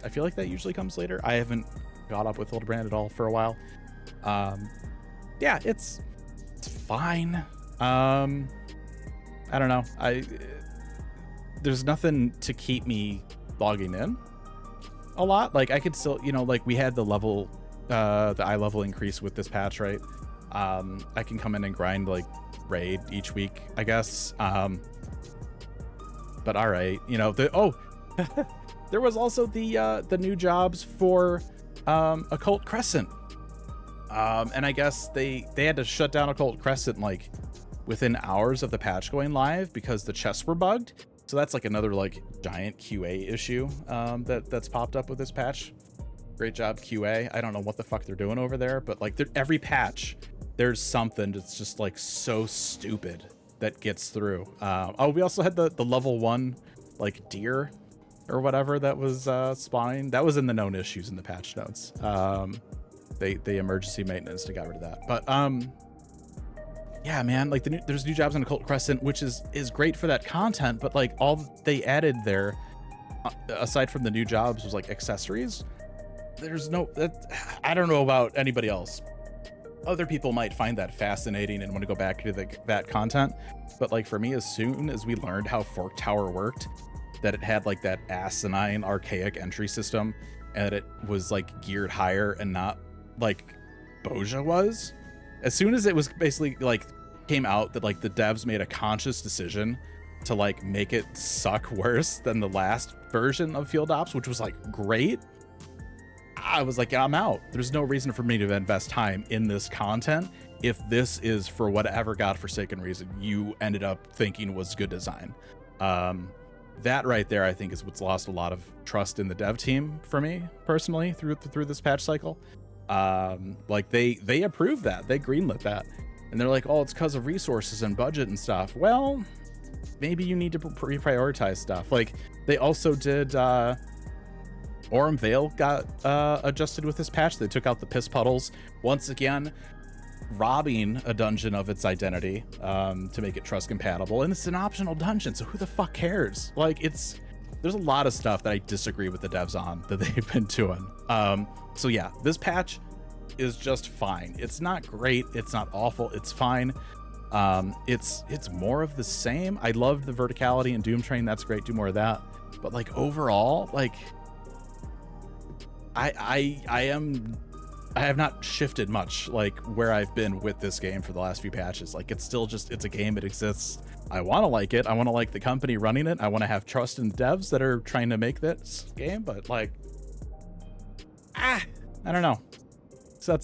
feel like that usually comes later. I haven't got up with Hildebrand at all for a while. Yeah, it's fine. I don't know. There's nothing to keep me logging in a lot. Like I could still, you know, like we had the level, the eye level increase with this patch, right? I can come in and grind like raid each week, I guess. But all right, you know, there was also the new jobs for Occult Crescent. And I guess they had to shut down Occult Crescent like within hours of the patch going live because the chests were bugged. So that's like another like giant QA issue that's popped up with this patch. Great job, QA. I don't know what the fuck they're doing over there, but like every patch, there's something that's just like so stupid that gets through. Oh, we also had the level 1 like deer or whatever that was spawning. That was in the known issues in the patch notes. They emergency maintenance to get rid of that. But yeah, man, like there's new jobs on Occult Crescent, which is great for that content. But like all they added there, aside from the new jobs, was like accessories. There's no I don't know about anybody else. Other people might find that fascinating and want to go back to that content. But like for me, as soon as we learned how Fork Tower worked, that it had like that asinine archaic entry system, and it was like geared higher and not like Boja was. As soon as it was basically like came out that like the devs made a conscious decision to like make it suck worse than the last version of Field Ops, which was like great, I was like, I'm out. There's no reason for me to invest time in this content if this is, for whatever godforsaken reason you ended up thinking was good design. That right there, I think, is what's lost a lot of trust in the dev team for me personally through this patch cycle. Like they approved that, they greenlit that, and they're like, oh, it's because of resources and budget and stuff. Well, maybe you need to reprioritize stuff. Like they also did Orem Vale got adjusted with this patch. They took out the piss puddles once again, robbing a dungeon of its identity to make it trust compatible, and it's an optional dungeon, so who the fuck cares? Like there's a lot of stuff that I disagree with the devs on that they've been doing. So yeah, this patch is just fine. It's not great, it's not awful, it's fine. It's more of the same. I love the verticality in Doom Train, that's great, do more of that. But like overall, like I have not shifted much like where I've been with this game for the last few patches. Like it's still just, it's a game, it exists. I want to like it. I want to like the company running it. I want to have trust in devs that are trying to make this game, but like, I don't know. So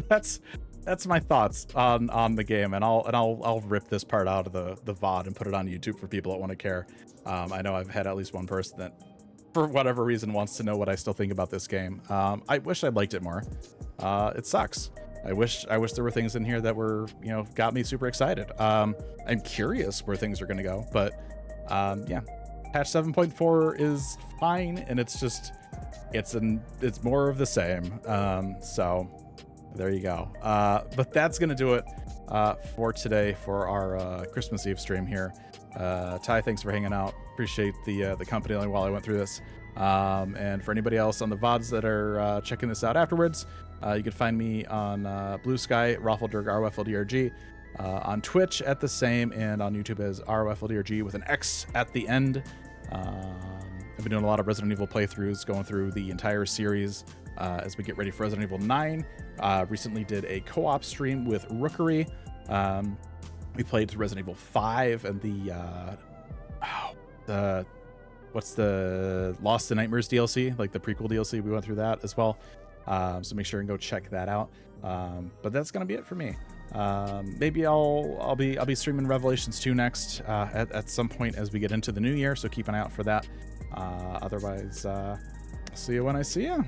that's my thoughts on the game, and I'll rip this part out of the VOD and put it on YouTube for people that want to care. I know I've had at least one person that, for whatever reason, wants to know what I still think about this game. I wish I liked it more. It sucks. I wish there were things in here that were, you know, got me super excited. I'm curious where things are going to go, but yeah, patch 7.4 is fine, and it's just it's more of the same. So there you go. But that's going to do it for today for our Christmas Eve stream here. Ty, thanks for hanging out. Appreciate the company while I went through this. And for anybody else on the VODs that are checking this out afterwards, you can find me on Blue Sky, Raffledurg, ROFLDRG, on Twitch at the same, and on YouTube as ROFLDRG with an X at the end. I've been doing a lot of Resident Evil playthroughs, going through the entire series as we get ready for Resident Evil 9. Recently did a co-op stream with Rookery. We played Resident Evil 5 and the what's the Lost in Nightmares DLC, like the prequel DLC. We went through that as well. So make sure and go check that out. But that's gonna be it for me. Maybe I'll be streaming Revelations 2 next at some point as we get into the new year. So keep an eye out for that. Otherwise, see you when I see you.